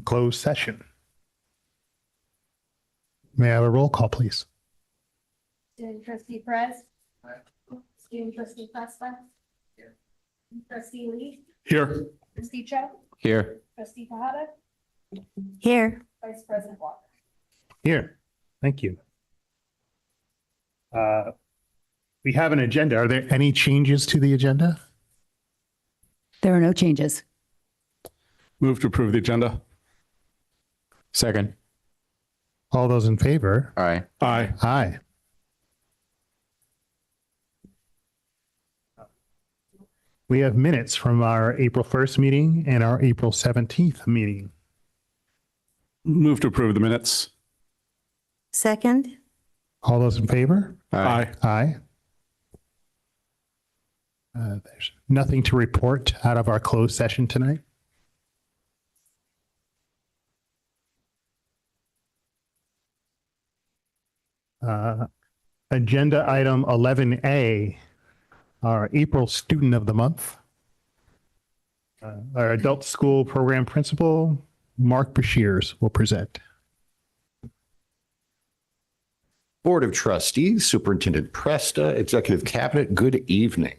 closed session. May I have a roll call, please? Student trustee Perez. Student trustee Costa. Here. Trustee Lee. Here. Trustee Cho. Here. Trustee Tejada. Here. Vice President Walker. Here. Thank you. We have an agenda. Are there any changes to the agenda? There are no changes. Move to approve the agenda. Second. All those in favor? Aye. Aye. Aye. We have minutes from our April 1st meeting and our April 17th meeting. Move to approve the minutes. Second. All those in favor? Aye. Aye. There's nothing to report out of our closed session tonight. Agenda item 11A, our April Student of the Month. Our adult school program principal, Mark Bashirs, will present. Board of Trustees, Superintendent Presta, Executive Cabinet, good evening.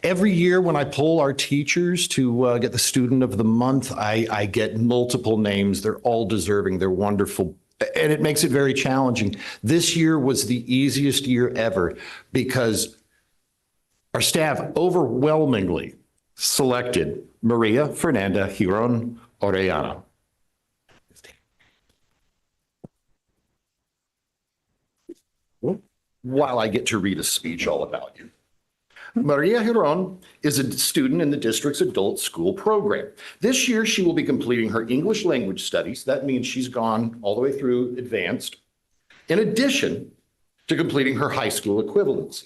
Every year when I poll our teachers to get the Student of the Month, I get multiple names. They're all deserving. They're wonderful. And it makes it very challenging. This year was the easiest year ever because our staff overwhelmingly selected Maria Fernanda Giron Orellana. While I get to read a speech all about you. Maria Giron is a student in the district's adult school program. This year, she will be completing her English language studies. That means she's gone all the way through advanced, in addition to completing her high school equivalency.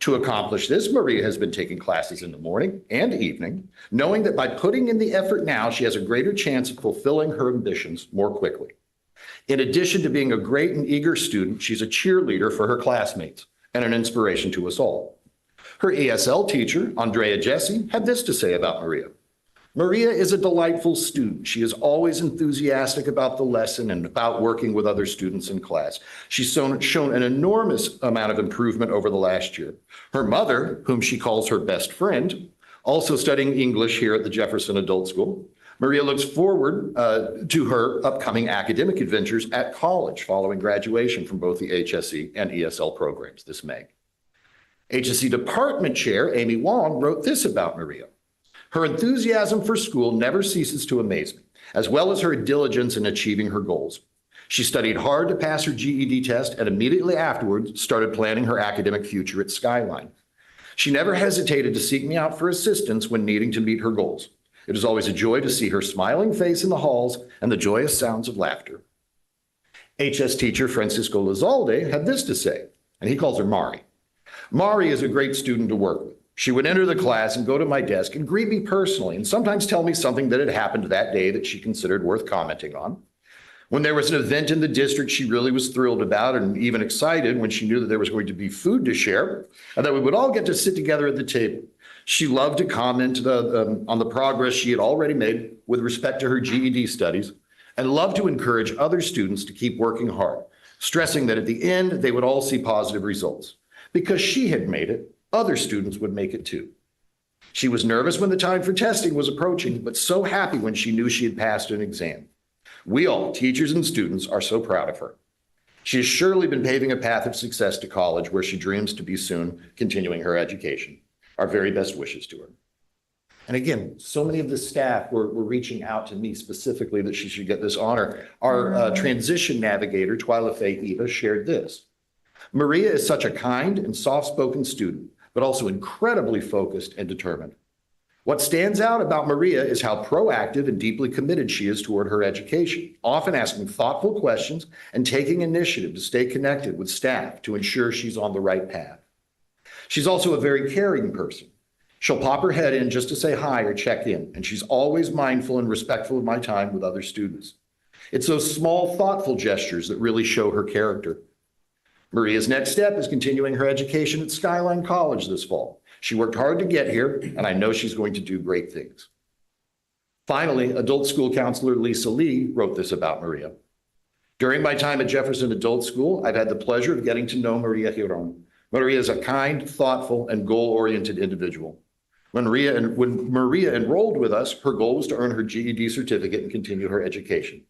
To accomplish this, Maria has been taking classes in the morning and evening, knowing that by putting in the effort now, she has a greater chance of fulfilling her ambitions more quickly. In addition to being a great and eager student, she's a cheerleader for her classmates and an inspiration to us all. Her ESL teacher, Andrea Jesse, had this to say about Maria. Maria is a delightful student. She is always enthusiastic about the lesson and about working with other students in class. She's shown an enormous amount of improvement over the last year. Her mother, whom she calls her best friend, also studying English here at the Jefferson Adult School. Maria looks forward to her upcoming academic adventures at college following graduation from both the HSE and ESL programs this May. HSE Department Chair Amy Wong wrote this about Maria. Her enthusiasm for school never ceases to amaze me, as well as her diligence in achieving her goals. She studied hard to pass her GED test and immediately afterwards started planning her academic future at Skyline. She never hesitated to seek me out for assistance when needing to meet her goals. It is always a joy to see her smiling face in the halls and the joyous sounds of laughter. HS teacher Francisco Lizalde had this to say, and he calls her Mari. Mari is a great student to work with. She would enter the class and go to my desk and greet me personally and sometimes tell me something that had happened that day that she considered worth commenting on. When there was an event in the district she really was thrilled about and even excited when she knew that there was going to be food to share and that we would all get to sit together at the table. She loved to comment on the progress she had already made with respect to her GED studies and loved to encourage other students to keep working hard, stressing that at the end they would all see positive results. Because she had made it, other students would make it too. She was nervous when the time for testing was approaching, but so happy when she knew she had passed an exam. We all, teachers and students, are so proud of her. She has surely been paving a path of success to college where she dreams to be soon continuing her education. Our very best wishes to her. And again, so many of the staff were reaching out to me specifically that she should get this honor. Our transition navigator, Twyla Faye Eva, shared this. Maria is such a kind and soft-spoken student, but also incredibly focused and determined. What stands out about Maria is how proactive and deeply committed she is toward her education, often asking thoughtful questions and taking initiative to stay connected with staff to ensure she's on the right path. She's also a very caring person. She'll pop her head in just to say hi or check in, and she's always mindful and respectful of my time with other students. It's those small, thoughtful gestures that really show her character. Maria's next step is continuing her education at Skyline College this fall. She worked hard to get here, and I know she's going to do great things. Finally, adult school counselor Lisa Lee wrote this about Maria. During my time at Jefferson Adult School, I've had the pleasure of getting to know Maria Giron. Maria is a kind, thoughtful, and goal-oriented individual. When Maria enrolled with us, her goal was to earn her GED certificate and continue her education.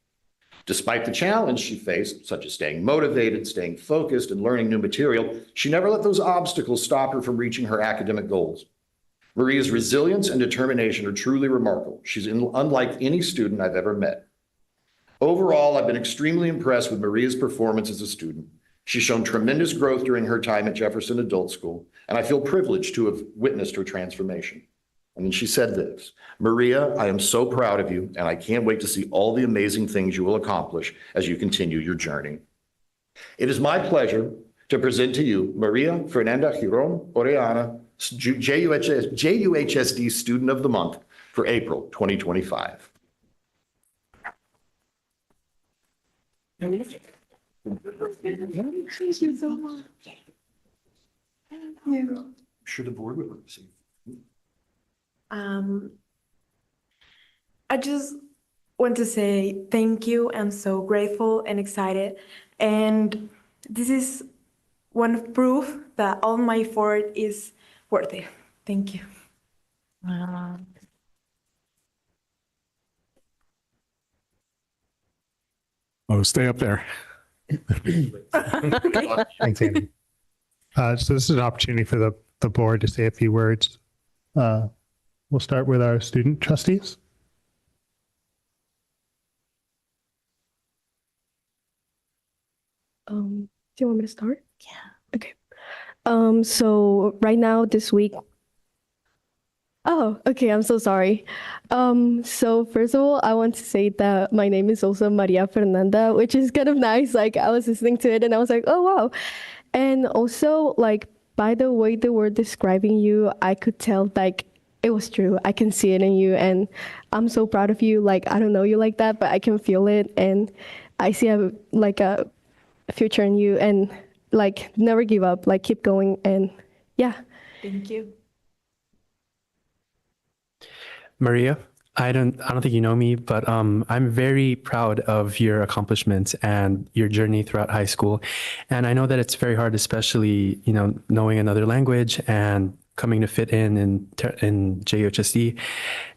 Despite the challenge she faced, such as staying motivated, staying focused, and learning new material, she never let those obstacles stop her from reaching her academic goals. Maria's resilience and determination are truly remarkable. She's unlike any student I've ever met. Overall, I've been extremely impressed with Maria's performance as a student. She's shown tremendous growth during her time at Jefferson Adult School, and I feel privileged to have witnessed her transformation. And then she said this, Maria, I am so proud of you, and I can't wait to see all the amazing things you will accomplish as you continue your journey. It is my pleasure to present to you Maria Fernanda Giron Orellana, JUHSD Student of the Month for April 2025. Thank you so much. I'm sure the board would receive. I just want to say thank you. I'm so grateful and excited. And this is one proof that all my effort is worth it. Thank you. Oh, stay up there. Thanks, Andy. So this is an opportunity for the board to say a few words. We'll start with our student trustees. Do you want me to start? Yeah. Okay. So right now this week. Oh, okay. I'm so sorry. So first of all, I want to say that my name is also Maria Fernanda, which is kind of nice. Like I was listening to it and I was like, oh, wow. And also like by the way they were describing you, I could tell like it was true. I can see it in you and I'm so proud of you. Like, I don't know you like that, but I can feel it. And I see a future in you and like never give up, like keep going. And yeah. Thank you. Maria, I don't think you know me, but I'm very proud of your accomplishments and your journey throughout high school. And I know that it's very hard, especially, knowing another language and coming to fit in JUHSD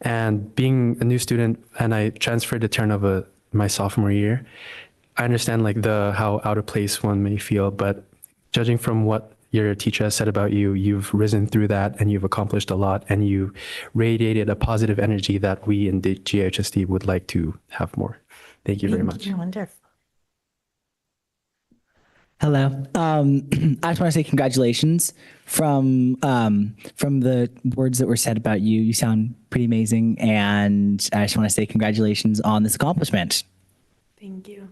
and being a new student. And I transferred to Terranova my sophomore year. I understand like how out of place one may feel, but judging from what your teacher has said about you, you've risen through that and you've accomplished a lot and you radiated a positive energy that we in the JUHSD would like to have more. Thank you very much. Wonderful. Hello. I just want to say congratulations from the words that were said about you. You sound pretty amazing, and I just want to say congratulations on this accomplishment. Thank you.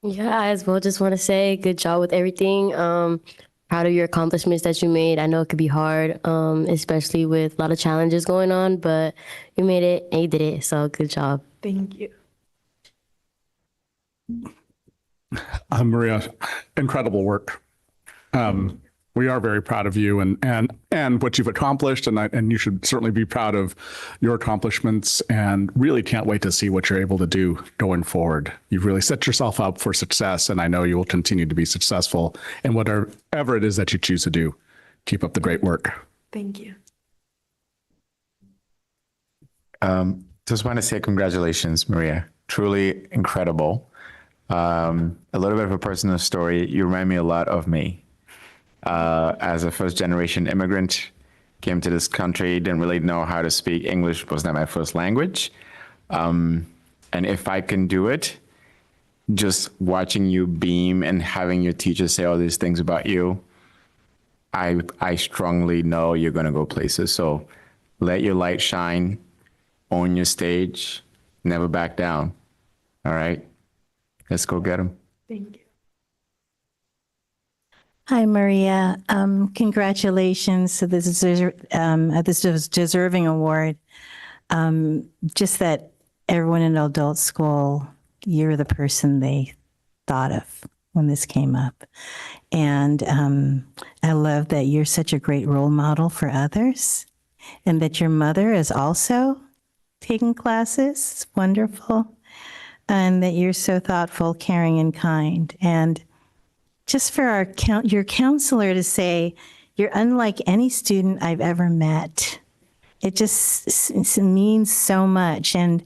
Yeah, I as well just want to say good job with everything. Proud of your accomplishments that you made. I know it could be hard, especially with a lot of challenges going on, but you made it and you did it. So good job. Thank you. Maria, incredible work. We are very proud of you and what you've accomplished, and you should certainly be proud of your accomplishments and really can't wait to see what you're able to do going forward. You've really set yourself up for success, and I know you will continue to be successful in whatever it is that you choose to do. Keep up the great work. Thank you. Just want to say congratulations, Maria. Truly incredible. A little bit of a personal story. You remind me a lot of me. As a first-generation immigrant, came to this country, didn't really know how to speak English, was not my first language. And if I can do it, just watching you beam and having your teachers say all these things about you, I strongly know you're going to go places. So let your light shine, own your stage, never back down. All right? Let's go get them. Thank you. Hi, Maria. Congratulations to this deserving award. Just that everyone in adult school, you're the person they thought of when this came up. And I love that you're such a great role model for others and that your mother is also taking classes. It's wonderful. And that you're so thoughtful, caring, and kind. And just for your counselor to say, you're unlike any student I've ever met. It just means so much. And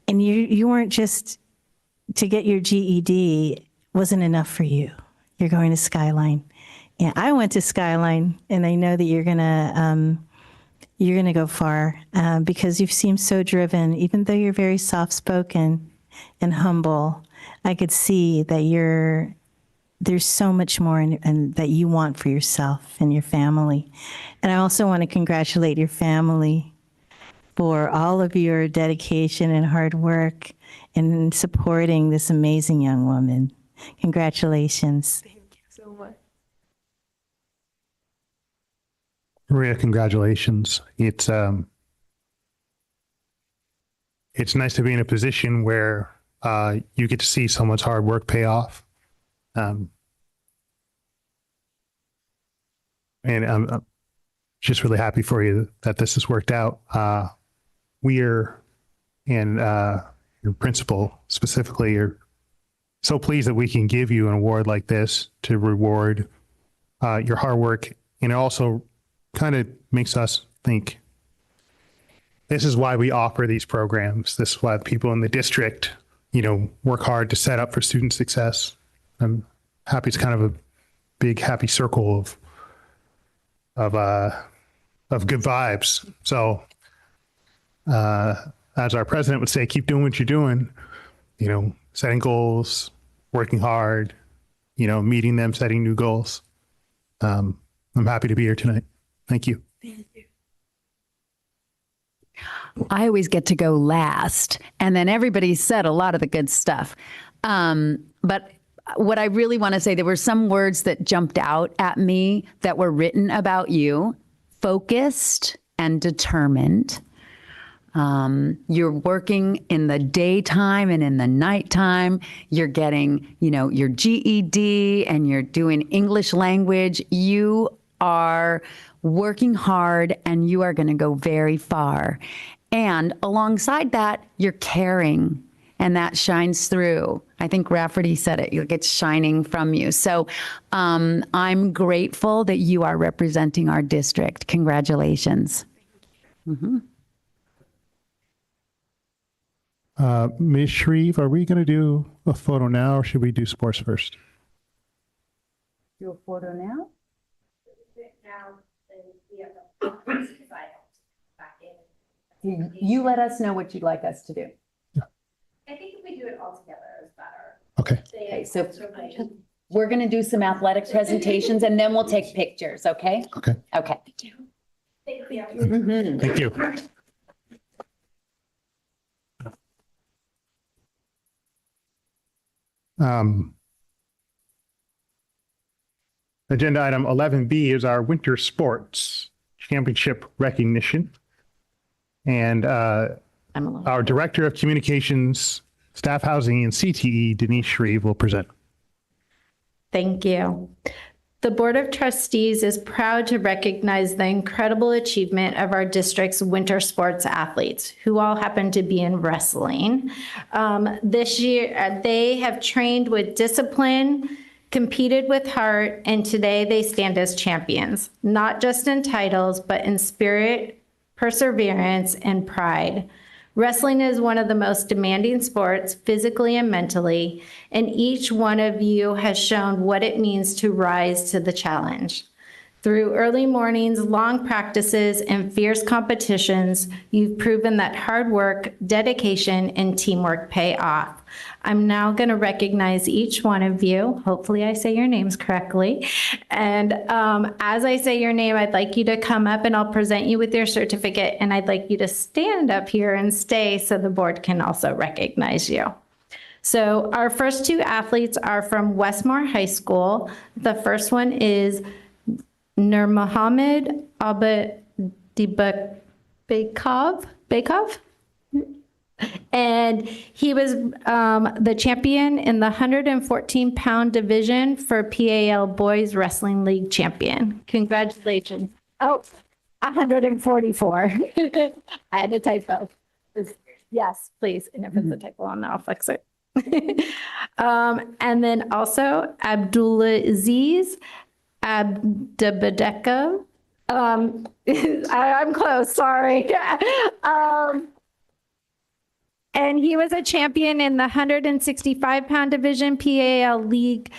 you weren't just to get your GED wasn't enough for you. You're going to Skyline. Yeah, I went to Skyline, and I know that you're gonna go far because you've seemed so driven. Even though you're very soft-spoken and humble, I could see that there's so much more and that you want for yourself and your family. And I also want to congratulate your family for all of your dedication and hard work in supporting this amazing young woman. Congratulations. Thank you so much. Maria, congratulations. It's nice to be in a position where you get to see someone's hard work pay off. And I'm just really happy for you that this has worked out. We're and your principal specifically are so pleased that we can give you an award like this to reward your hard work. And it also kind of makes us think this is why we offer these programs. This is why the people in the district, work hard to set up for student success. I'm happy it's kind of a big happy circle of good vibes. So as our president would say, keep doing what you're doing, setting goals, working hard, meeting them, setting new goals. I'm happy to be here tonight. Thank you. Thank you. I always get to go last, and then everybody said a lot of the good stuff. But what I really want to say, there were some words that jumped out at me that were written about you: focused and determined. You're working in the daytime and in the nighttime. You're getting, your GED, and you're doing English language. You are working hard, and you are going to go very far. And alongside that, you're caring, and that shines through. I think Rafferty said it, it's shining from you. So I'm grateful that you are representing our district. Congratulations. Mm-hmm. Ms. Shreve, are we going to do a photo now, or should we do sports first? Do a photo now? You let us know what you'd like us to do. I think if we do it all together, it's better. Okay. Okay, so we're going to do some athletic presentations, and then we'll take pictures, okay? Okay. Okay. Thank you. Mhm. Thank you. Agenda item 11B is our winter sports championship recognition. And our Director of Communications, Staff Housing, and CTE, Denise Shreve, will present. Thank you. The Board of Trustees is proud to recognize the incredible achievement of our district's winter sports athletes, who all happen to be in wrestling. This year, they have trained with discipline, competed with heart, and today they stand as champions, not just in titles, but in spirit, perseverance, and pride. Wrestling is one of the most demanding sports physically and mentally, and each one of you has shown what it means to rise to the challenge. Through early mornings, long practices, and fierce competitions, you've proven that hard work, dedication, and teamwork pay off. I'm now going to recognize each one of you. Hopefully I say your names correctly. And as I say your name, I'd like you to come up and I'll present you with your certificate. And I'd like you to stand up here and stay so the board can also recognize you. So our first two athletes are from Westmore High School. The first one is Nur Mohammed Bakov. And he was the champion in the 114-pound division for PAL Boys Wrestling League champion. Congratulations. Oh, 144. I had a typo. Yes, please. And if it's a typo on there, I'll fix it. And then also Abdulaziz Abdabadeka. I'm close, sorry. And he was a champion in the 165-pound division, PAL League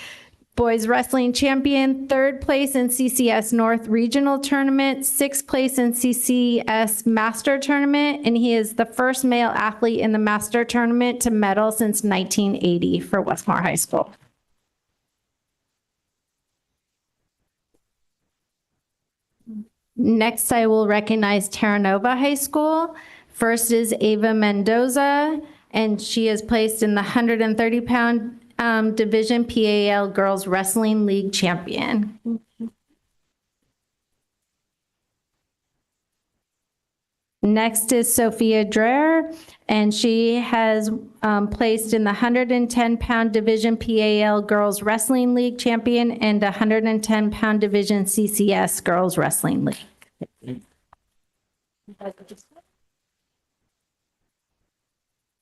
Boys Wrestling Champion, 3rd place in CCS North Regional Tournament, 6th place in CCS Master Tournament, and he is the first male athlete in the Master Tournament to medal since 1980 for Westmore High School. Next, I will recognize Terra Nova High School. First is Ava Mendoza, and she is placed in the 130-pound division, PAL Girls Wrestling League champion. Next is Sophia Dreher, and she has placed in the 110-pound division, PAL Girls Wrestling League champion, and 110-pound division CCS Girls Wrestling League.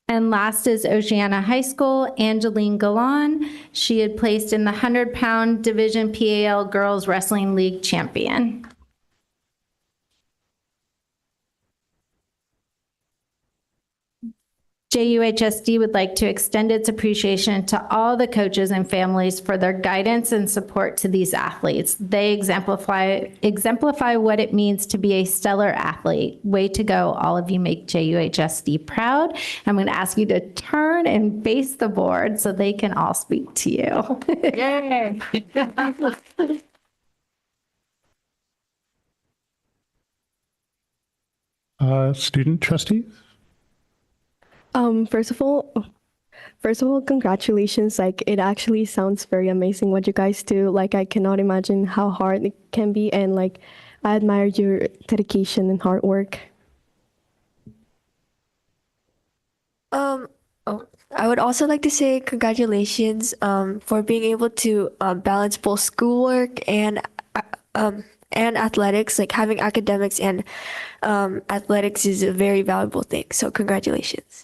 And last is Oceana High School, Angeline Galan. She had placed in the 100-pound division, PAL Girls Wrestling League champion. JUHSD would like to extend its appreciation to all the coaches and families for their guidance and support to these athletes. They exemplify what it means to be a stellar athlete. Way to go. All of you make JUHSD proud. I'm going to ask you to turn and face the board so they can all speak to you. Yay. Student trustees? First of all, congratulations. Like, it actually sounds very amazing what you guys do. Like, I cannot imagine how hard it can be. And like, I admire your dedication and hard work. I would also like to say congratulations for being able to balance both schoolwork and athletics. Like, having academics and athletics is a very valuable thing. So congratulations.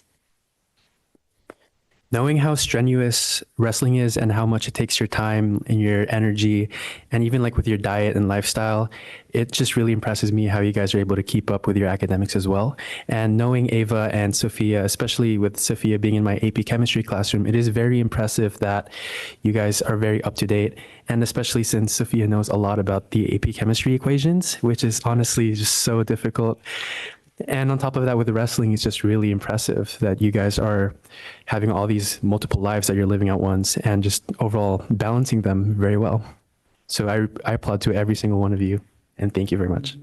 Knowing how strenuous wrestling is and how much it takes your time and your energy, and even like with your diet and lifestyle, it just really impresses me how you guys are able to keep up with your academics as well. And knowing Ava and Sophia, especially with Sophia being in my AP chemistry classroom, it is very impressive that you guys are very up to date. And especially since Sophia knows a lot about the AP chemistry equations, which is honestly just so difficult. And on top of that, with the wrestling, it's just really impressive that you guys are having all these multiple lives that you're living at once and just overall balancing them very well. So I applaud to every single one of you, and thank you very much.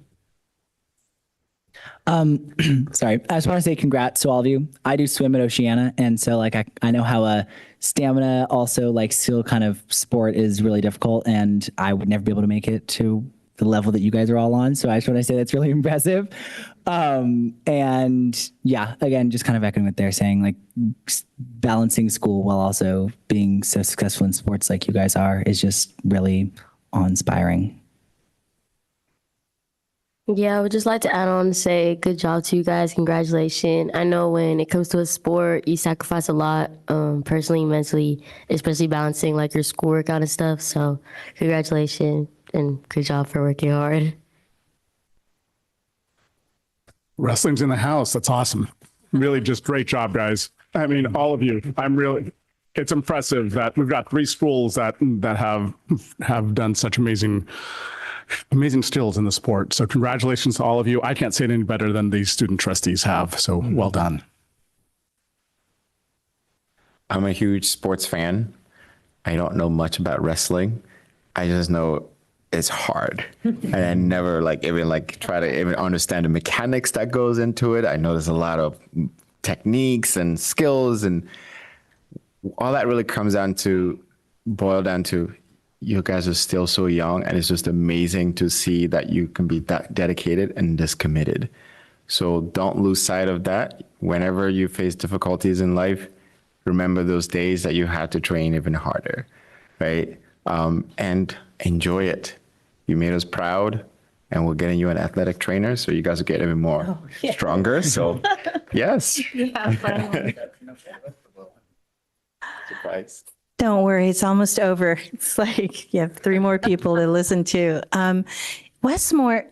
Sorry, I just want to say congrats to all of you. I do swim at Oceana, and so like I know how a stamina also like skill kind of sport is really difficult, and I would never be able to make it to the level that you guys are all on. So I just want to say that's really impressive. And yeah, again, just kind of echoing what they're saying, like balancing school while also being so successful in sports like you guys are is just really awe-inspiring. Yeah, I would just like to add on and say good job to you guys. Congratulations. I know when it comes to a sport, you sacrifice a lot, personally, mentally, especially balancing like your schoolwork out and stuff. So congratulations and good job for working hard. Wrestling's in the house. That's awesome. Really just great job, guys. I mean, all of you. It's impressive that we've got 3 schools that have done such amazing skills in the sport. So congratulations to all of you. I can't say it any better than these student trustees have. So well done. I'm a huge sports fan. I don't know much about wrestling. I just know it's hard. And I never try to even understand the mechanics that goes into it. I know there's a lot of techniques and skills, and all that really comes down to boil down to you guys are still so young, and it's just amazing to see that you can be that dedicated and this committed. So don't lose sight of that. Whenever you face difficulties in life, remember those days that you had to train even harder, right? And enjoy it. You made us proud, and we're getting you an athletic trainer, so you guys will get even more stronger. So Yes. Yeah, finally. Surprise. Don't worry, it's almost over. It's like you have 3 more people to listen to. Westmore,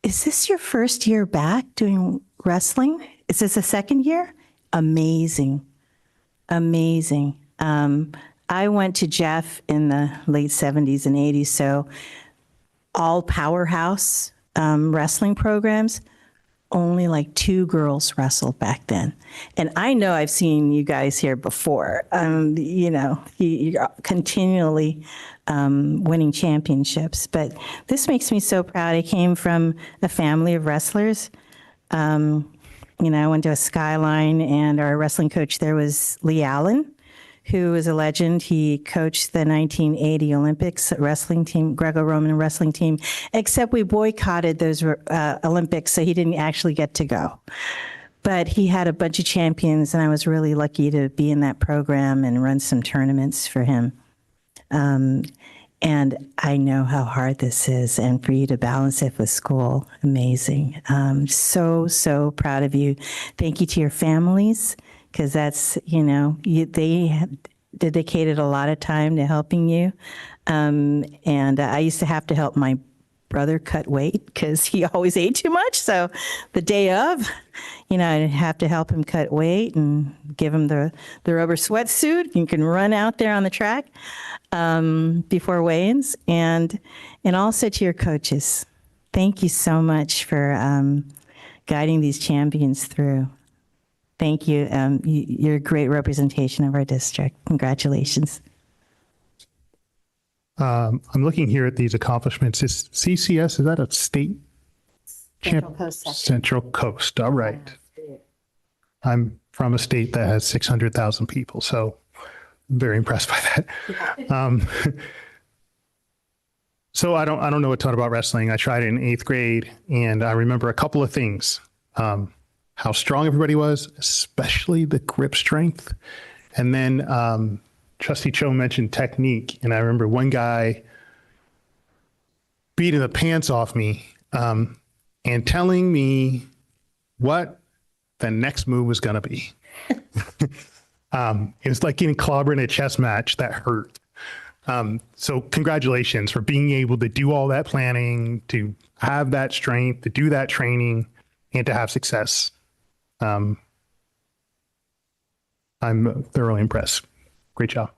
is this your first year back doing wrestling? Is this the second year? Amazing. Amazing. I went to Jeff in the late 70s and 80s, so all powerhouse wrestling programs, only like 2 girls wrestled back then. And I know I've seen you guys here before. You're continually winning championships. But this makes me so proud. I came from a family of wrestlers. I went to a Skyline, and our wrestling coach there was Lee Allen, who is a legend. He coached the 1980 Olympics wrestling team, Greco-Roman wrestling team, except we boycotted those Olympics, so he didn't actually get to go. But he had a bunch of champions, and I was really lucky to be in that program and run some tournaments for him. And I know how hard this is, and for you to balance it with school, amazing. So proud of you. Thank you to your families, because that's, they dedicated a lot of time to helping you. And I used to have to help my brother cut weight because he always ate too much. So the day of, I'd have to help him cut weight and give him the rubber sweatsuit. You can run out there on the track before weigh-ins. And also to your coaches, thank you so much for guiding these champions through. Thank you. You're a great representation of our district. Congratulations. I'm looking here at these accomplishments. Is CCS, is that a state? Central Coast Sector. Central Coast. All right. I'm from a state that has 600,000 people, so I'm very impressed by that. So I don't know a ton about wrestling. I tried it in 8th grade, and I remember a couple of things. How strong everybody was, especially the grip strength. And then Trustee Cho mentioned technique. And I remember one guy beating the pants off me and telling me what the next move was going to be. It was like getting clobbered in a chess match that hurt. So congratulations for being able to do all that planning, to have that strength, to do that training, and to have success. I'm thoroughly impressed. Great job.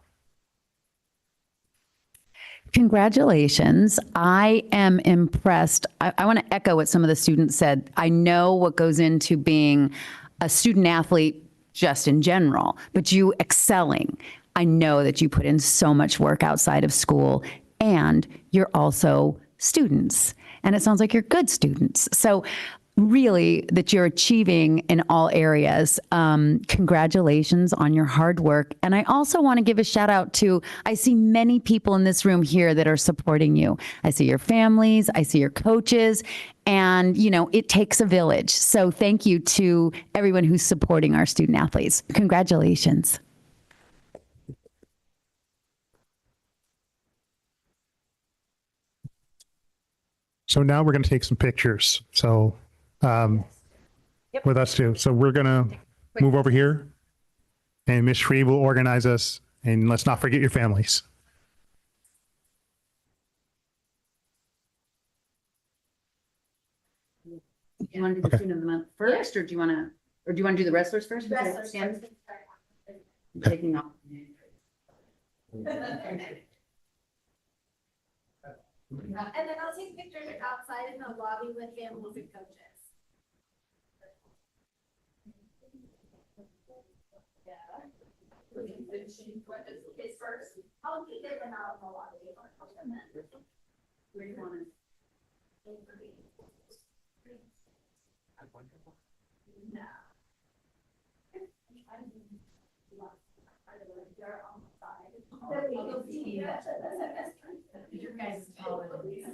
Congratulations. I am impressed. I want to echo what some of the students said. I know what goes into being a student athlete just in general, but you excelling. I know that you put in so much work outside of school, and you're also students. And it sounds like you're good students. So really that you're achieving in all areas. Congratulations on your hard work. And I also want to give a shout out to, I see many people in this room here that are supporting you. I see your families, I see your coaches, and it takes a village. So thank you to everyone who's supporting our student athletes. Congratulations. So now we're going to take some pictures. So with us too. So we're going to move over here, and Ms. Shree will organize us, and let's not forget your families. Do you want to do the student of the month first, or do you want to do the wrestlers first? Wrestlers. Taking off. And then I'll take pictures outside in the lobby with families and coaches. His first, I'll keep it when out in the lobby. Where do you want to? No. They're on the side. You'll see. Your guys' holidays.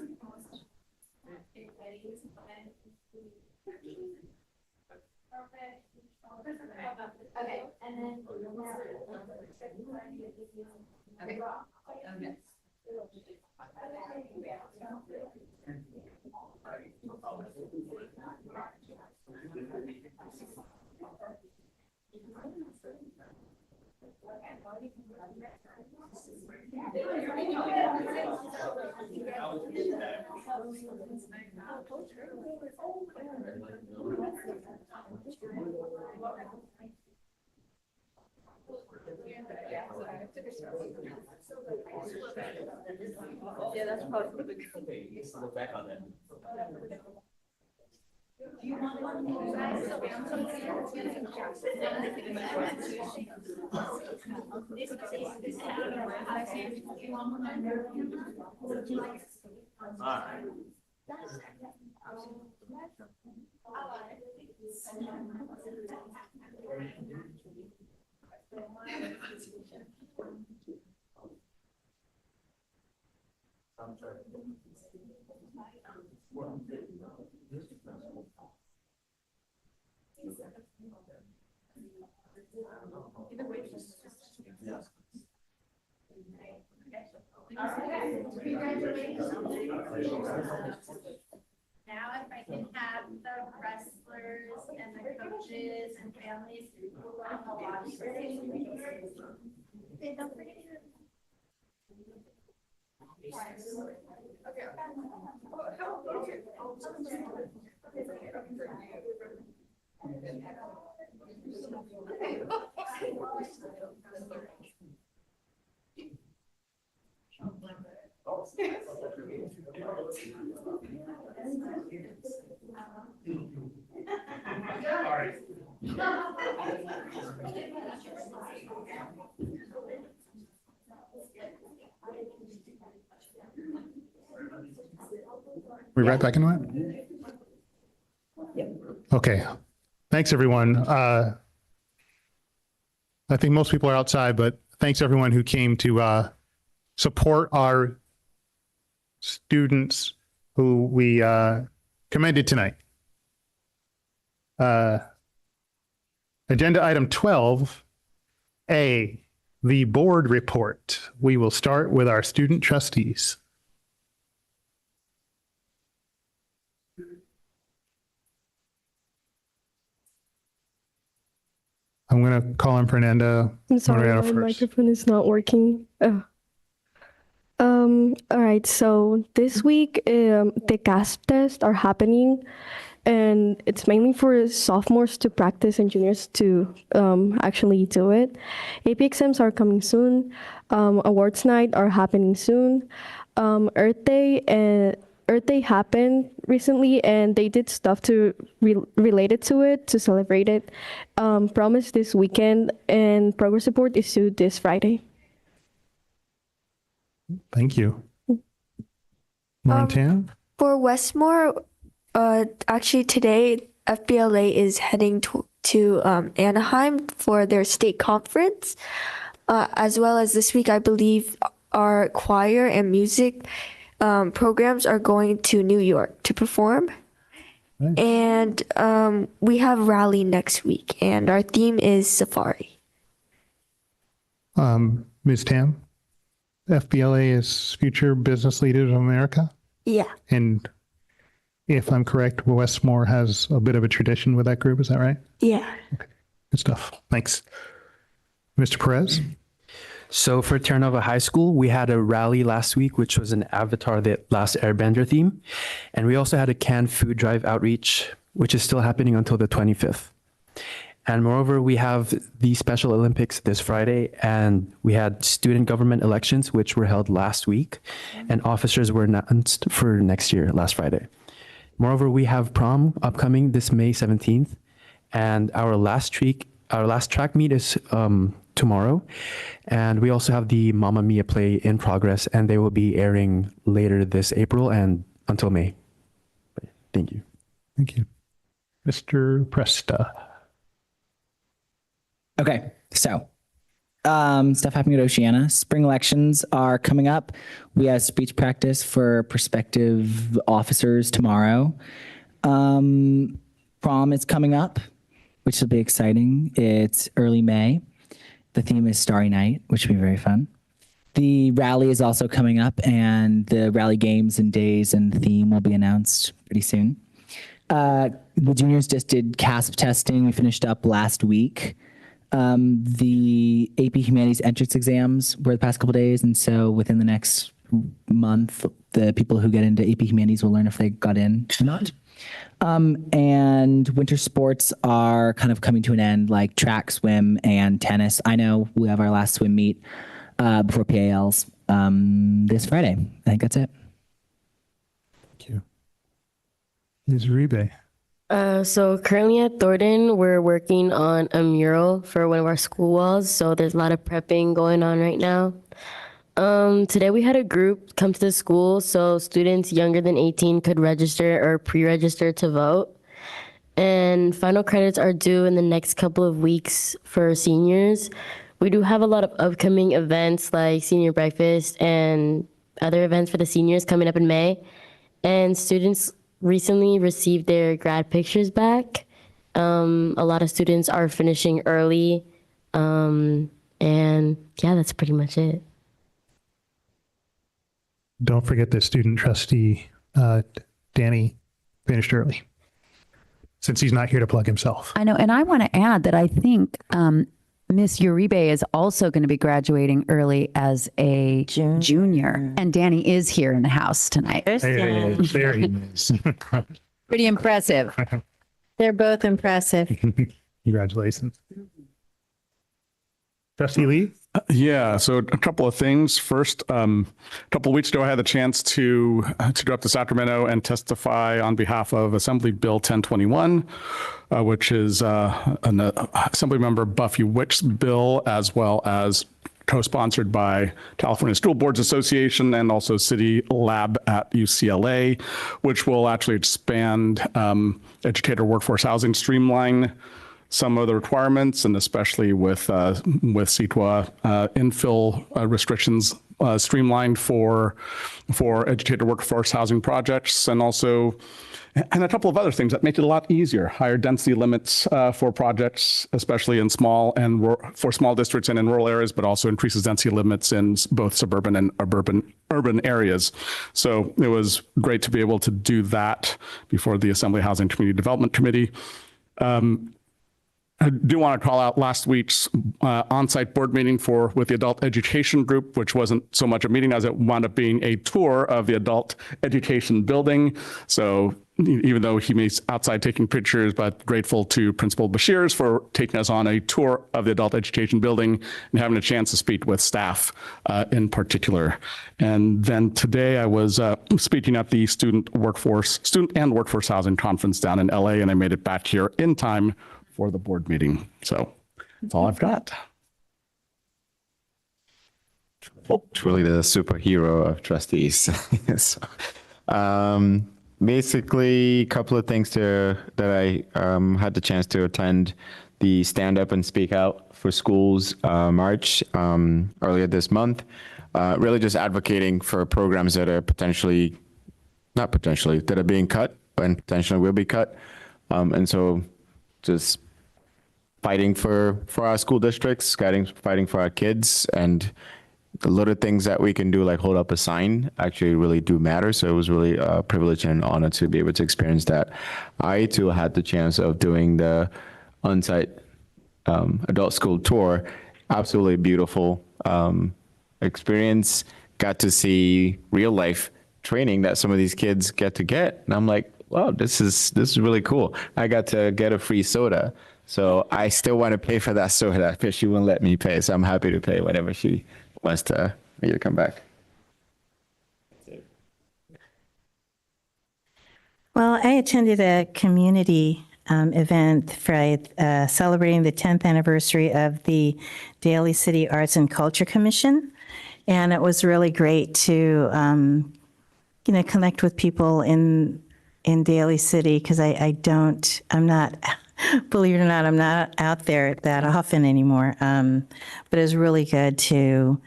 Okay, and then. Okay. Okay. Now, if I can have the wrestlers and the coaches and families who are in the lobby. Okay, don't forget to- We right back into it? Okay. Thanks, everyone. I think most people are outside, but thanks everyone who came to support our students who we commended tonight. Agenda item 12A, the board report. We will start with our student trustees. I'm going to call on Fernanda. I'm sorry, Mariano my first. microphone is not working. Ugh. All right, so this week the CASP tests are happening, and it's mainly for sophomores to practice and juniors to actually do it. AP exams are coming soon. Awards night are happening soon. Earth Day happened recently, and they did stuff to related to it to celebrate it. Prom is this weekend, and progress report is due this Friday. Thank you. Montana? For Westmore, actually today FBLA is heading to Anaheim for their state conference, as well as this week I believe our choir and music programs are going to New York to perform. Nice. And we have rally next week, and our theme is safari. Ms. Tam? FBLA is Future Business Leaders of America. Yeah. And if I'm correct, Westmore has a bit of a tradition with that group. Is that right? Yeah. Good stuff. Thanks. Mr. Perez? So for Terra Nova High School, we had a rally last week, which was an Avatar: The Last Airbender theme. And we also had a canned food drive outreach, which is still happening until the 25th. And moreover, we have the Special Olympics this Friday, and we had student government elections, which were held last week, and officers were announced for next year, last Friday. Moreover, we have prom upcoming this May 17th, and our last track meet is tomorrow. And we also have the Mamma Mia play in progress, and they will be airing later this April and until May. Thank you. Thank you. Mr. Presta? Okay, so stuff happening at Oceana. Spring elections are coming up. We have speech practice for prospective officers tomorrow. Prom is coming up, which will be exciting. It's early May. The theme is Starry Night, which will be very fun. The rally is also coming up, and the rally games and days and theme will be announced pretty soon. The juniors just did CASP testing. We finished up last week. The AP Humanities entrance exams were the past couple days, and so within the next month, the people who get into AP Humanities will learn if they got in or not. And winter sports are kind of coming to an end, like track, swim, and tennis. I know we have our last swim meet before PALs this Friday. I think that's it. Thank you. Ms. Uribe. So currently at Thornton, we're working on a mural for one of our school walls. So there's a lot of prepping going on right now. Today we had a group come to the school so students younger than 18 could register or pre-register to vote. And final credits are due in the next couple of weeks for seniors. We do have a lot of upcoming events like senior breakfast and other events for the seniors coming up in May. And students recently received their grad pictures back. A lot of students are finishing early. And yeah, that's pretty much it. Don't forget that student trustee, Danny, finished early, since he's not here to plug himself. I know. And I want to add that I think Miss Uribe is also going to be graduating early as a junior. And Danny is here in the house tonight. There he is. Pretty impressive. They're both impressive. Congratulations. Trustee Lee? Yeah, so a couple of things. First, a couple of weeks ago, I had the chance to go up to Sacramento and testify on behalf of Assembly Bill 1021, which is an Assemblymember Buffy Wick's bill, as well as co-sponsored by California School Boards Association and also City Lab at UCLA, which will actually expand educator workforce housing, streamline some of the requirements, and especially with CEQA infill restrictions streamlined for educator workforce housing projects, and a couple of other things that make it a lot easier. Higher density limits for projects, especially in small districts and in rural areas, but also increases density limits in both suburban and urban areas. So it was great to be able to do that before the Assembly Housing Community Development Committee. I do want to call out last week's on-site board meeting with the adult education group, which wasn't so much a meeting as it wound up being a tour of the adult education building. So even though he was outside taking pictures, but grateful to Principal Bashirs for taking us on a tour of the adult education building and having a chance to speak with staff in particular. And then today I was speaking at the Student and Workforce Housing Conference down in LA, and I made it back here in time for the board meeting. So that's all I've got. Truly the superhero of trustees. So, basically, a couple of things that I had the chance to attend the Stand Up and Speak Out for Schools March earlier this month. Really just advocating for programs that are that are being cut and potentially will be cut. And so just fighting for our school districts, fighting for our kids, and the little things that we can do, like hold up a sign, actually really do matter. So it was really a privilege and an honor to be able to experience that. I too had the chance of doing the on-site adult school tour. Absolutely beautiful experience. Got to see real life training that some of these kids get. And I'm like, wow, this is really cool. I got to get a free soda. So I still want to pay for that soda, but she wouldn't let me pay. So I'm happy to pay whatever she wants to me to come back. Well, I attended a community event for celebrating the 10th anniversary of the Daly City Arts and Culture Commission. And it was really great to, connect with people in Daly City, because I'm not, believe it or not, I'm not out there that often anymore. But it was really good to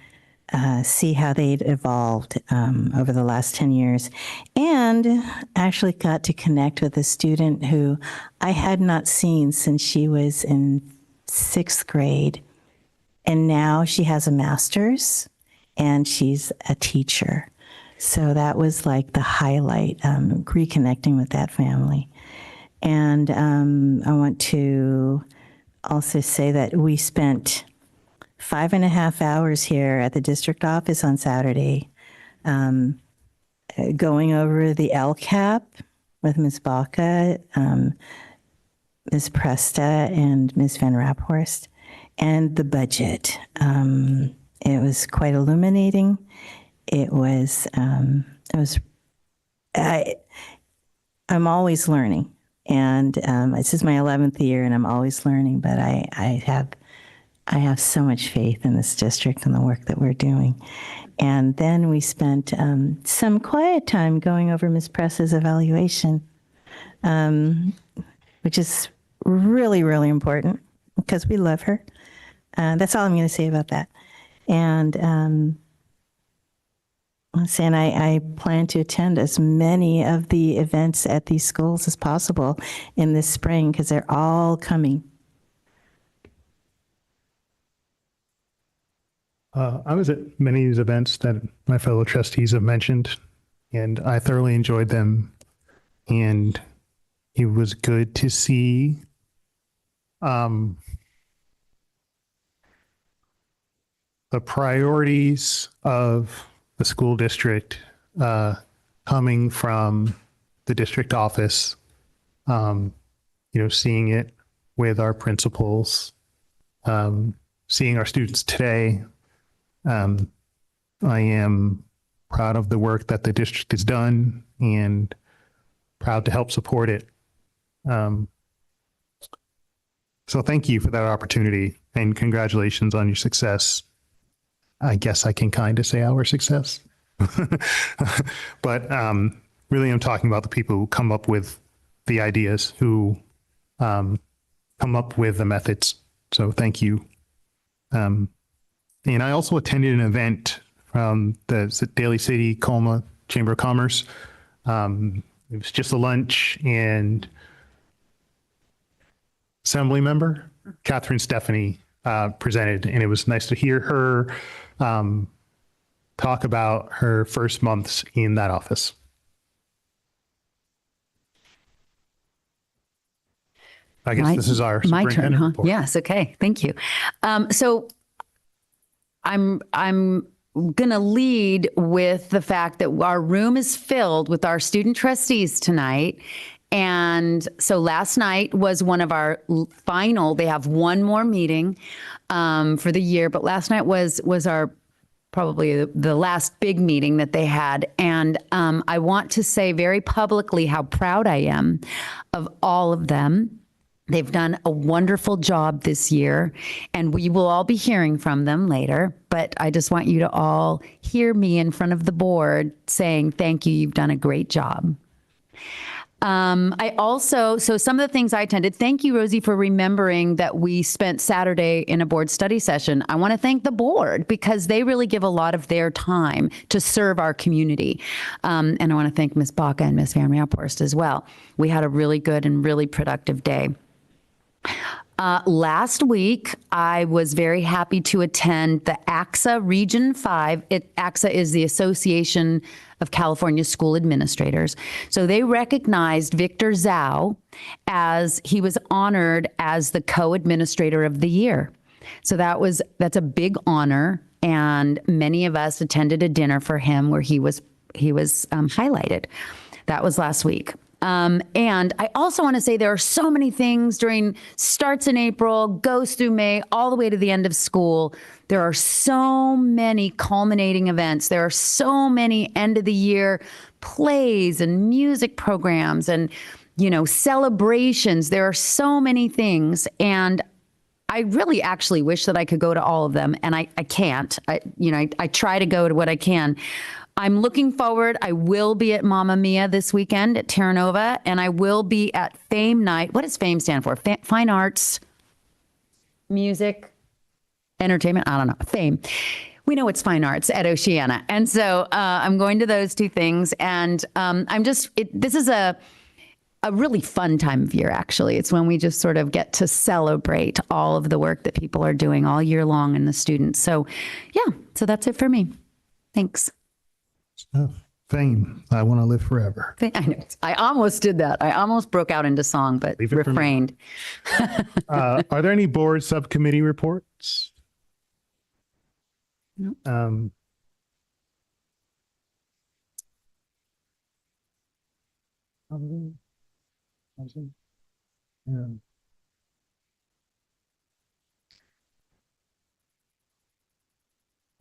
see how they'd evolved over the last 10 years. And actually got to connect with a student who I had not seen since she was in 6th grade. And now she has a master's and she's a teacher. So that was like the highlight, reconnecting with that family. And I went to also say that we spent 5.5 hours here at the district office on Saturday, going over the LCAP with Ms. Baca, Ms. Presta, and Ms. Van Raphorst, and the budget. It was quite illuminating. I'm always learning, and this is my 11th year, and I'm always learning. But I have so much faith in this district and the work that we're doing. And then we spent some quiet time going over Ms. Press's evaluation, which is really, really important because we love her. That's all I'm going to say about that. And I plan to attend as many of the events at these schools as possible in this spring because they're all coming. I was at many of these events that my fellow trustees have mentioned, and I thoroughly enjoyed them. And it was good to see the priorities of the school district coming from the district office, seeing it with our principals, seeing our students today. I am proud of the work that the district has done and proud to help support it. So thank you for that opportunity and congratulations on your success. I guess I can kind of say our success, but really I'm talking about the people who come up with the ideas, who come up with the methods. So thank you. And I also attended an event from the Daly City Colma Chamber of Commerce. It was just a lunch, and Assembly member Catherine Stephanie presented, and it was nice to hear her talk about her first months in that office. I guess this is our my turn, huh? report. Yes. Okay. Thank you. So I'm going to lead with the fact that our room is filled with our student trustees tonight. And so last night was one of our final, they have one more meeting for the year, but last night was our probably the last big meeting that they had. And I want to say very publicly how proud I am of all of them. They've done a wonderful job this year, and we will all be hearing from them later. But I just want you to all hear me in front of the board saying, thank you, you've done a great job. So some of the things I attended, thank you, Rosie, for remembering that we spent Saturday in a board study session. I want to thank the board because they really give a lot of their time to serve our community. And I want to thank Ms. Baca and Ms. Van Raphorst as well. We had a really good and really productive day. Last week, I was very happy to attend the AXA Region 5. AXA is the Association of California School Administrators. So they recognized Victor Zhao as he was honored as the co-administrator of the year. So that's a big honor, and many of us attended a dinner for him where he was highlighted. That was last week. And I also want to say there are so many things starts in April, goes through May, all the way to the end of school. There are so many culminating events. There are so many end of the year plays and music programs and, celebrations. There are so many things. And I really actually wish that I could go to all of them. And I can't. I try to go to what I can. I'm looking forward. I will be at Mamma Mia this weekend at Terra Nova, and I will be at Fame Night. What does Fame stand for? Fine Arts, Music, Entertainment? I don't know. Fame. We know it's Fine Arts at Oceana. And so I'm going to those two things. And this is a really fun time of year, actually. It's when we just sort of get to celebrate all of the work that people are doing all year long and the students. So, yeah, so that's it for me. Thanks. Fame. I want to live forever. I know. I almost did that. I almost broke out into song, but Leave it for me. refrained. Are there any board subcommittee reports? No.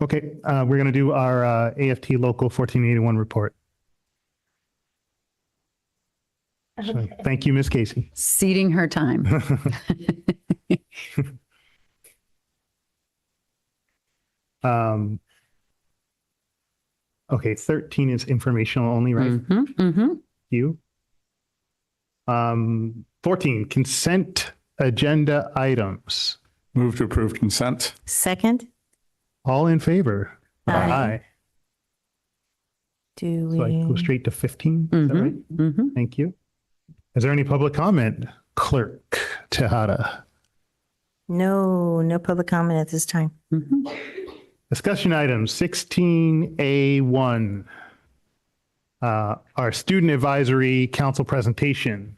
Okay, we're going to do our AFT Local 1481 report. So, thank you, Miss Casey. Ceding her time. Okay, 13 is informational only, right? You. 14, consent agenda items. Move to approve consent. Second, All in favor? Aye. do So I go we? straight to 15, is that right? Thank you. Is there any public comment? Clerk Tejada. No public comment at this time. Discussion items 16A1. Our student advisory council presentation.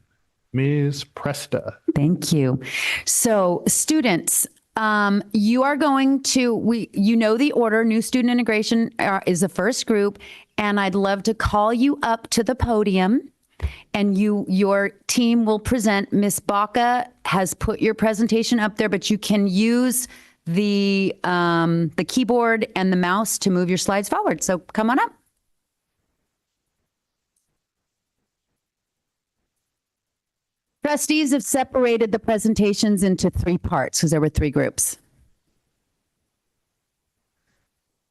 Ms. Presta. Thank you. So students, you are going to, you know the order, new student integration is the first group, and I'd love to call you up to the podium and your team will present. Ms. Baca has put your presentation up there, but you can use the keyboard and the mouse to move your slides forward. So come on up. Trustees have separated the presentations into 3 parts because there were 3 groups.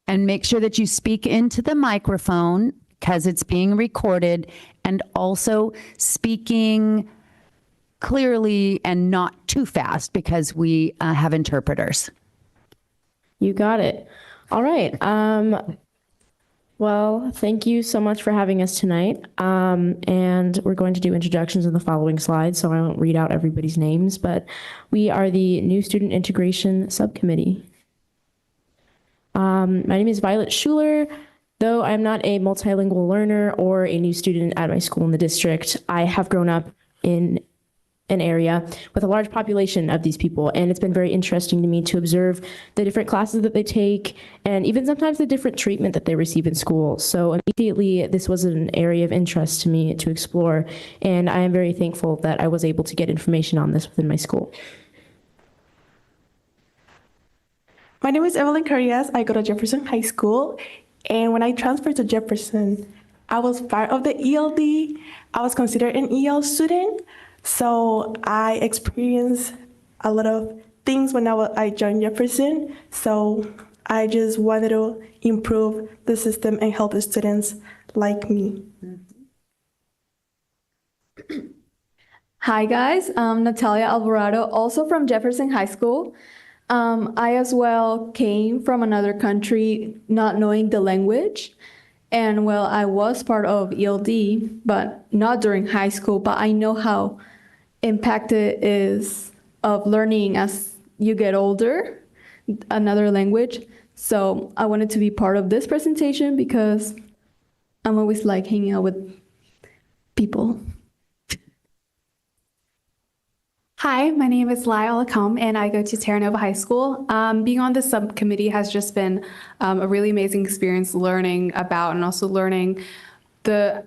And make sure that you speak into the microphone because it's being recorded, and also speaking clearly and not too fast because we have interpreters. You got it. All right. Well, thank you so much for having us tonight. And we're going to do introductions in the following slides, so I won't read out everybody's names, but we are the New Student Integration Subcommittee. My name is Violet Schuler. Though I'm not a multilingual learner or a new student at my school in the district, I have grown up in an area with a large population of these people, and it's been very interesting to me to observe the different classes that they take and even sometimes the different treatment that they receive in school. So immediately this was an area of interest to me to explore, and I am very thankful that I was able to get information on this within my school. My name is Evelyn Carrias. I go to Jefferson High School. And when I transferred to Jefferson, I was part of the ELD. I was considered an EL student. So I experienced a lot of things when I joined Jefferson. So I just wanted to improve the system and help the students like me. Hi guys, I'm Natalia Alvarado, also from Jefferson High School. I as well came from another country not knowing the language. And well, I was part of ELD, but not during high school, but I know how impacted it is of learning as you get older, another language. So I wanted to be part of this presentation because I'm always like hanging out with people. Hi, my name is Lyle Lacombe, and I go to Terra Nova High School. Being on this subcommittee has just been a really amazing experience learning about and also learning the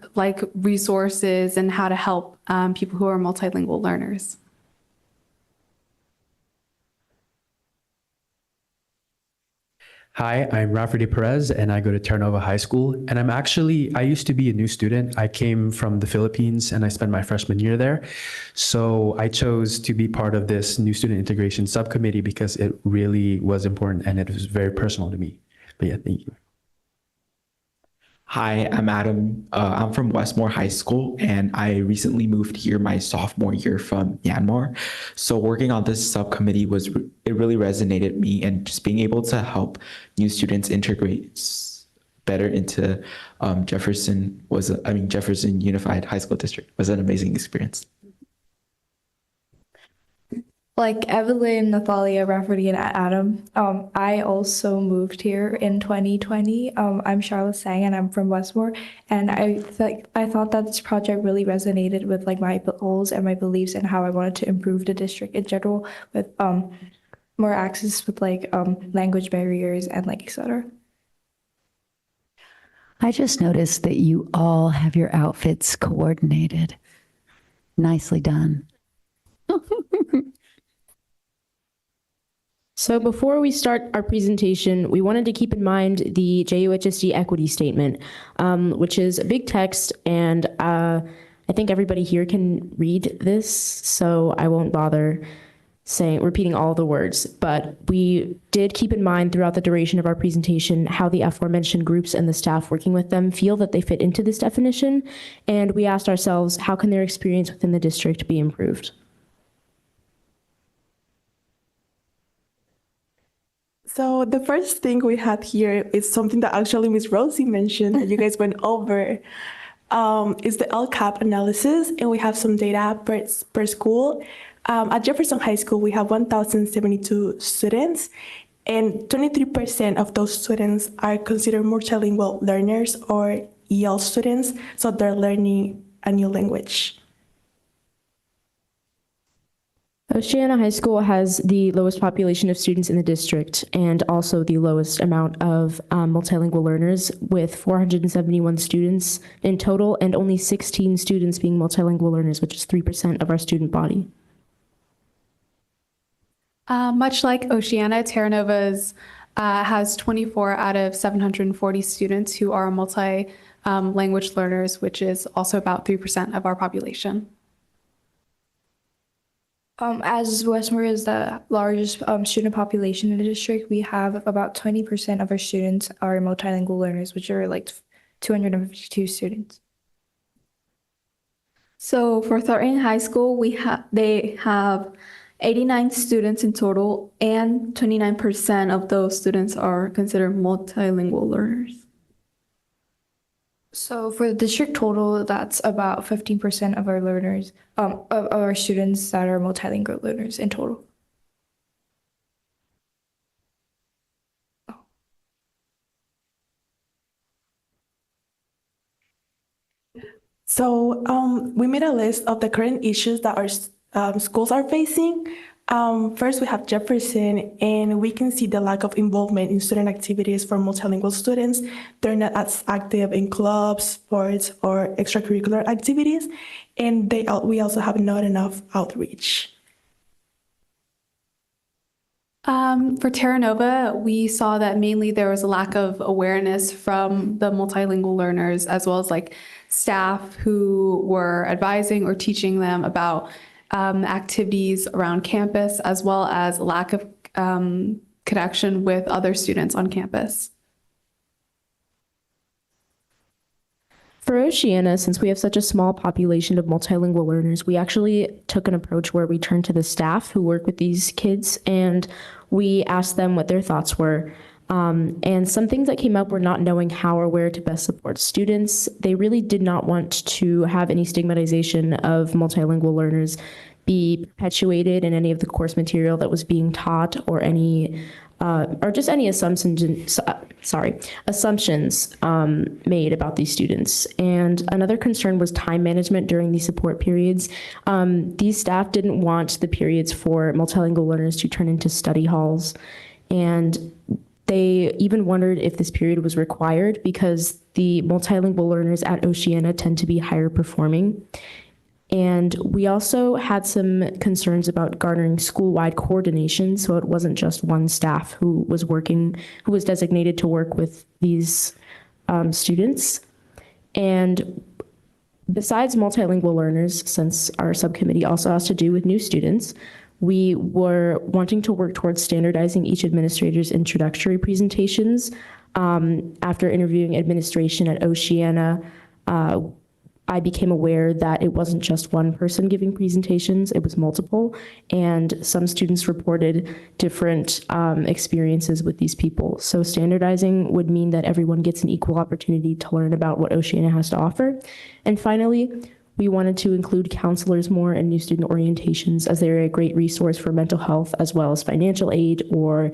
resources and how to help people who are multilingual learners. Hi, I'm Rafferty Perez, and I go to Terra Nova High School. And I used to be a new student. I came from the Philippines, and I spent my freshman year there. So I chose to be part of this new student integration subcommittee because it really was important, and it was very personal to me. But yeah, thank you. Hi, I'm Adam. I'm from Westmore High School, and I recently moved here my sophomore year from Myanmar. So working on this subcommittee it really resonated with me, and just being able to help new students integrate better into Jefferson Unified High School District was an amazing experience. Like Evelyn, Nathalia, Rafferty, and Adam, I also moved here in 2020. I'm Charlotte Sang, and I'm from Westmore. And I thought that this project really resonated with like my goals and my beliefs and how I wanted to improve the district in general with more access with like language barriers and like etc. I just noticed that you all have your outfits coordinated. Nicely done. So before we start our presentation, we wanted to keep in mind the JUHSD equity statement, which is a big text, and I think everybody here can read this, so I won't bother repeating all the words. But we did keep in mind throughout the duration of our presentation how the aforementioned groups and the staff working with them feel that they fit into this definition, and we asked ourselves, how can their experience within the district be improved? So the first thing we have here is something that actually Ms. Rosie mentioned that you guys went over. Is the LCAP analysis, and we have some data per school. At Jefferson High School, we have 1,072 students, and 23% of those students are considered multilingual learners or EL students, so they're learning a new language. Oceana High School has the lowest population of students in the district and also the lowest amount of multilingual learners, with 471 students in total and only 16 students being multilingual learners, which is 3% of our student body. Much like Oceana, Terra Nova's has 24 out of 740 students who are multi-language learners, which is also about 3% of our population. As Westmore is the largest student population in the district, we have about 20% of our students are multilingual learners, which are like 252 students. So for Thornton High School, they have 89 students in total, and 29% of those students are considered multilingual learners. So for the district total, that's about 15% of our learners, of our students that are multilingual learners in total. So we made a list of the current issues that our schools are facing. First, we have Jefferson, and we can see the lack of involvement in student activities for multilingual students. They're not as active in clubs, sports, or extracurricular activities, and we also have not enough outreach. For Terra Nova, we saw that mainly there was a lack of awareness from the multilingual learners, as well as like staff who were advising or teaching them about activities around campus, as well as lack of connection with other students on campus. For Oceana, since we have such a small population of multilingual learners, we actually took an approach where we turned to the staff who work with these kids and we asked them what their thoughts were. And some things that came up were not knowing how or where to best support students. They really did not want to have any stigmatization of multilingual learners be perpetuated in any of the course material that was being taught, or any or just any assumptions made about these students. And another concern was time management during these support periods. These staff didn't want the periods for multilingual learners to turn into study halls. And they even wondered if this period was required because the multilingual learners at Oceana tend to be higher performing. And we also had some concerns about garnering school-wide coordination, so it wasn't just one staff who was designated to work with these students. And besides multilingual learners, since our subcommittee also has to do with new students, we were wanting to work towards standardizing each administrator's introductory presentations. After interviewing administration at Oceana, I became aware that it wasn't just one person giving presentations, it was multiple, and some students reported different experiences with these people. So standardizing would mean that everyone gets an equal opportunity to learn about what Oceana has to offer. And finally, We wanted to include counselors more in new student orientations as they're a great resource for mental health as well as financial aid or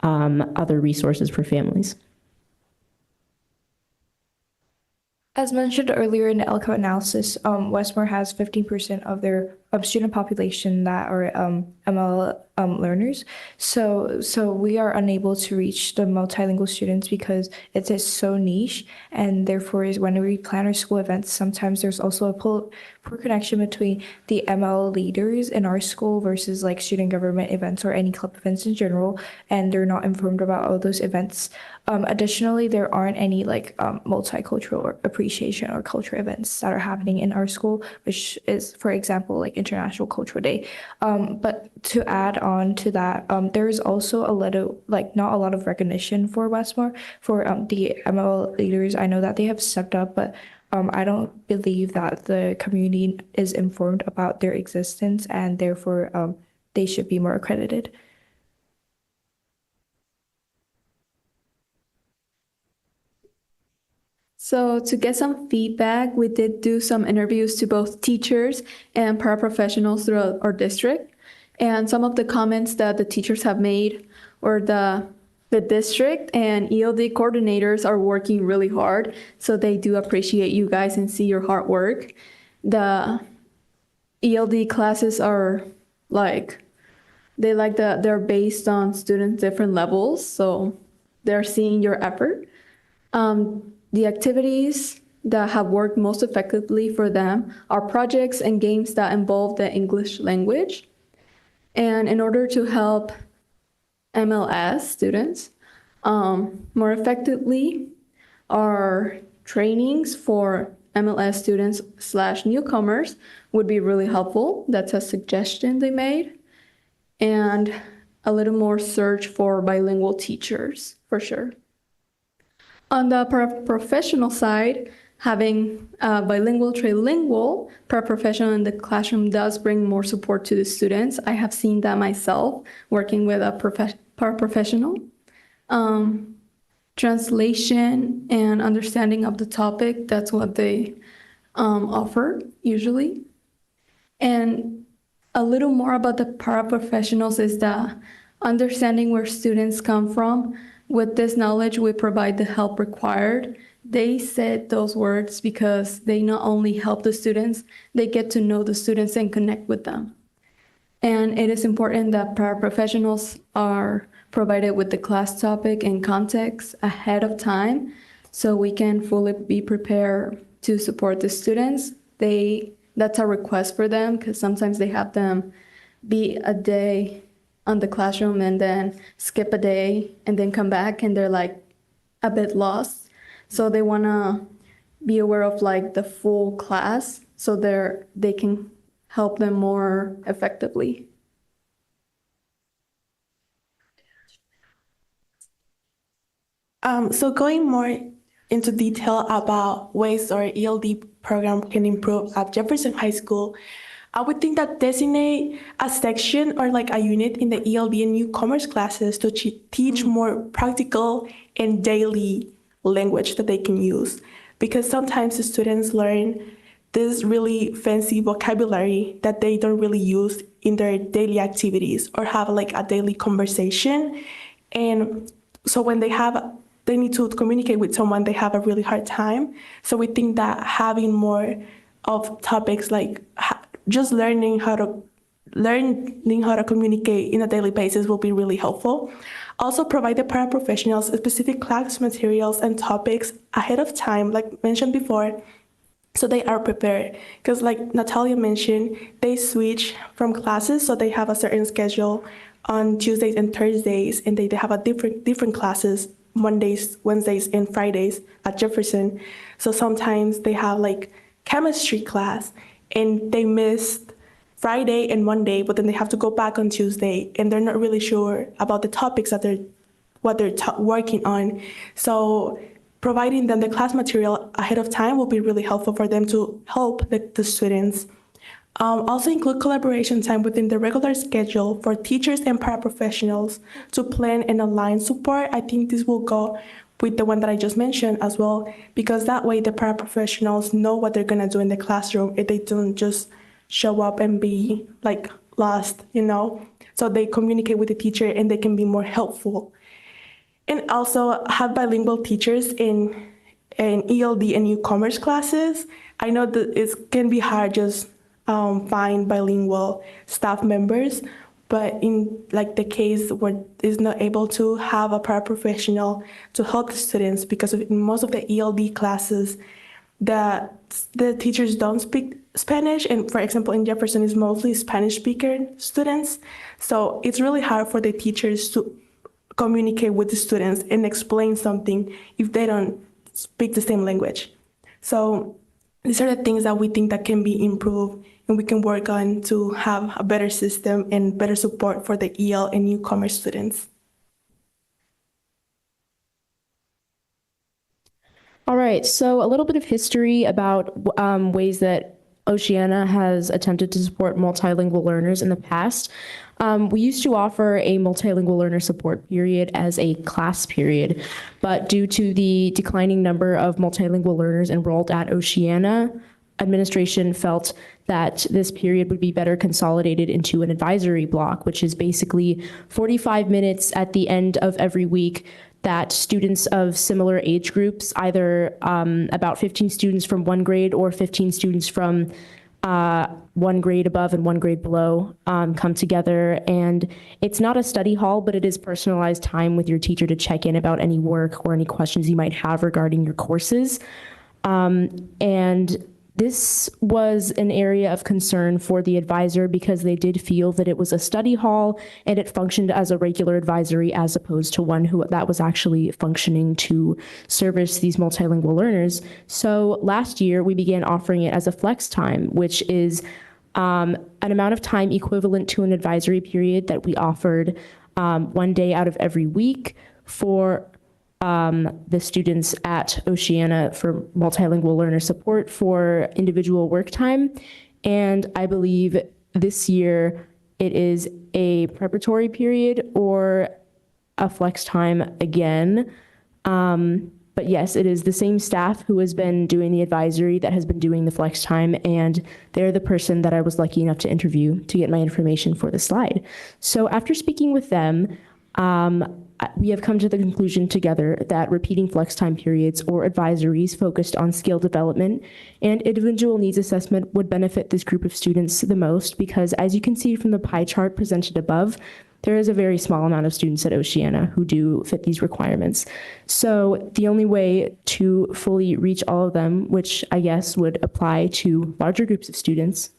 other resources for families. As mentioned earlier in the LCO analysis, Westmore has 15% of their student population that are ML learners. So we are unable to reach the multilingual students because it is so niche, and therefore is when we plan our school events, sometimes there's also a poor connection between the ML leaders in our school versus like student government events or any club events in general, and they're not informed about all those events. Additionally, there aren't any like multicultural appreciation or cultural events that are happening in our school, which is, for example, like International Cultural Day. But to add on to that, there is also a little, like not a lot of recognition for Westmore, for the ML leaders. I know that they have stepped up, but I don't believe that the community is informed about their existence, and therefore they should be more accredited. So to get some feedback, we did do some interviews to both teachers and paraprofessionals throughout our district. And some of the comments that the teachers have made, or the district and ELD coordinators are working really hard. So they do appreciate you guys and see your hard work. The ELD classes are they're based on students' different levels. So they're seeing your effort. The activities that have worked most effectively for them are projects and games that involve the English language. And in order to help MLS students more effectively, our trainings for MLS students / newcomers would be really helpful. That's a suggestion they made. And a little more search for bilingual teachers, for sure. On the paraprofessional side, having a bilingual, trilingual paraprofessional in the classroom does bring more support to the students. I have seen that myself working with a paraprofessional. Translation and understanding of the topic, that's what they offer usually. And a little more about the paraprofessionals is the understanding where students come from. With this knowledge, we provide the help required. They said those words because they not only help the students, they get to know the students and connect with them. And it is important that paraprofessionals are provided with the class topic and context ahead of time so we can fully be prepared to support the students. That's a request for them because sometimes they have them be a day on the classroom and then skip a day and then come back and they're like a bit lost. So they want to be aware of like the full class so they can help them more effectively. So going more into detail about ways our ELD program can improve at Jefferson High School, I would think that designate a section or like a unit in the ELB and newcomers classes to teach more practical and daily language that they can use. Because sometimes the students learn this really fancy vocabulary that they don't really use in their daily activities or have like a daily conversation. And so when they need to communicate with someone, they have a really hard time. So we think that having more of topics like just learning how to communicate in a daily basis will be really helpful. Also provide the paraprofessionals specific class materials and topics ahead of time, like mentioned before, so they are prepared. Because like Natalia mentioned, they switch from classes, so they have a certain schedule on Tuesdays and Thursdays, and they have a different classes Mondays, Wednesdays, and Fridays at Jefferson. So sometimes they have like chemistry class, and they missed Friday and Monday, but then they have to go back on Tuesday, and they're not really sure about the topics that they're working on. So providing them the class material ahead of time will be really helpful for them to help the students. Also include collaboration time within the regular schedule for teachers and paraprofessionals to plan and align support. I think this will go with the one that I just mentioned as well, because that way the paraprofessionals know what they're gonna do in the classroom if they don't just show up and be like lost, you know? So they communicate with the teacher and they can be more helpful. And also have bilingual teachers in ELD and newcomers classes. I know that it can be hard just find bilingual staff members, but in like the case where is not able to have a paraprofessional to help the students, because in most of the ELD classes, the teachers don't speak Spanish, and for example, in Jefferson, is mostly Spanish speaker students. So it's really hard for the teachers to communicate with the students and explain something if they don't speak the same language. So these are the things that we think that can be improved and we can work on to have a better system and better support for the EL and newcomer students. All right, so a little bit of history about ways that Oceana has attempted to support multilingual learners in the past. We used to offer a multilingual learner support period as a class period, but due to the declining number of multilingual learners enrolled at Oceana, administration felt that this period would be better consolidated into an advisory block, which is basically 45 minutes at the end of every week that students of similar age groups, either about 15 students from one grade or 15 students from one grade above and one grade below, come together. And it's not a study hall, but it is personalized time with your teacher to check in about any work or any questions you might have regarding your courses. And this was an area of concern for the advisor because they did feel that it was a study hall and it functioned as a regular advisory as opposed to one that was actually functioning to service these multilingual learners. So last year we began offering it as a flex time, which is an amount of time equivalent to an advisory period that we offered one day out of every week for the students at Oceana for multilingual learner support for individual work time. And I believe this year it is a preparatory period or a flex time again. But yes, it is the same staff who has been doing the advisory that has been doing the flex time, and they're the person that I was lucky enough to interview to get my information for the slide. So after speaking with them, we have come to the conclusion together that repeating flex time periods or advisories focused on skill development and individual needs assessment would benefit this group of students the most because, as you can see from the pie chart presented above, there is a very small amount of students at Oceana who do fit these requirements. So the only way to fully reach all of them, which I guess would apply to larger groups of students,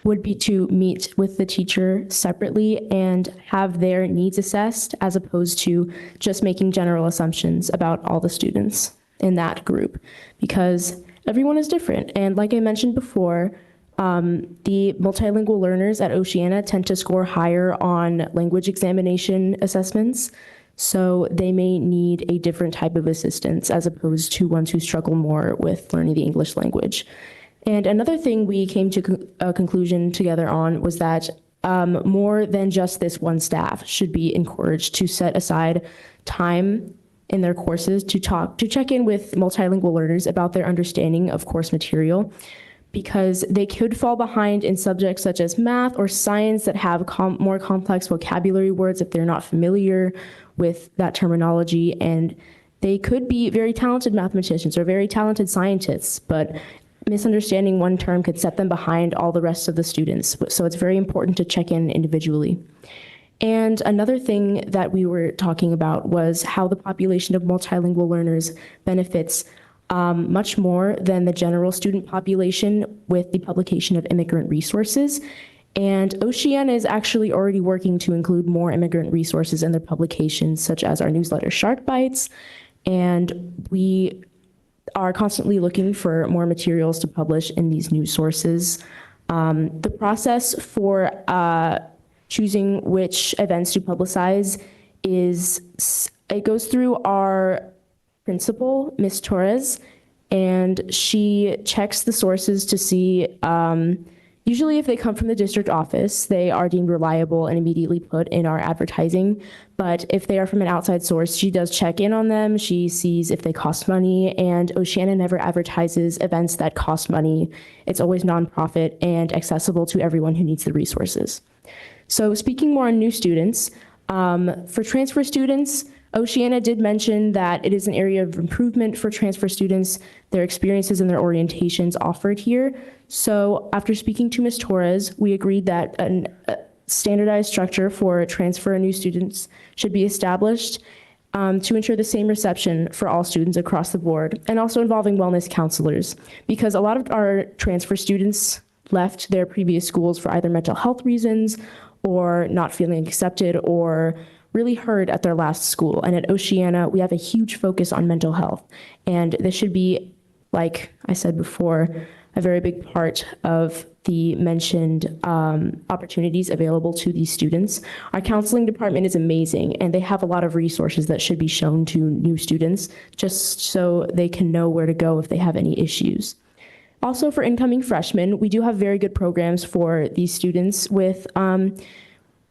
would be to meet with the teacher separately and have their needs assessed as opposed to just making general assumptions about all the students in that group because everyone is different. And like I mentioned before, the multilingual learners at Oceana tend to score higher on language examination assessments, so they may need a different type of assistance as opposed to ones who struggle more with learning the English language. And another thing we came to a conclusion together on was that more than just this one staff should be encouraged to set aside time in their courses to check in with multilingual learners about their understanding of course material, because they could fall behind in subjects such as math or science that have more complex vocabulary words if they're not familiar with that terminology. And they could be very talented mathematicians or very talented scientists, but misunderstanding one term could set them behind all the rest of the students. So it's very important to check in individually. And another thing that we were talking about was how the population of multilingual learners benefits much more than the general student population with the publication of immigrant resources. And Oceana is actually already working to include more immigrant resources in their publications, such as our newsletter Shark Bites. And we are constantly looking for more materials to publish in these news sources. The process for choosing which events to publicize it goes through our principal, Ms. Torres, and she checks the sources to see Usually, if they come from the district office, they are deemed reliable and immediately put in our advertising. But if they are from an outside source, she does check in on them. She sees if they cost money, and Oceana never advertises events that cost money. It's always nonprofit and accessible to everyone who needs the resources. So speaking more on new students, for transfer students, Oceana did mention that it is an area of improvement for transfer students, their experiences and their orientations offered here. So after speaking to Ms. Torres, we agreed that a standardized structure for transfer new students should be established to ensure the same reception for all students across the board, and also involving wellness counselors, because a lot of our transfer students left their previous schools for either mental health reasons or not feeling accepted or really heard at their last school. And at Oceana, we have a huge focus on mental health. And this should be, like I said before, a very big part of the mentioned opportunities available to these students. Our counseling department is amazing, and they have a lot of resources that should be shown to new students just so they can know where to go if they have any issues. Also, for incoming freshmen, we do have very good programs for these students with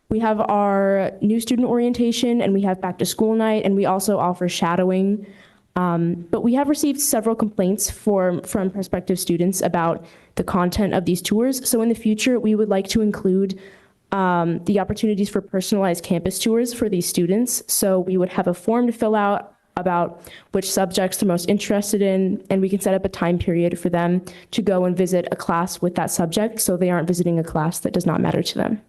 we have our new student orientation, and we have back to school night, and we also offer shadowing. But we have received several complaints from prospective students about the content of these tours. So in the future, we would like to include the opportunities for personalized campus tours for these students. So we would have a form to fill out about which subjects they're most interested in, and we can set up a time period for them to go and visit a class with that subject so they aren't visiting a class that does not matter to them.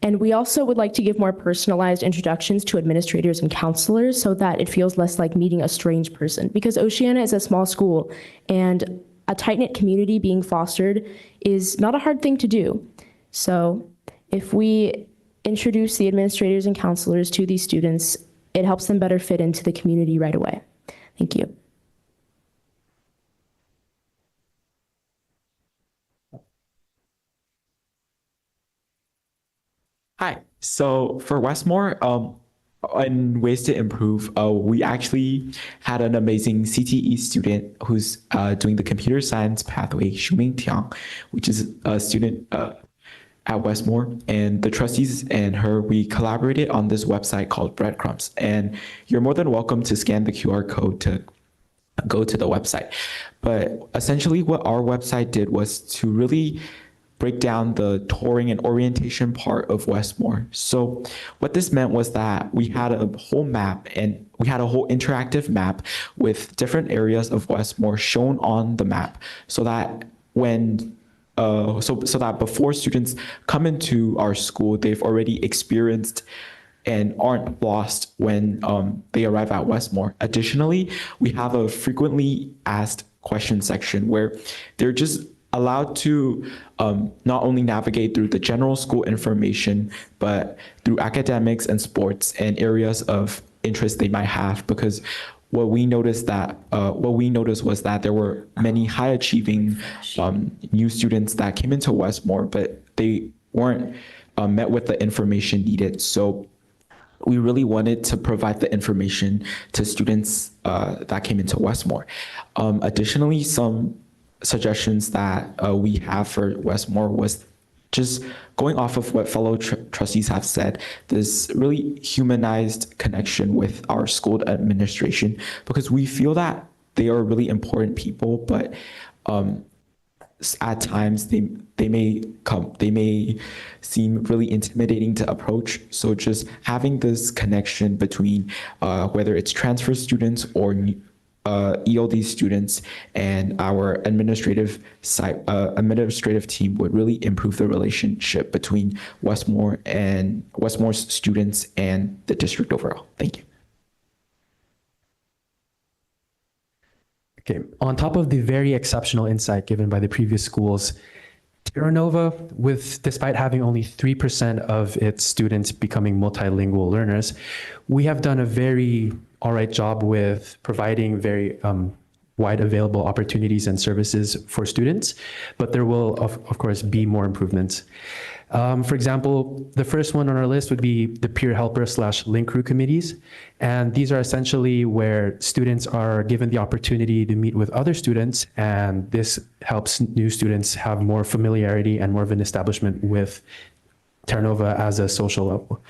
And we also would like to give more personalized introductions to administrators and counselors so that it feels less like meeting a strange person, because Oceana is a small school and a tight-knit community being fostered is not a hard thing to do. So if we introduce the administrators and counselors to these students, it helps them better fit into the community right away. Thank you. Hi. So for Westmore, in ways to improve, we actually had an amazing CTE student who's doing the computer science pathway, Shuming Tiang, which is a student at Westmore. And the trustees and her, we collaborated on this website called Breadcrumbs. And you're more than welcome to scan the QR code to go to the website. But essentially what our website did was to really break down the touring and orientation part of Westmore. So what this meant was that we had a whole map, and we had a whole interactive map with different areas of Westmore shown on the map, so that when so that before students come into our school, they've already experienced and aren't lost when they arrive at Westmore. Additionally, we have a frequently asked question section where they're just allowed to not only navigate through the general school information, but through academics and sports and areas of interest they might have. Because what we noticed was that there were many high achieving new students that came into Westmore, but they weren't met with the information needed. So we really wanted to provide the information to students that came into Westmore. Additionally, some suggestions that we have for Westmore was just going off of what fellow trustees have said, this really humanized connection with our school administration, because we feel that they are really important people, but at times they may seem really intimidating to approach. So just having this connection between whether it's transfer students or ELD students and our administrative team would really improve the relationship between Westmore's students and the district overall. Thank you. Okay, on top of the very exceptional insight given by the previous schools, Terra Nova, despite having only 3% of its students becoming multilingual learners, we have done a very all right job with providing very wide available opportunities and services for students, but there will, of course, be more improvements. For example, the first one on our list would be the peer helper / link crew committees. And these are essentially where students are given the opportunity to meet with other students, and this helps new students have more familiarity and more of an establishment with Terra Nova as a social level.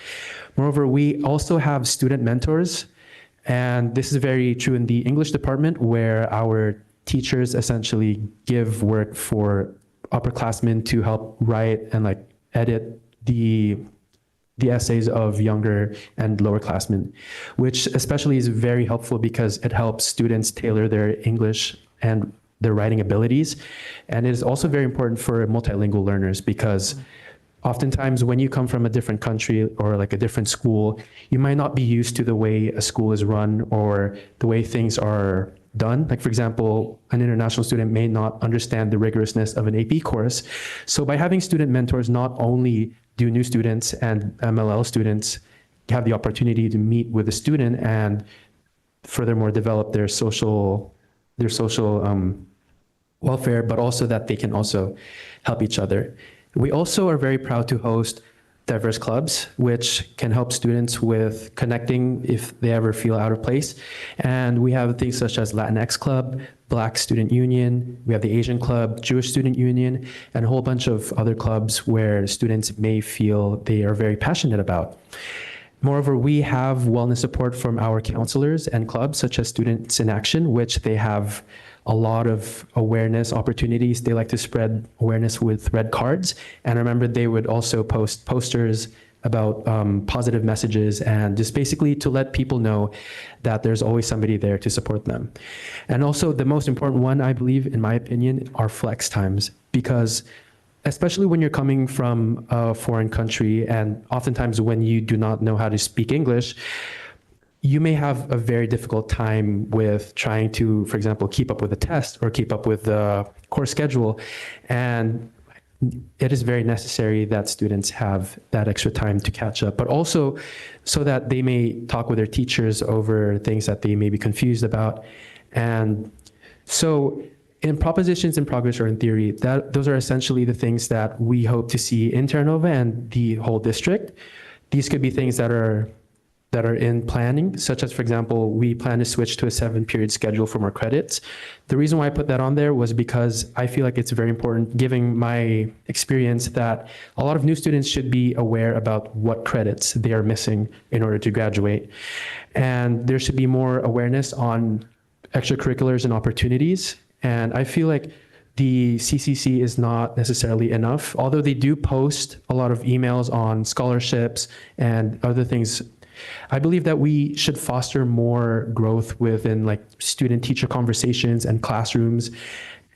Moreover, we also have student mentors, and this is very true in the English department, where our teachers essentially give work for upperclassmen to help write and edit the essays of younger and lower classmen, which especially is very helpful because it helps students tailor their English and their writing abilities. And it is also very important for multilingual learners because oftentimes when you come from a different country or a different school, you might not be used to the way a school is run or the way things are done. For example, an international student may not understand the rigorousness of an AP course. So by having student mentors, not only do new students and MLL students have the opportunity to meet with the student and furthermore develop their social welfare, but also that they can also help each other. We also are very proud to host diverse clubs, which can help students with connecting if they ever feel out of place. And we have things such as Latinx Club, Black Student Union, we have the Asian Club, Jewish Student Union, and a whole bunch of other clubs where students may feel they are very passionate about. Moreover, we have wellness support from our counselors and clubs, such as Students in Action, which they have a lot of awareness opportunities. They like to spread awareness with red cards. And remember, they would also post posters about positive messages and just basically to let people know that there's always somebody there to support them. And also the most important one, I believe, in my opinion, are flex times, because especially when you're coming from a foreign country and oftentimes when you do not know how to speak English, you may have a very difficult time with trying to, for example, keep up with a test or keep up with the course schedule. And it is very necessary that students have that extra time to catch up, but also so that they may talk with their teachers over things that they may be confused about. And so in propositions in progress or in theory, those are essentially the things that we hope to see in Terra Nova and the whole district. These could be things that are in planning, such as, for example, we plan to switch to a 7-period schedule for more credits. The reason why I put that on there was because I feel like it's very important, given my experience, that a lot of new students should be aware about what credits they are missing in order to graduate. And there should be more awareness on extracurriculars and opportunities. And I feel like the CCC is not necessarily enough, although they do post a lot of emails on scholarships and other things. I believe that we should foster more growth within student-teacher conversations and classrooms.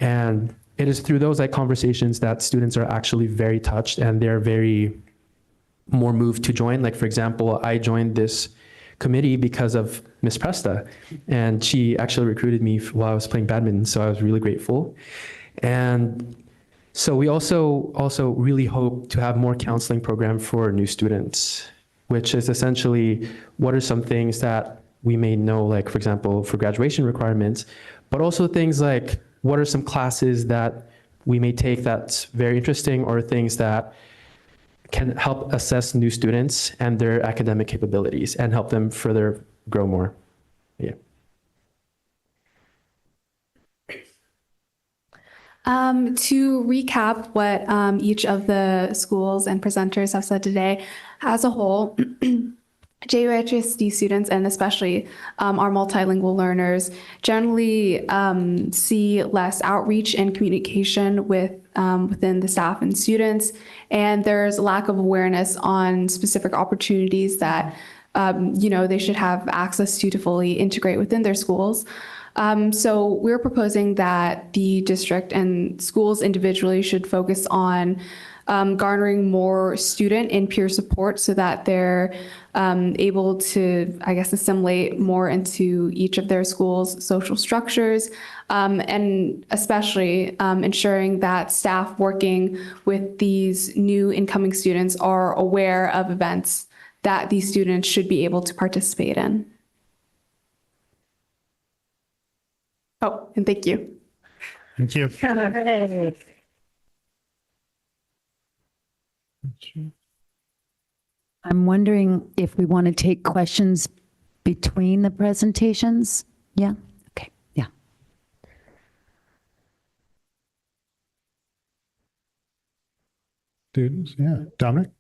And it is through those conversations that students are actually very touched and they're very more moved to join. For example, I joined this committee because of Miss Presta, and she actually recruited me while I was playing badminton, so I was really grateful. And so we also really hope to have more counseling program for new students, which is essentially what are some things that we may know, for example, for graduation requirements, but also things like what are some classes that we may take that's very interesting or things that can help assess new students and their academic capabilities and help them further grow more. Yeah. To recap what each of the schools and presenters have said today, as a whole, JUHSD students, and especially our multilingual learners, generally see less outreach and communication within the staff and students, and there's a lack of awareness on specific opportunities that they should have access to fully integrate within their schools. So we're proposing that the district and schools individually should focus on garnering more student and peer support so that they're able to, assimilate more into each of their schools' social structures, and especially ensuring that staff working with these new incoming students are aware of events that these students should be able to participate in. Oh, and thank you. Thank you. I'm wondering if we want to take questions between the presentations. Yeah. Okay. Yeah. Students, yeah. Dominic?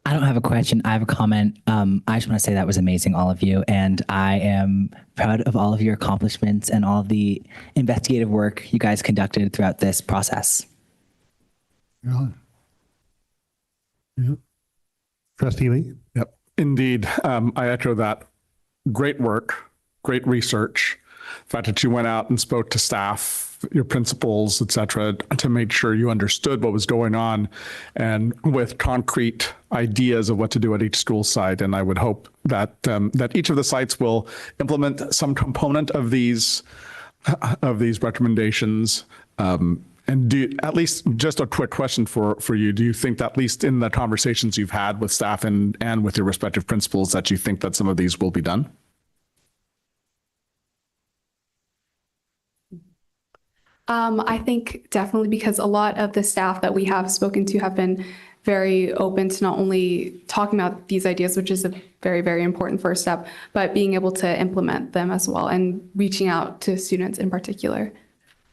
I don't have a question. I have a comment. I just want to say that was amazing, all of you. And I am proud of all of your accomplishments and all of the investigative work you guys conducted throughout this process. Yeah. Trustee Lee? Yep, indeed. I echo that. Great work, great research. The fact that you went out and spoke to staff, your principals, et cetera, to make sure you understood what was going on and with concrete ideas of what to do at each school site. And I would hope that that each of the sites will implement some component of these recommendations. And do at least just a quick question for you. Do you think that at least in the conversations you've had with staff and with your respective principals that you think that some of these will be done? I think definitely because a lot of the staff that we have spoken to have been very open to not only talking about these ideas, which is a very, very important first step, but being able to implement them as well and reaching out to students in particular.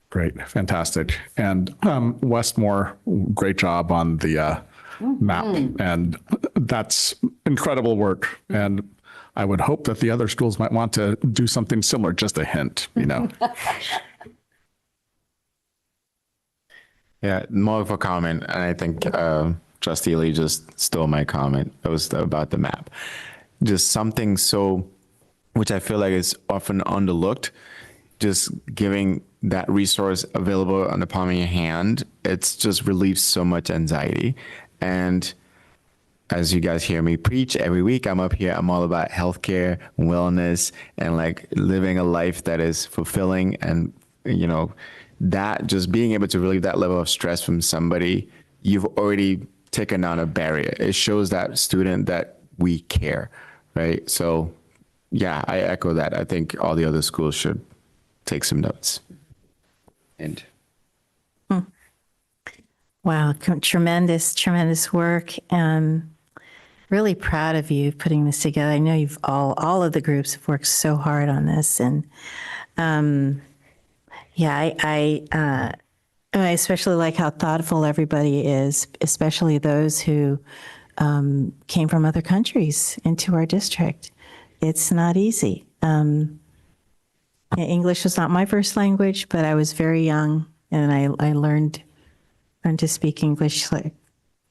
Great, fantastic. And Westmore, great job on the map. And that's incredible work. And I would hope that the other schools might want to do something similar, just a hint, you know. Yeah, more of a comment, and I think Trustee Lee just stole my comment. It was about the map. Just something which I feel like is often underlooked, just giving that resource available on the palm of your hand, it's just relieves so much anxiety. And as you guys hear me preach every week, I'm up here, I'm all about healthcare, wellness, and like living a life that is fulfilling. And, you know, that just being able to relieve that level of stress from somebody, you've already taken down a barrier. It shows that student that we care, right? So yeah, I echo that. I think all the other schools should take some notes. And Wow, tremendous, tremendous work. Really proud of you putting this together. I know you've all of the groups have worked so hard on this, and yeah, I especially like how thoughtful everybody is, especially those who came from other countries into our district. It's not easy. English was not my first language, but I was very young, and I learned to speak English like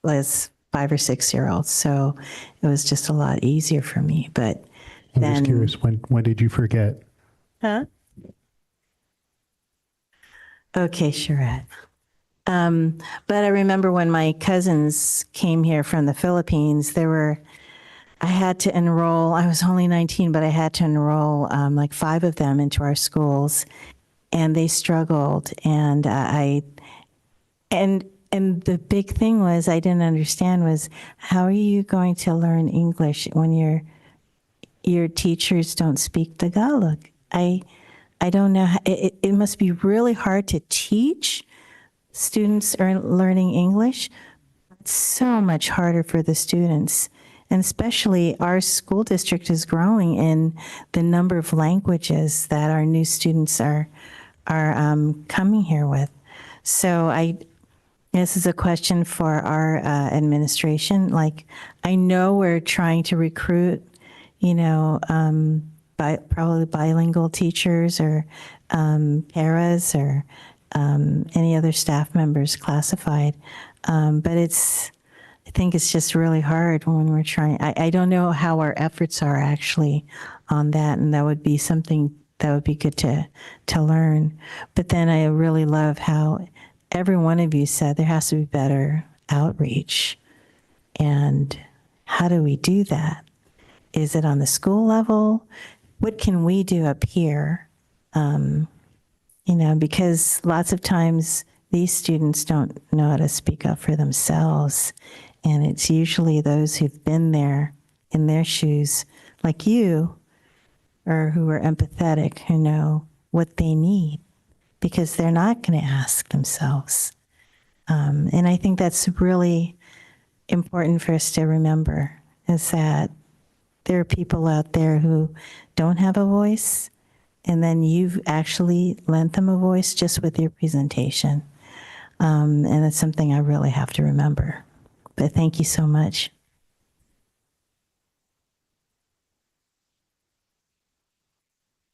as 5 or 6 year old. So it was just a lot easier for me. But I'm just curious, when did you forget? Huh? Okay, Charette. But I remember when my cousins came here from the Philippines, I had to enroll, I was only 19, but I had to enroll like 5 of them into our schools, and they struggled. And and the big thing was I didn't understand was, how are you going to learn English when your teachers don't speak Tagalog? I don't know. It must be really hard to teach students learning English. It's so much harder for the students. And especially our school district is growing in the number of languages that our new students are coming here with. So this is a question for our administration. Like, I know we're trying to recruit, probably bilingual teachers or paras or any other staff members classified. But I think it's just really hard when we're trying. I don't know how our efforts are actually on that, and that would be something that would be good to learn. But then I really love how every one of you said there has to be better outreach. And how do we do that? Is it on the school level? What can we do up here? Because lots of times these students don't know how to speak up for themselves. And it's usually those who've been there in their shoes, like you, or who are empathetic, who know what they need because they're not going to ask themselves. And I think that's really important for us to remember is that there are people out there who don't have a voice, and then you've actually lent them a voice just with your presentation. And it's something I really have to remember. But thank you so much.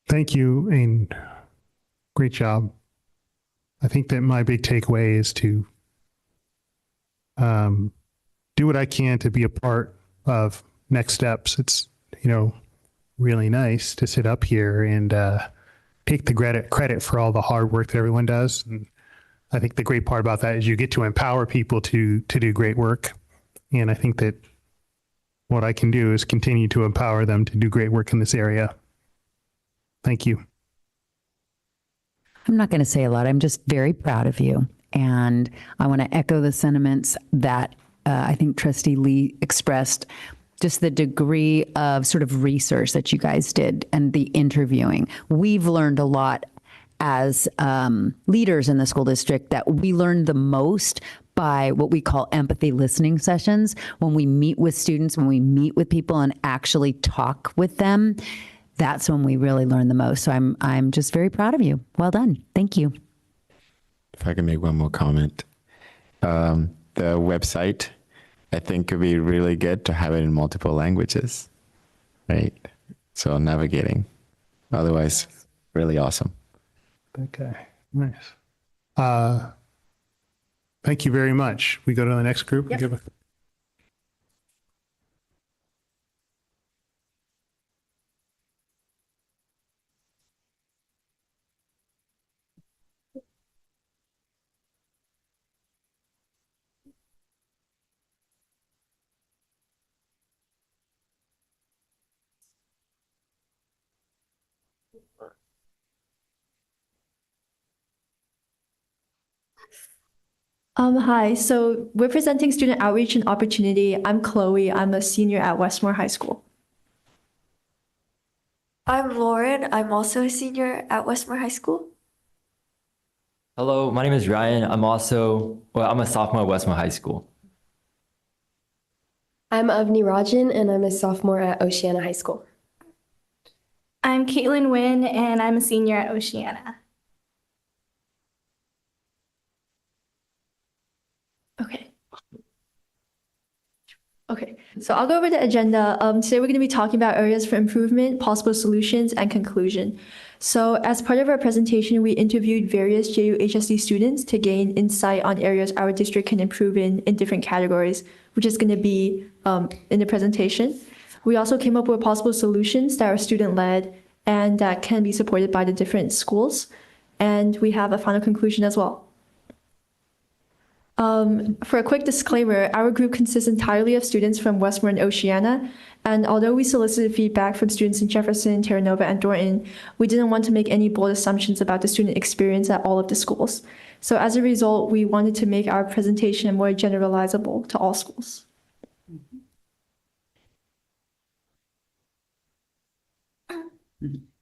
Thank you, and great job. I think that my big takeaway is to do what I can to be a part of next steps. It's, really nice to sit up here and take the credit for all the hard work that everyone does. And I think the great part about that is you get to empower people to do great work. And I think that what I can do is continue to empower them to do great work in this area. Thank you. I'm not going to say a lot. I'm just very proud of you. And I want to echo the sentiments that I think Trustee Lee expressed, just the degree of sort of research that you guys did and the interviewing. We've learned a lot as leaders in the school district that we learn the most by what we call empathy listening sessions. When we meet with students, when we meet with people and actually talk with them, that's when we really learn the most. So I'm just very proud of you. Well done. Thank you. If I can make one more comment. The website, I think could be really good to have it in multiple languages, right? So navigating, otherwise really awesome. Okay, nice. Thank you very much. We go to the next group. Yep. Hi, so we're presenting Student Outreach and Opportunity. I'm Chloe. I'm a senior at Westmore High School. I'm Lauren. I'm also a senior at Westmore High School. Hello, my name is Ryan. I'm a sophomore at Westmore High School. I'm Avni Rajan, and I'm a sophomore at Oceana High School. I'm Caitlin Nguyen, and I'm a senior at Oceana. Okay, so I'll go over the agenda. Today we're going to be talking about areas for improvement, possible solutions, and conclusion. So as part of our presentation, we interviewed various JUHSD students to gain insight on areas our district can improve in different categories, which is going to be in the presentation. We also came up with possible solutions that are student-led and that can be supported by the different schools. And we have a final conclusion as well. For a quick disclaimer, our group consists entirely of students from Westmore and Oceana, and although we solicited feedback from students in Jefferson, Terra Nova, and Thornton, we didn't want to make any bold assumptions about the student experience at all of the schools. So as a result, we wanted to make our presentation more generalizable to all schools.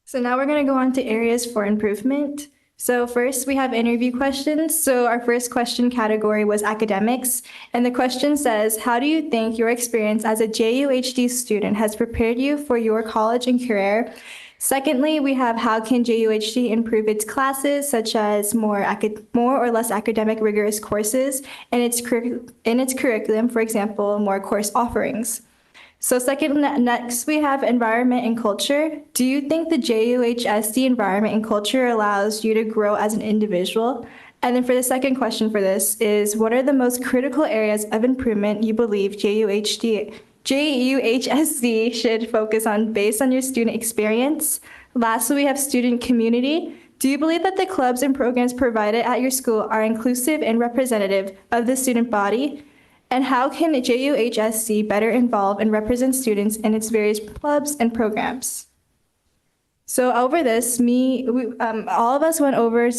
So now we're going to go on to areas for improvement. So first we have interview questions. So our first question category was academics. And the question says, how do you think your experience as a JUHD student has prepared you for your college and career? Secondly, we have how can JUHD improve its classes, such as more or less academic rigorous courses, and its curriculum, for example, more course offerings. So next we have environment and culture. Do you think the JUHSD environment and culture allows you to grow as an individual? And then for the second question for this is, what are the most critical areas of improvement you believe JUHSD should focus on based on your student experience? Lastly, we have student community. Do you believe that the clubs and programs provided at your school are inclusive and representative of the student body? And how can JUHSD better involve and represent students in its various clubs and programs? So over this, all of us went over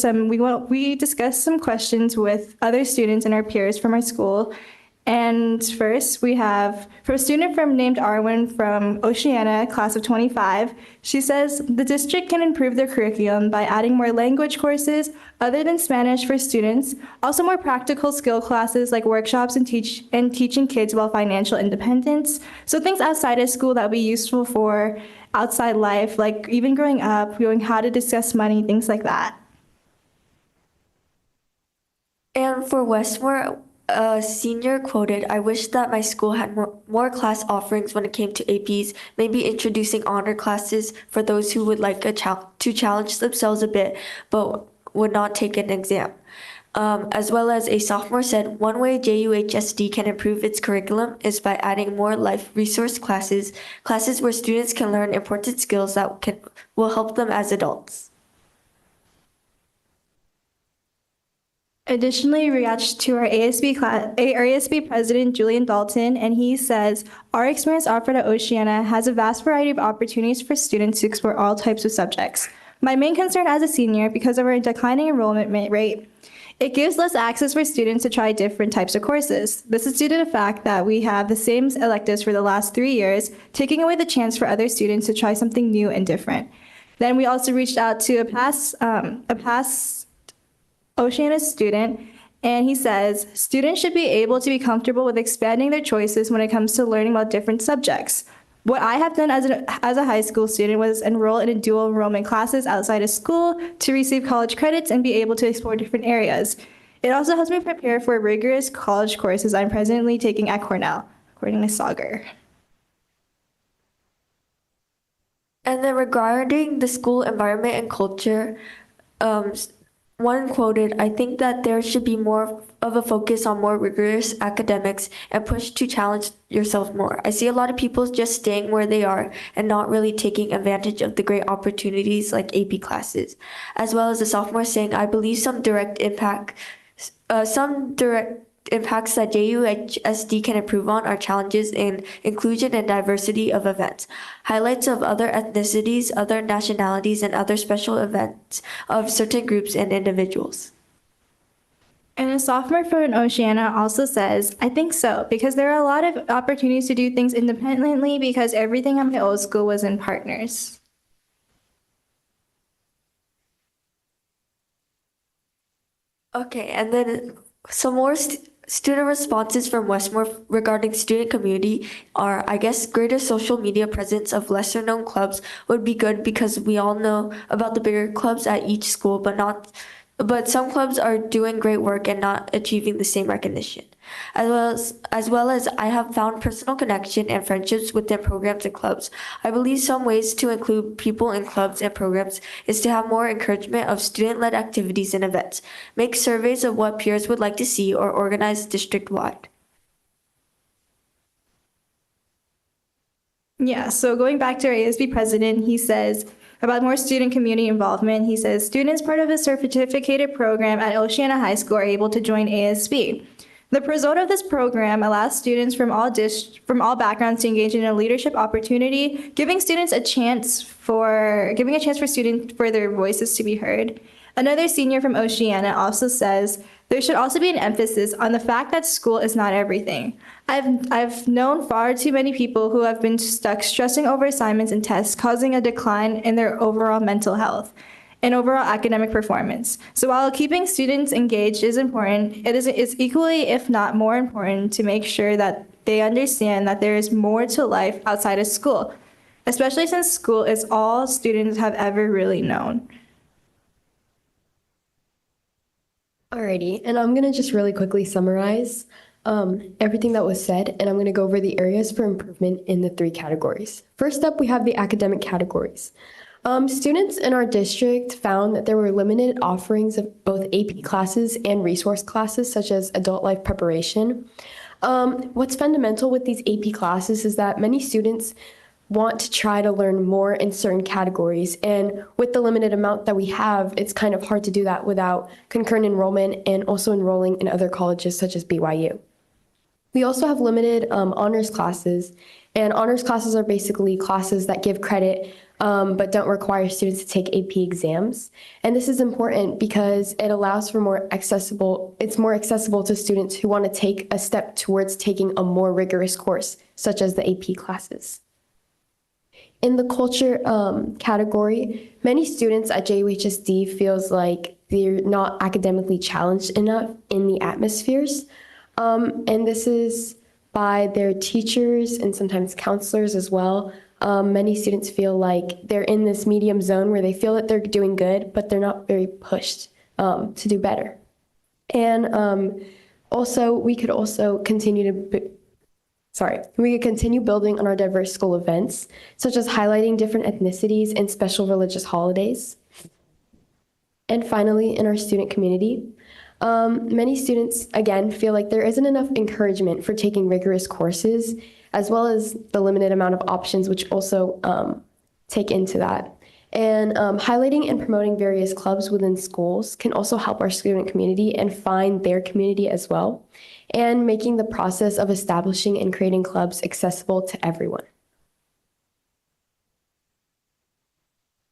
we discussed some questions with other students and our peers from our school. And first, we have from a student named Arwen from Oceana, class of 25. She says the district can improve their curriculum by adding more language courses other than Spanish for students, also more practical skill classes like workshops and teaching kids about financial independence. So things outside of school that would be useful for outside life, like even growing up, knowing how to discuss money, things like that. And for Westmore, a senior quoted, "I wish that my school had more class offerings when it came to APs, maybe introducing honor classes for those who would like to challenge themselves a bit, but would not take an exam." As well as a sophomore said, "One way JUHSD can improve its curriculum is by adding more life resource classes where students can learn important skills that will help them as adults." Additionally, we reached to our ASB president, Julian Dalton, and he says, "Our experience offered at Oceana has a vast variety of opportunities for students to explore all types of subjects. My main concern as a senior, because of our declining enrollment rate, it gives less access for students to try different types of courses. This is due to the fact that we have the same electives for the last 3 years, taking away the chance for other students to try something new and different." Then we also reached out to a past Oceana student, and he says, "Students should be able to be comfortable with expanding their choices when it comes to learning about different subjects. What I have done as a high school student was enroll in a dual enrollment classes outside of school to receive college credits and be able to explore different areas. It also helps me prepare for rigorous college courses I'm presently taking at Cornell," according to Sauger. And then regarding the school environment and culture, one quoted, "I think that there should be more of a focus on more rigorous academics and push to challenge yourself more. I see a lot of people just staying where they are and not really taking advantage of the great opportunities like AP classes." As well as a sophomore saying, "I believe some direct impacts that JUHSD can improve on are challenges in inclusion and diversity of events, highlights of other ethnicities, other nationalities, and other special events of certain groups and individuals." And a sophomore from Oceana also says, "I think so, because there are a lot of opportunities to do things independently because everything at my old school was in partners." Okay, and then some more student responses from Westmore regarding student community are, I guess, greater social media presence of lesser known clubs would be good because we all know about the bigger clubs at each school, but some clubs are doing great work and not achieving the same recognition. As well as I have found personal connection and friendships within programs and clubs. I believe some ways to include people in clubs and programs is to have more encouragement of student-led activities and events, make surveys of what peers would like to see, or organize district-wide. Yeah, so going back to our ASB president, he says about more student community involvement. He says, "Students part of a certificated program at Oceana High School are able to join ASB. The result of this program allows students from all backgrounds to engage in a leadership opportunity, giving a chance for students for their voices to be heard." Another senior from Oceana also says, "There should also be an emphasis on the fact that school is not everything. I've known far too many people who have been stuck stressing over assignments and tests, causing a decline in their overall mental health and overall academic performance. So while keeping students engaged is important, it's equally, if not more important, to make sure that they understand that there is more to life outside of school, especially since school is all students have ever really known." Alrighty, and I'm going to just really quickly summarize everything that was said, and I'm going to go over the areas for improvement in the 3 categories. First up, we have the academic categories. Students in our district found that there were limited offerings of both AP classes and resource classes, such as adult life preparation. What's fundamental with these AP classes is that many students want to try to learn more in certain categories. And with the limited amount that we have, it's kind of hard to do that without concurrent enrollment and also enrolling in other colleges such as BYU. We also have limited honors classes, and honors classes are basically classes that give credit but don't require students to take AP exams. And this is important because it allows for it's more accessible to students who want to take a step towards taking a more rigorous course, such as the AP classes. In the culture category, many students at JUHSD feels like they're not academically challenged enough in the atmospheres. And this is by their teachers and sometimes counselors as well. Many students feel like they're in this medium zone where they feel that they're doing good, but they're not very pushed to do better. And also, we could continue building on our diverse school events, such as highlighting different ethnicities and special religious holidays. And finally, in our student community, many students, again, feel like there isn't enough encouragement for taking rigorous courses, as well as the limited amount of options, which also take into that. And highlighting and promoting various clubs within schools can also help our student community and find their community as well, and making the process of establishing and creating clubs accessible to everyone.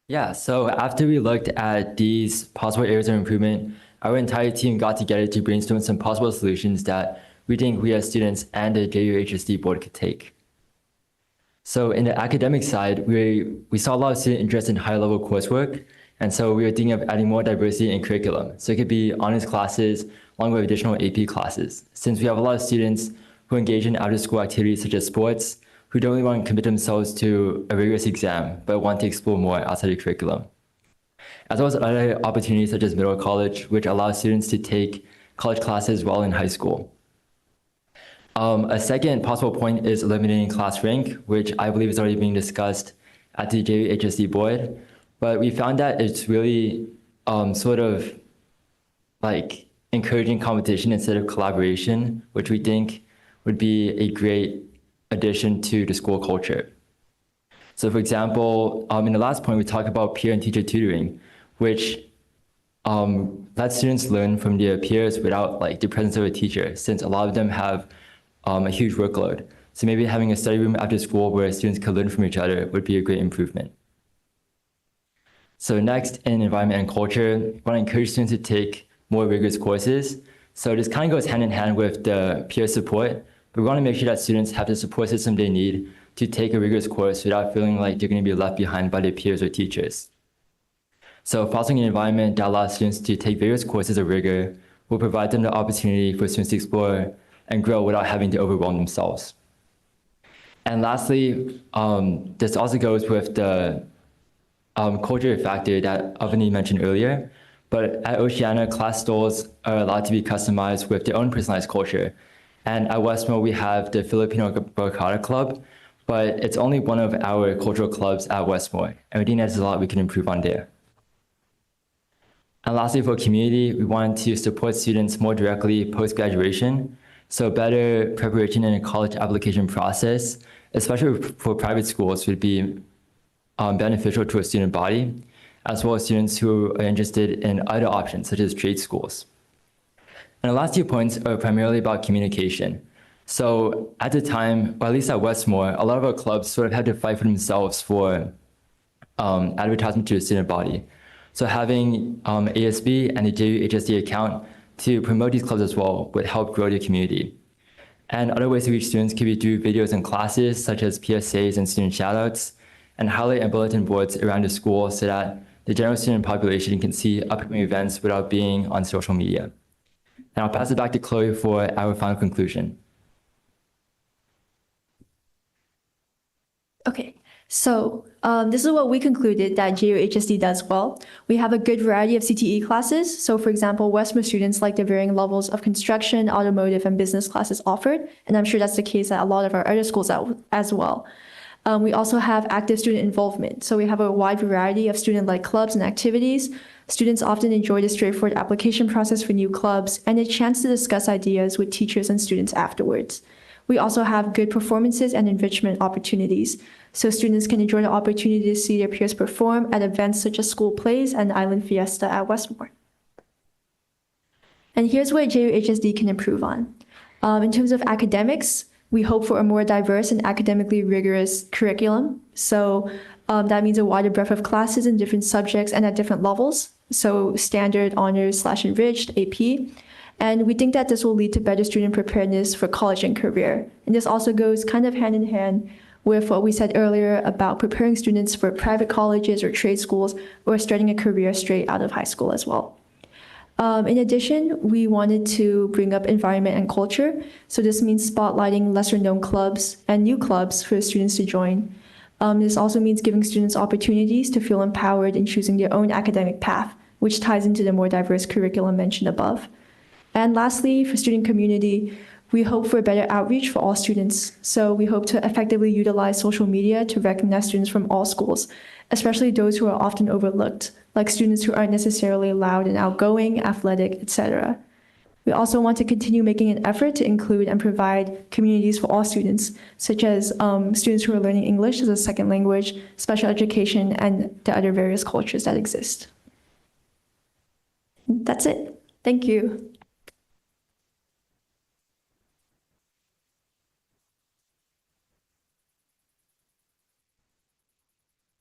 Yeah, so after we looked at these possible areas of improvement, our entire team got together to brainstorm some possible solutions that we think we as students and the JUHSD board could take. So in the academic side, we saw a lot of student interest in higher level coursework. And so we were thinking of adding more diversity in curriculum. So it could be honors classes along with additional AP classes. Since we have a lot of students who engage in after school activities such as sports, who don't really want to commit themselves to a rigorous exam, but want to explore more outside the curriculum. As well as other opportunities such as middle college, which allows students to take college classes while in high school. A second possible point is eliminating class rank, which I believe is already being discussed at the JUHSD board. But we found that it's really sort of like encouraging competition instead of collaboration, which we think would be a great addition to the school culture. So for example, in the last point, we talked about peer and teacher tutoring, which lets students learn from their peers without like the presence of a teacher, since a lot of them have a huge workload. So maybe having a study room after school where students could learn from each other would be a great improvement. So next, in environment and culture, we want to encourage students to take more rigorous courses. So this kind of goes hand in hand with the peer support, but we want to make sure that students have the support system they need to take a rigorous course without feeling like they're going to be left behind by their peers or teachers. So fostering an environment that allows students to take various courses of rigor will provide them the opportunity for students to explore and grow without having to overwhelm themselves. And lastly, this also goes with the culture factor that Avani mentioned earlier, but at Oceana, class stalls are allowed to be customized with their own personalized culture. And at Westmore, we have the Filipino Barkada Club, but it's only one of our cultural clubs at Westmore, and we think there's a lot we can improve on there. And lastly, for community, we want to support students more directly post-graduation, so better preparation in a college application process, especially for private schools, would be beneficial to a student body, as well as students who are interested in other options, such as trade schools. And the last 2 points are primarily about communication. So at the time, or at least at Westmore, a lot of our clubs sort of had to fight for themselves for advertisement to the student body. So having ASB and the JUHSD account to promote these clubs as well would help grow the community. And other ways to reach students could be through videos and classes, such as PSAs and student shoutouts, and highlight and bulletin boards around the school so that the general student population can see upcoming events without being on social media. And I'll pass it back to Chloe for our final conclusion. Okay, so this is what we concluded that JUHSD does well. We have a good variety of CTE classes. So for example, Westmore students like the varying levels of construction, automotive, and business classes offered. And I'm sure that's the case at a lot of our other schools as well. We also have active student involvement. So we have a wide variety of student-led clubs and activities. Students often enjoy the straightforward application process for new clubs and a chance to discuss ideas with teachers and students afterwards. We also have good performances and enrichment opportunities. So students can enjoy the opportunity to see their peers perform at events such as school plays and Island Fiesta at Westmore. And here's what JUHSD can improve on. In terms of academics, we hope for a more diverse and academically rigorous curriculum. So That means a wider breadth of classes in different subjects and at different levels. So standard, honors / enriched, AP. And we think that this will lead to better student preparedness for college and career. And this also goes kind of hand in hand with what we said earlier about preparing students for private colleges or trade schools or starting a career straight out of high school as well. In addition, we wanted to bring up environment and culture. So this means spotlighting lesser known clubs and new clubs for students to join. This also means giving students opportunities to feel empowered in choosing their own academic path, which ties into the more diverse curriculum mentioned above. And lastly, for student community, we hope for better outreach for all students. So we hope to effectively utilize social media to recognize students from all schools, especially those who are often overlooked, like students who aren't necessarily loud and outgoing, athletic, etc. We also want to continue making an effort to include and provide communities for all students, such as students who are learning English as a second language, special education, and the other various cultures that exist. That's it. Thank you.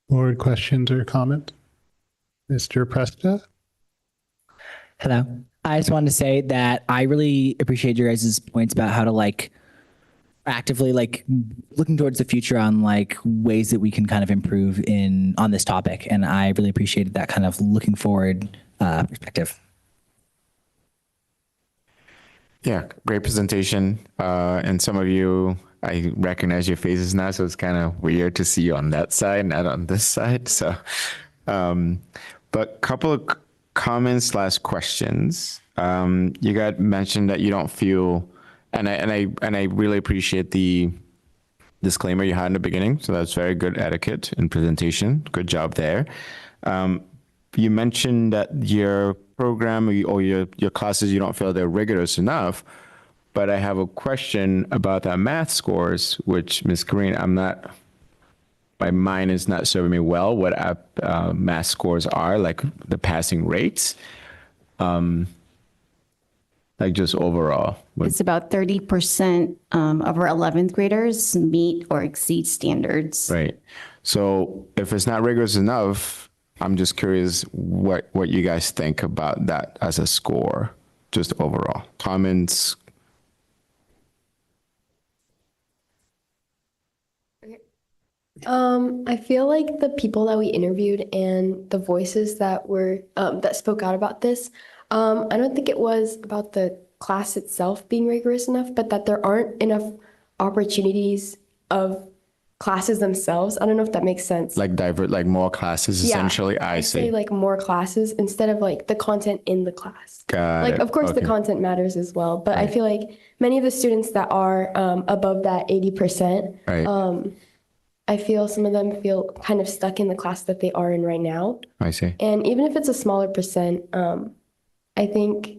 Board questions or comments? Mr. Presta? Hello. I just wanted to say that I really appreciate your guys' points about how to like actively like looking towards the future on like ways that we can kind of improve on this topic. And I really appreciated that kind of looking forward perspective. Yeah, great presentation. And some of you, I recognize your faces now, so it's kind of weird to see you on that side, not on this side. So, but couple of comments / questions. You got mentioned that you don't feel, and I really appreciate the disclaimer you had in the beginning. So that's very good etiquette and presentation. Good job there. You mentioned that your program or your classes, you don't feel they're rigorous enough. But I have a question about that math scores, which Ms. Green, my mind is not serving me well what math scores are, like the passing rates, like just overall. It's about 30% of our 11th graders meet or exceed standards. Right. So if it's not rigorous enough, I'm just curious what you guys think about that as a score, just overall. Comments? I feel like the people that we interviewed and the voices that were that spoke out about this, I don't think it was about the class itself being rigorous enough, but that there aren't enough opportunities of classes themselves. I don't know if that makes sense. Like like more classes, essentially. I see. Say like more classes instead of like the content in the class. Got like, it. of course, the Okay. content matters as well, but I feel like many of the students that are above that 80%, Right. I feel some of them feel kind of stuck in the class that they are in right now. I see. And even if it's a smaller percent, I think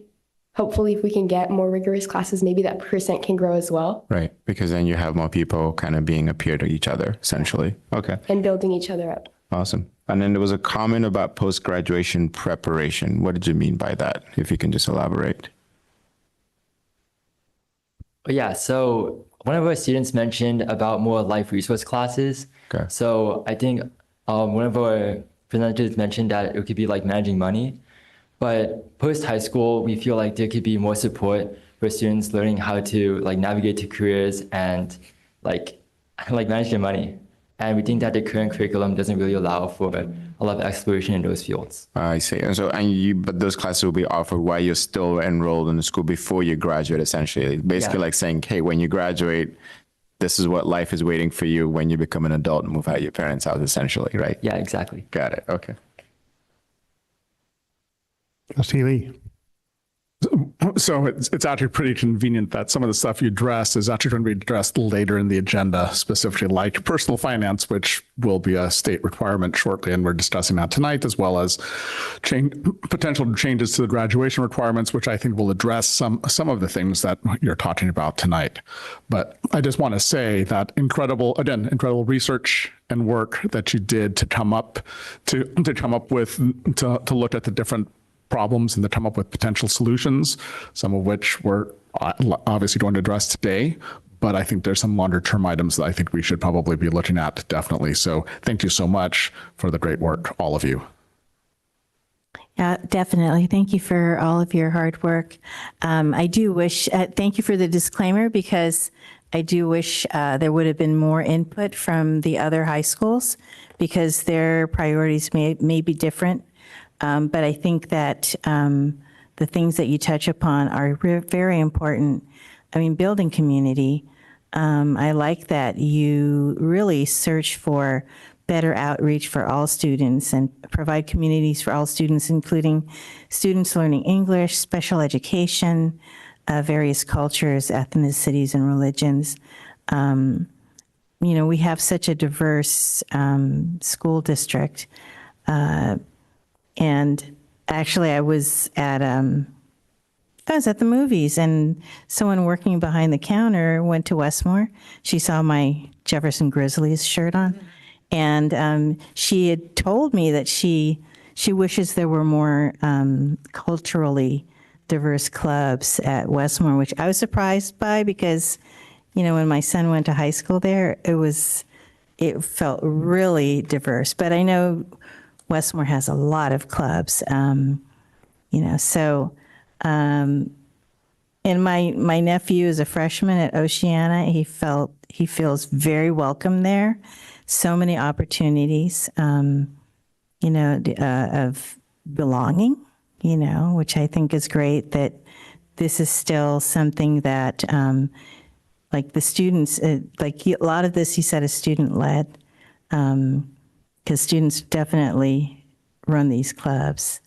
hopefully if we can get more rigorous classes, maybe that percent can grow as well. Right. Because then you have more people kind of being a peer to each other, essentially. Okay. And building each other up. Awesome. And then there was a comment about post-graduation preparation. What did you mean by that? If you can just elaborate. Yeah, so one of our students mentioned about more life resource classes. Okay. So I think one of our presenters mentioned that it could be like managing money. But post high school, we feel like there could be more support for students learning how to like navigate to careers and like manage their money. And we think that the current curriculum doesn't really allow for a lot of exploration in those fields. I see. And so, but those classes will be offered while you're still enrolled in the school before you graduate, essentially. Basically, Yeah. like saying, hey, when you graduate, this is what life is waiting for you when you become an adult and move out of your parents' house, essentially, right? Yeah, exactly. Got it. Okay. Trustee Lee. So it's actually pretty convenient that some of the stuff you addressed is actually going to be addressed later in the agenda, specifically like personal finance, which will be a state requirement shortly. And we're discussing that tonight, as well as potential changes to the graduation requirements, which I think will address some of the things that you're talking about tonight. But I just want to say that incredible research and work that you did to come up with, to look at the different problems and to come up with potential solutions, some of which we're obviously going to address today. but I think there's some longer term items that I think we should probably be looking at, definitely. So thank you so much for the great work, all of you. Yeah, definitely. Thank you for all of your hard work. I do wish, thank you for the disclaimer, because I do wish there would have been more input from the other high schools, because their priorities may be different. But I think that the things that you touch upon are very important. I mean, building community. I like that you really search for better outreach for all students and provide communities for all students, including students learning English, special education, various cultures, ethnicities, and religions. We have such a diverse school district. And actually, I was at the movies, and someone working behind the counter went to Westmore. She saw my Jefferson Grizzlies shirt on. And she had told me that she wishes there were more culturally diverse clubs at Westmore, which I was surprised by, because, when my son went to high school there, it felt really diverse. But I know Westmore has a lot of clubs, and my nephew is a freshman at Oceana. He feels very welcome there. So many opportunities, of belonging, which I think is great, that this is still something that, like the students, a lot of this, he said, is student-led, because students definitely run these clubs.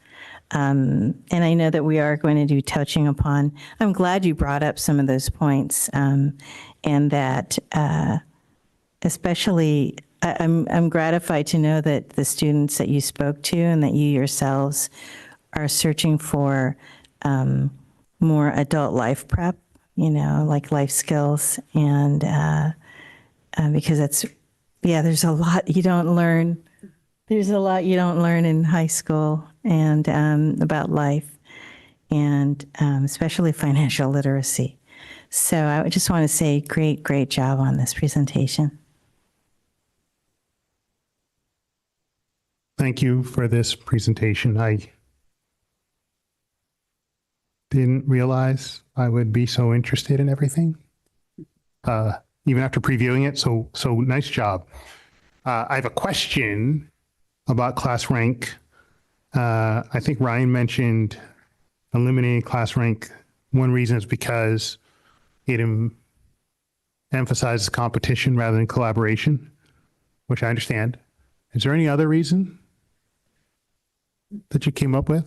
And I know that we are going to do touching upon, I'm glad you brought up some of those points, and that especially, I'm gratified to know that the students that you spoke to and that you yourselves are searching for more adult life prep, like life skills, and because there's a lot you don't learn. There's a lot you don't learn in high school, and about life, and especially financial literacy. So I just want to say great job on this presentation. Thank you for this presentation. I didn't realize I would be so interested in everything, even after previewing it. So nice job. I have a question about class rank. I think Ryan mentioned eliminating class rank. One reason is because it emphasizes competition rather than collaboration, which I understand. Is there any other reason that you came up with?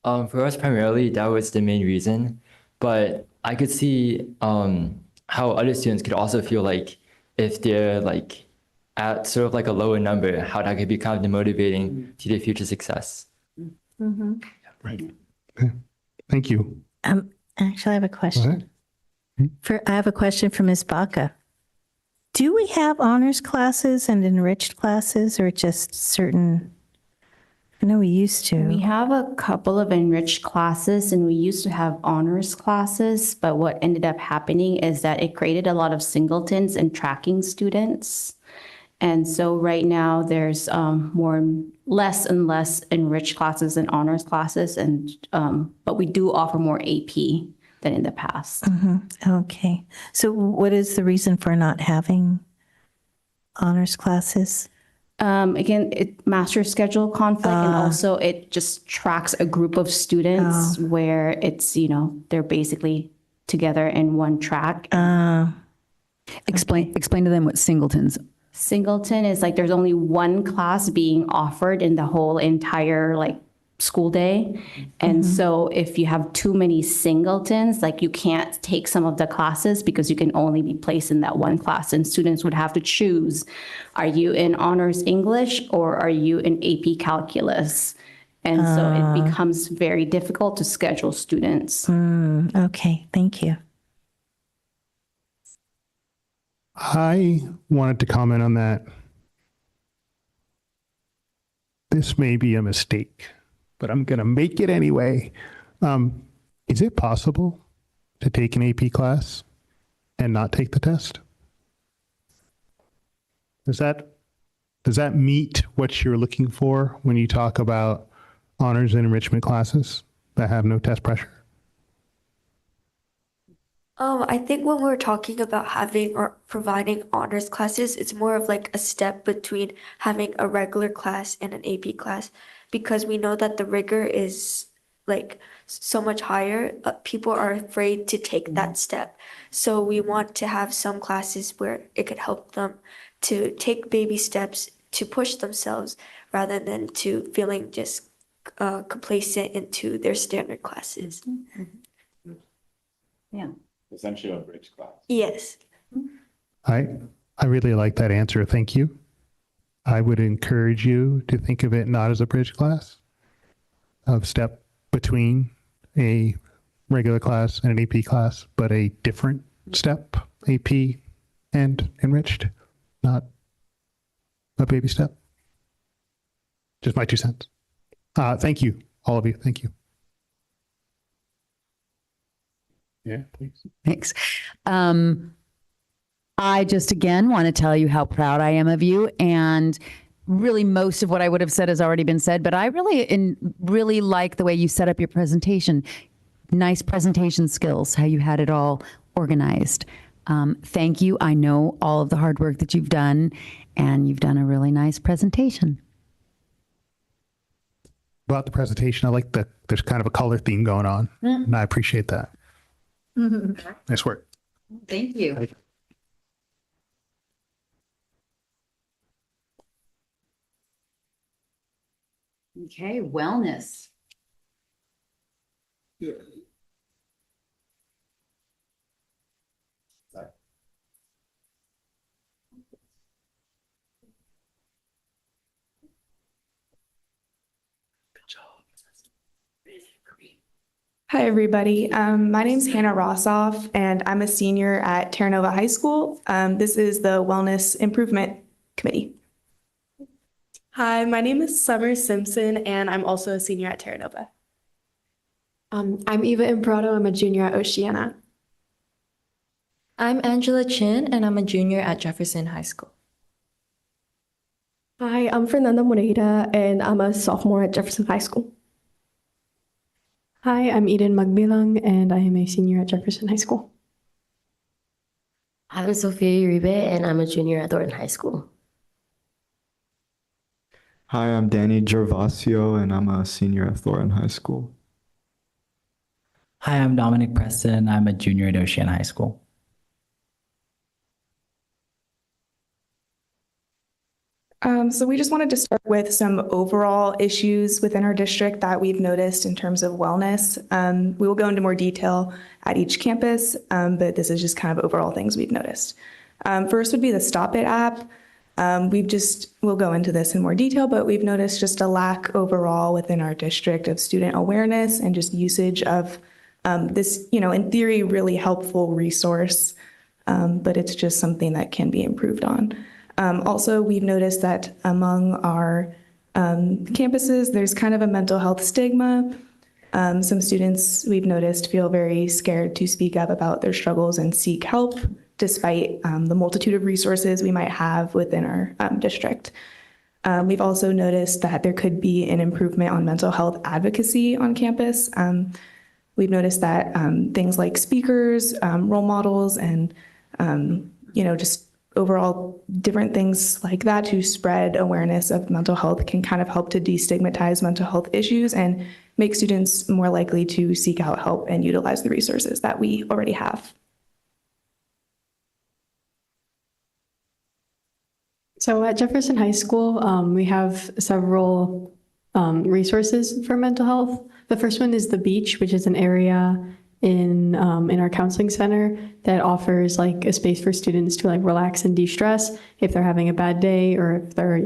For us, primarily, that was the main reason. But I could see how other students could also feel like if they're like at sort of like a lower number, how that could be kind of demotivating to their future success. Mm-hmm. Right. Okay. Thank you. Actually, I have a question. I have a question for Ms. Baca. Do we have honors classes and enriched classes, or just certain? I know we used to. We have a couple of enriched classes, and we used to have honors classes, but what ended up happening is that it created a lot of singletons and tracking students. And so right now there's less and less enriched classes and honors classes, and but we do offer more AP than in the past. Mm-hmm. Okay. So what is the reason for not having honors classes? Again, master schedule conflict, and also it just tracks a group of students where it's, they're basically together in one track. Explain to them what singletons. Singleton is like there's only one class being offered in the whole entire school day. And so if you have too many singletons, you can't take some of the classes because you can only be placed in that one class. And students would have to choose, are you in honors English or are you in AP calculus? And so it becomes very difficult to schedule students. Okay, thank you. I wanted to comment on that. This may be a mistake, but I'm going to make it anyway. Is it possible to take an AP class and not take the test? Does that meet what you're looking for when you talk about honors and enrichment classes that have no test pressure? I think when we're talking about having or providing honors classes, it's more of like a step between having a regular class and an AP class, because we know that the rigor is like so much higher. People are afraid to take that step. So we want to have some classes where it could help them to take baby steps to push themselves rather than to feeling just complacent into their standard classes. Yeah. Essentially a bridge class. Yes. I really like that answer. Thank you. I would encourage you to think of it not as a bridge class, a step between a regular class and an AP class, but a different step, AP and enriched, not a baby step. Just my 2 cents. Thank you, all of you. Thank you. Yeah, please. Thanks. I just again want to tell you how proud I am of you, and really most of what I would have said has already been said, but I really like the way you set up your presentation. Nice presentation skills, how you had it all organized. Thank you. I know all of the hard work that you've done, and you've done a really nice presentation. About the presentation, I like there's kind of a color theme going on, and I appreciate that. Nice work. Thank you. Okay, wellness. Hi, everybody. My name's Hannah Rossoff, and I'm a senior at Terra Nova High School. This is the Wellness Improvement Committee. Hi, my name is Summer Simpson, and I'm also a senior at Terra Nova. I'm Eva Imprado. I'm a junior at Oceana. I'm Angela Chin, and I'm a junior at Jefferson High School. Hi, I'm Fernanda Moreira, and I'm a sophomore at Jefferson High School. Hi, I'm Eden Magbilang, and I am a senior at Jefferson High School. I'm Sofia Uribe, and I'm a junior at Thornton High School. Hi, I'm Danny Gervasio, and I'm a senior at Thornton High School. Hi, I'm Dominic Preston. I'm a junior at Oceana High School. So we just wanted to start with some overall issues within our district that we've noticed in terms of wellness. We will go into more detail at each campus, but this is just kind of overall things we've noticed. First would be the Stop It app. We'll go into this in more detail, but we've noticed just a lack overall within our district of student awareness and just usage of this, in theory, really helpful resource, but it's just something that can be improved on. Also, we've noticed that among our campuses, there's kind of a mental health stigma. Some students we've noticed feel very scared to speak up about their struggles and seek help, despite the multitude of resources we might have within our district. We've also noticed that there could be an improvement on mental health advocacy on campus. We've noticed that things like speakers, role models, and just overall different things like that to spread awareness of mental health can kind of help to destigmatize mental health issues and make students more likely to seek out help and utilize the resources that we already have. So at Jefferson High School, we have several resources for mental health. The first one is the beach, which is an area in our counseling center that offers like a space for students to like relax and de-stress. If they're having a bad day or if they're,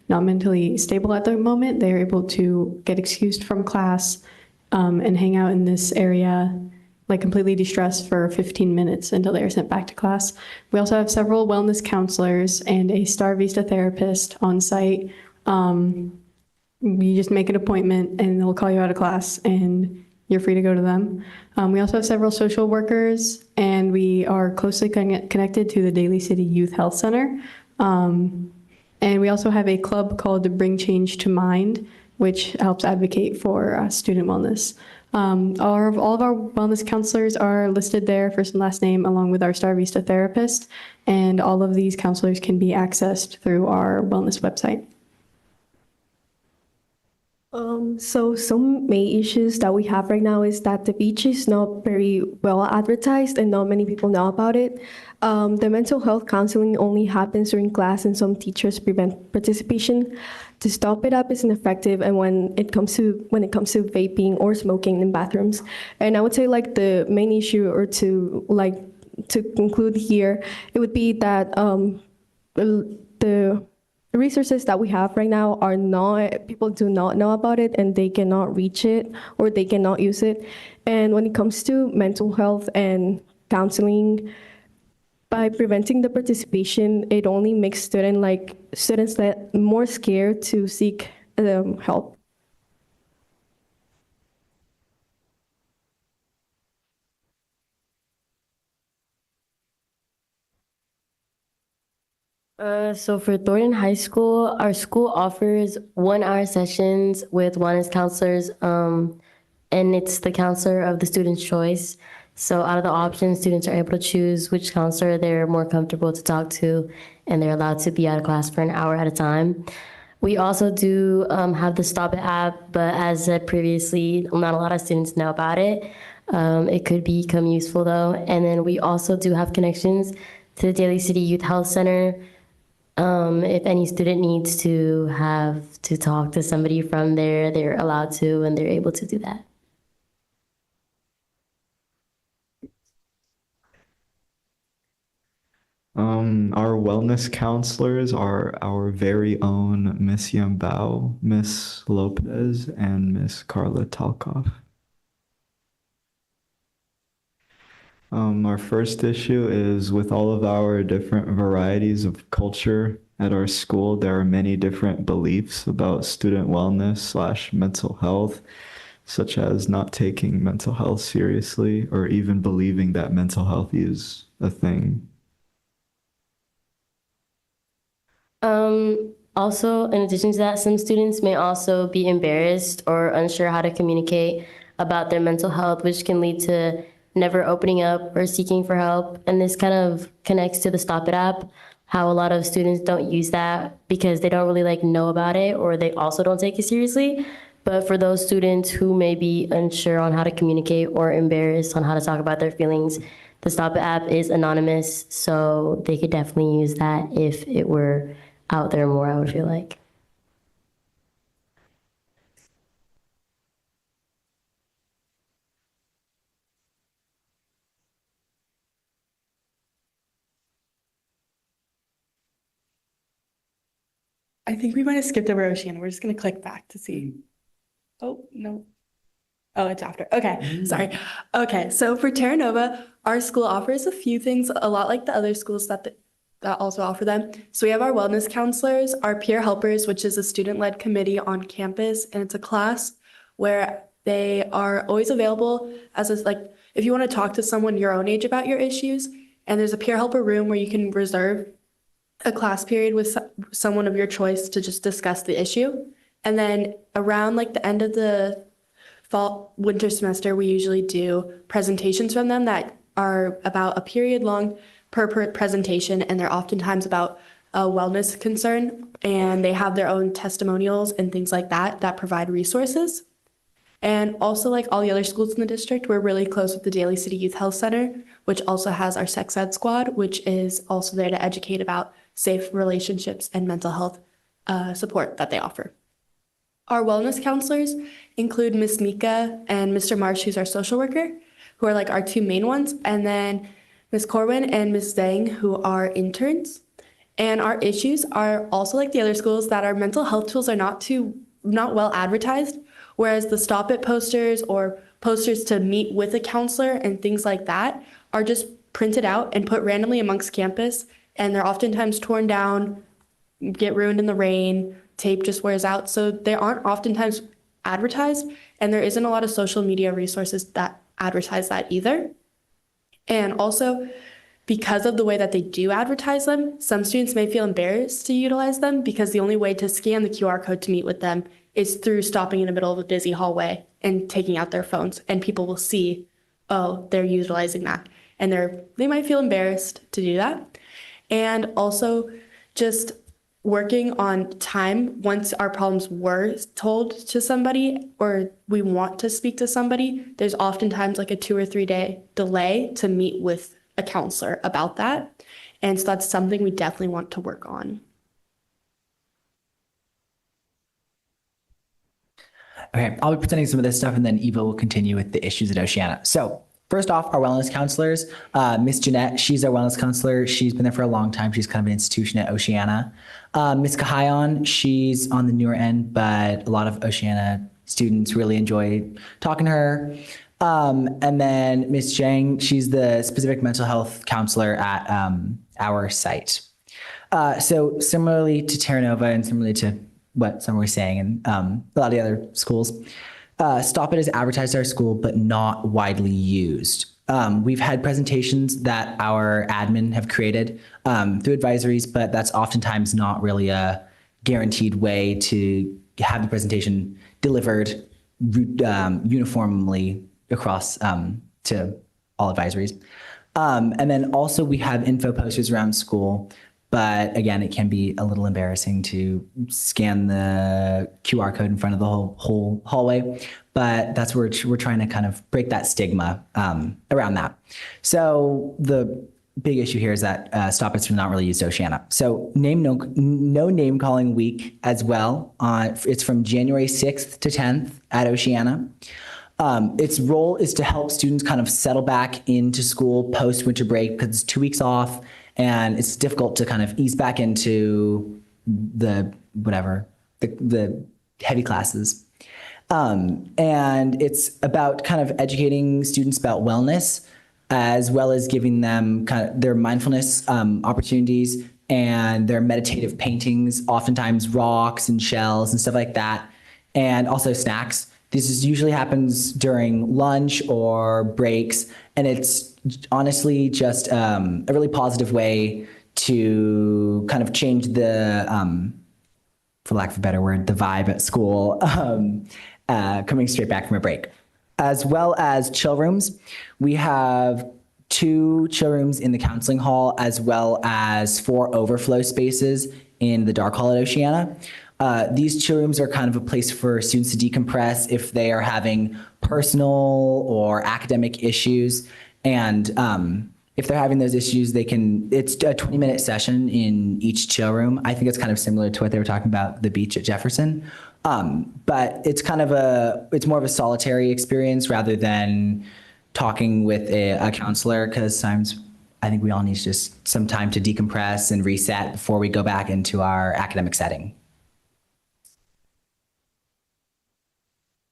not mentally stable at the moment, they're able to get excused from class and hang out in this area, like completely de-stress for 15 minutes until they are sent back to class. We also have several wellness counselors and a Star Vista therapist on site. You just make an appointment and they'll call you out of class and you're free to go to them. We also have several social workers, and we are closely connected to the Daly City Youth Health Center. And we also have a club called the Bring Change to Mind, which helps advocate for student wellness. All of our wellness counselors are listed there, first and last name, along with our Star Vista therapist. And all of these counselors can be accessed through our wellness website. So some main issues that we have right now is that the beach is not very well advertised and not many people know about it. The mental health counseling only happens during class and some teachers prevent participation. To stop it up isn't effective, and when it comes to vaping or smoking in bathrooms. And I would say like the main issue, or to conclude here, it would be that the resources that we have right now are not, people do not know about it, and they cannot reach it or they cannot use it. And when it comes to mental health and counseling, by preventing the participation, it only makes students that more scared to seek help. So for Thornton High School, our school offers 1-hour sessions with wellness counselors, and it's the counselor of the student's choice. So out of the options, students are able to choose which counselor they're more comfortable to talk to, and they're allowed to be out of class for an hour at a time. We also do have the Stop It app, but as said previously, not a lot of students know about it. It could become useful though. And then we also do have connections to the Daly City Youth Health Center. If any student needs to have to talk to somebody from there, they're allowed to, and they're able to do that. Our wellness counselors are our very own Miss Yambao, Miss Lopez, and Miss Carla Talkoff. Our first issue is with all of our different varieties of culture at our school, there are many different beliefs about student wellness / mental health, such as not taking mental health seriously or even believing that mental health is a thing. Also, in addition to that, some students may also be embarrassed or unsure how to communicate about their mental health, which can lead to never opening up or seeking for help. And this kind of connects to the Stop It app, how a lot of students don't use that because they don't really know about it, or they also don't take it seriously. But for those students who may be unsure on how to communicate or embarrassed on how to talk about their feelings, the Stop It app is anonymous, so they could definitely use that if it were out there more, I would feel like. I think we might have skipped over Oceana. We're just going to click back to see. Oh, no. Oh, it's after. Okay, sorry. Okay, so for Terra Nova, our school offers a few things, a lot like the other schools that also offer them. So we have our wellness counselors, our peer helpers, which is a student-led committee on campus, and it's a class where they are always available as if you want to talk to someone your own age about your issues, and there's a peer helper room where you can reserve a class period with someone of your choice to just discuss the issue. And then around the end of the winter semester, we usually do presentations from them that are about a period long per presentation, and they're oftentimes about a wellness concern, and they have their own testimonials and things like that provide resources. And also, like all the other schools in the district, we're really close with the Daly City Youth Health Center, which also has our sex ed squad, which is also there to educate about safe relationships and mental health support that they offer. Our wellness counselors include Miss Mika and Mr. Marsh, who's our social worker, who are our two main ones, and then Miss Corwin and Miss Zhang, who are interns. And our issues are also like the other schools, that our mental health tools are not well advertised, whereas the Stop It posters or posters to meet with a counselor and things like that are just printed out and put randomly amongst campus, and they're oftentimes torn down, get ruined in the rain, tape just wears out, so they aren't oftentimes advertised, And there isn't a lot of social media resources that advertise that either. And also, because of the way that they do advertise them, some students may feel embarrassed to utilize them because the only way to scan the QR code to meet with them is through stopping in the middle of a busy hallway and taking out their phones. And people will see, oh, they're utilizing that. And they might feel embarrassed to do that. And also just working on time once our problems were told to somebody or we want to speak to somebody, there's oftentimes like a 2 or 3 day delay to meet with a counselor about that. And so that's something we definitely want to work on. Okay, I'll be presenting some of this stuff and then Eva will continue with the issues at Oceana. So first off, our wellness counselors, Miss Jeanette, she's our wellness counselor. She's been there for a long time. She's kind of an institution at Oceana. Miss Kahayan, she's on the newer end, but a lot of Oceana students really enjoy talking to her. And then Miss Zhang, she's the specific mental health counselor at our site. So similarly to Terra Nova and similarly to what some were saying and a lot of the other schools, Stop It is advertised at our school, but not widely used. We've had presentations that our admin have created through advisories, but that's oftentimes not really a guaranteed way to have the presentation delivered uniformly across to all advisories. And then also we have info posters around school, but again, it can be a little embarrassing to scan the QR code in front of the whole hallway, but that's where we're trying to kind of break that stigma around that. So the big issue here is that Stop It's not really used Oceana. So no name calling week as well. It's from January 6th to 10th at Oceana. Its role is to help students kind of settle back into school post winter break because it's 2 weeks off and it's difficult to kind of ease back into the heavy classes. And it's about kind of educating students about wellness as well as giving them kind of their mindfulness opportunities and their meditative paintings, oftentimes rocks and shells and stuff like that, and also snacks. This usually happens during lunch or breaks, and it's honestly just a really positive way to kind of change the, for lack of a better word, the vibe at school, coming straight back from a break. As well as chill rooms, we have 2 chill rooms in the counseling hall, as well as 4 overflow spaces in the dark hall at Oceana. These chill rooms are kind of a place for students to decompress if they are having personal or academic issues. And if they're having those issues, it's a 20-minute session in each chill room. I think it's kind of similar to what they were talking about, the beach at Jefferson. But it's it's more of a solitary experience rather than talking with a counselor, because sometimes I think we all need just some time to decompress and reset before we go back into our academic setting.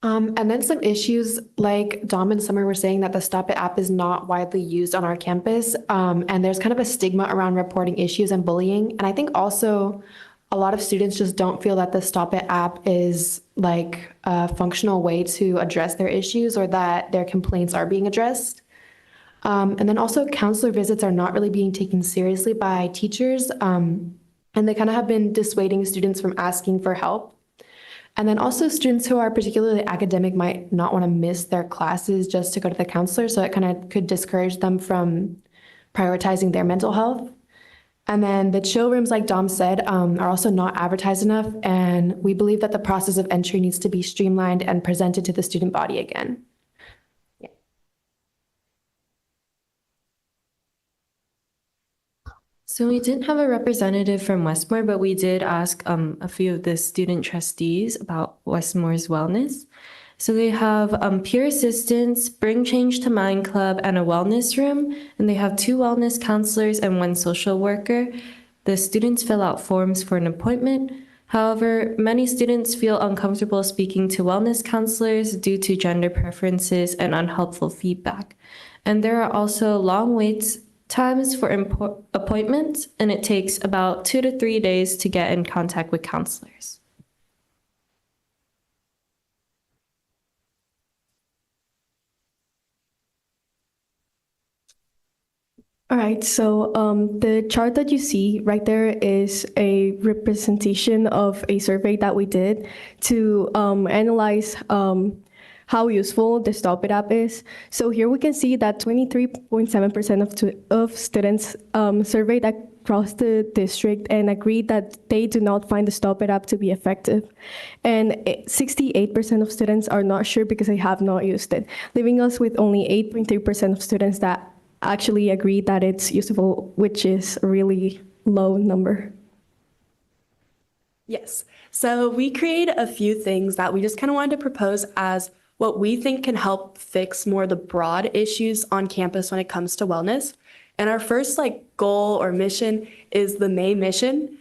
And then some issues like Dom and Summer were saying that the Stop It app is not widely used on our campus. And there's kind of a stigma around reporting issues and bullying. And I think also a lot of students just don't feel that the Stop It app is like a functional way to address their issues or that their complaints are being addressed. And then also counselor visits are not really being taken seriously by teachers. And they kind of have been dissuading students from asking for help. And then also students who are particularly academic might not want to miss their classes just to go to the counselor. So it kind of could discourage them from prioritizing their mental health. And then the chill rooms, like Dom said, are also not advertised enough. And we believe that the process of entry needs to be streamlined and presented to the student body again. So we didn't have a representative from Westmore, but we did ask a few of the student trustees about Westmore's wellness. So they have peer assistance, Bring Change to Mind Club, and a wellness room. And they have 2 wellness counselors and 1 social worker. The students fill out forms for an appointment. However, many students feel uncomfortable speaking to wellness counselors due to gender preferences and unhelpful feedback. And there are also long waits times for appointments, and it takes about 2 to 3 days to get in contact with counselors. All right, so the chart that you see right there is a representation of a survey that we did to analyze how useful the Stop It app is. So here we can see that 23.7% of students surveyed across the district and agreed that they do not find the Stop It app to be effective. And 68% of students are not sure because they have not used it, leaving us with only 8.3% of students that actually agree that it's useful, which is a really low number. Yes. So we created a few things that we just kind of wanted to propose as what we think can help fix more of the broad issues on campus when it comes to wellness. And our first goal or mission is the May mission,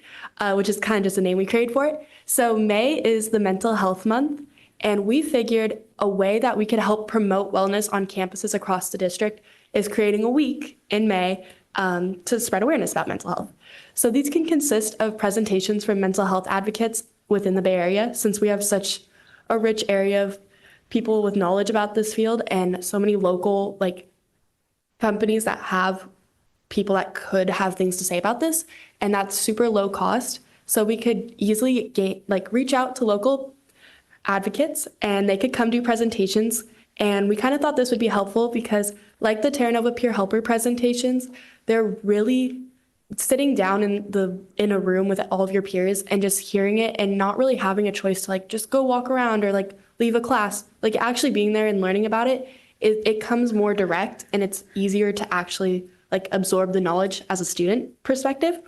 which is kind of just a name we created for it. So May is the Mental Health Month, and we figured a way that we could help promote wellness on campuses across the district is creating a week in May to spread awareness about mental health. So these can consist of presentations from mental health advocates within the Bay Area, since we have such a rich area of people with knowledge about this field and so many local companies that have people that could have things to say about this, and that's super low cost. So we could easily reach out to local advocates and they could come do presentations. And we kind of thought this would be helpful because like the Terra Nova Peer Helper presentations, they're really sitting down in a room with all of your peers and just hearing it and not really having a choice to just go walk around or leave a class. Actually being there and learning about it, it comes more direct and it's easier to actually absorb the knowledge as a student perspective.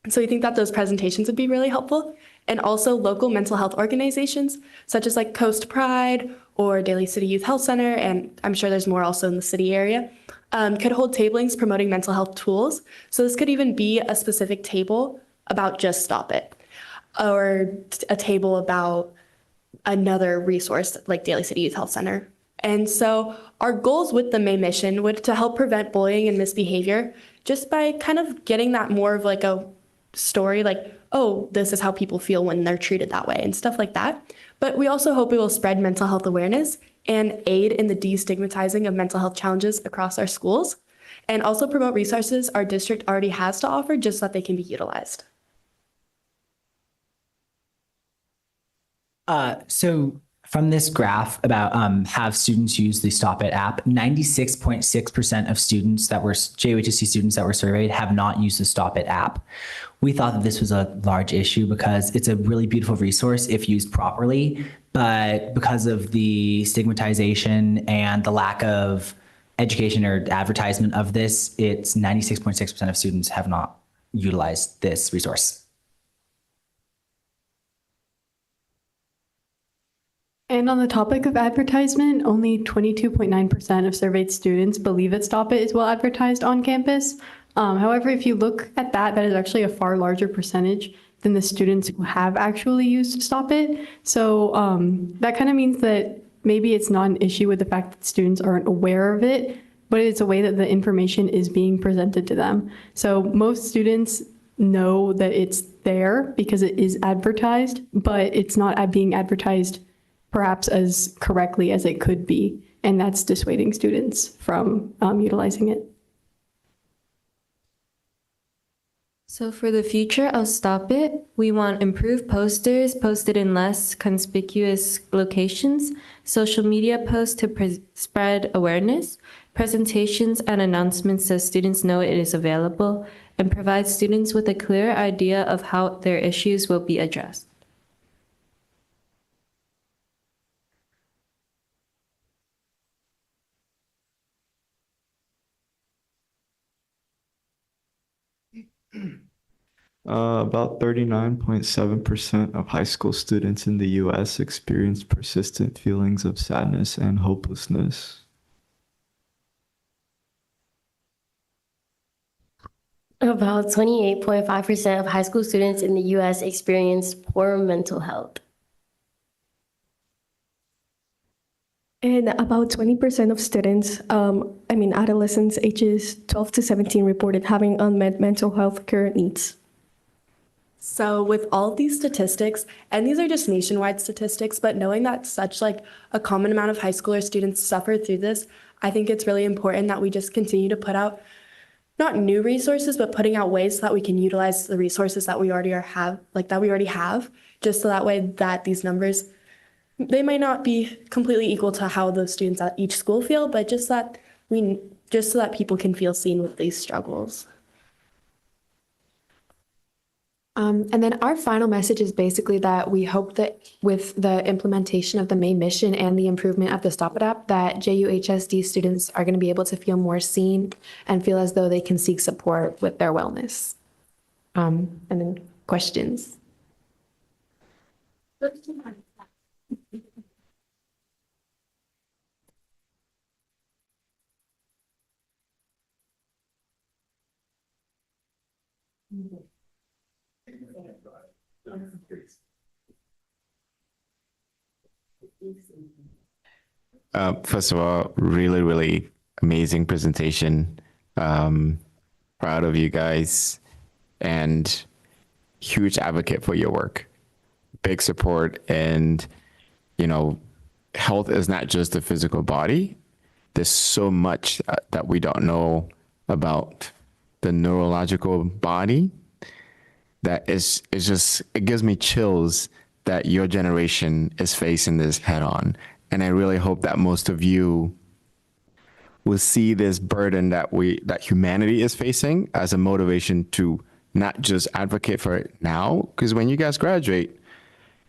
So we think that those presentations would be really helpful. And also local mental health organizations such as Coast Pride or Daly City Youth Health Center, and I'm sure there's more also in the city area, could hold tablings promoting mental health tools. So this could even be a specific table about just Stop It, or a table about another resource like Daly City Youth Health Center. And so our goals with the May mission would to help prevent bullying and misbehavior just by kind of getting that more of a story oh, this is how people feel when they're treated that way and stuff like that. But we also hope it will spread mental health awareness and aid in the destigmatizing of mental health challenges across our schools, and also promote resources our district already has to offer just so that they can be utilized. So from this graph about have students use the Stop It app, 96.6% of students that were JUHSD students that were surveyed have not used the Stop It app. We thought that this was a large issue because it's a really beautiful resource if used properly, but because of the stigmatization and the lack of education or advertisement of this, it's 96.6% of students have not utilized this resource. And on the topic of advertisement, only 22.9% of surveyed students believe that Stop It is well advertised on campus. However, if you look at that, that is actually a far larger percentage than the students who have actually used Stop It. So that kind of means that maybe it's not an issue with the fact that students aren't aware of it, but it's a way that the information is being presented to them. So most students know that it's there because it is advertised, but it's not being advertised perhaps as correctly as it could be. And that's dissuading students from utilizing it. So for the of Stop It, we want improved posters posted in less conspicuous locations, social media posts to spread awareness, presentations and announcements so students know it is available, and provide students with a clear idea of how their issues will be addressed. About 39.7% of high school students in the U.S. experience persistent feelings of sadness and hopelessness. About 28.5% of high school students in the U.S. experience poor mental health. And about 20% of students, adolescents ages 12 to 17 reported having unmet mental health care needs. So with all of these statistics, and these are just nationwide statistics, but knowing that such a common amount of high schooler students suffer through this, I think it's really important that we just continue to put out not new resources, but putting out ways so that we can utilize the resources that we already have, just so that way that these numbers, they might not be completely equal to how the students at each school feel, but just so that people can feel seen with these struggles. And then our final message is basically that we hope that with the implementation of the main mission and the improvement of the Stop It app, that JUHSD students are going to be able to feel more seen and feel as though they can seek support with their wellness. And then questions. First of all, really, really amazing presentation. Proud of you guys and huge advocate for your work. Big support. And, you know, health is not just the physical body. There's so much that we don't know about the neurological body that is just, it gives me chills that your generation is facing this head on. And I really hope that most of you will see this burden that humanity is facing as a motivation to not just advocate for it now, because when you guys graduate,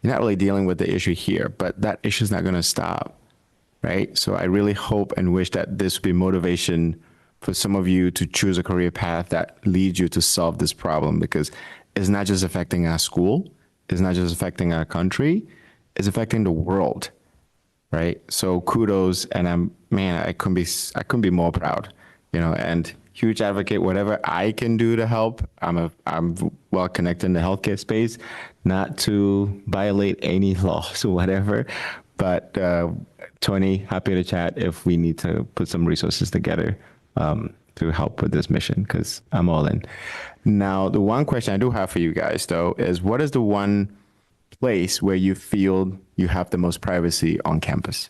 you're not really dealing with the issue here, but that issue is not going to stop, right? So I really hope and wish that this will be motivation for some of you to choose a career path that leads you to solve this problem, because it's not just affecting our school, it's not just affecting our country, it's affecting the world, right? So kudos, and I couldn't be more proud, you know, and huge advocate. Whatever I can do to help, I'm well connected in the healthcare space, not to violate any laws or whatever, but Tony, happy to chat if we need to put some resources together to help with this mission, because I'm all in. Now, the one question I do have for you guys, though, is what is the one place where you feel you have the most privacy on campus?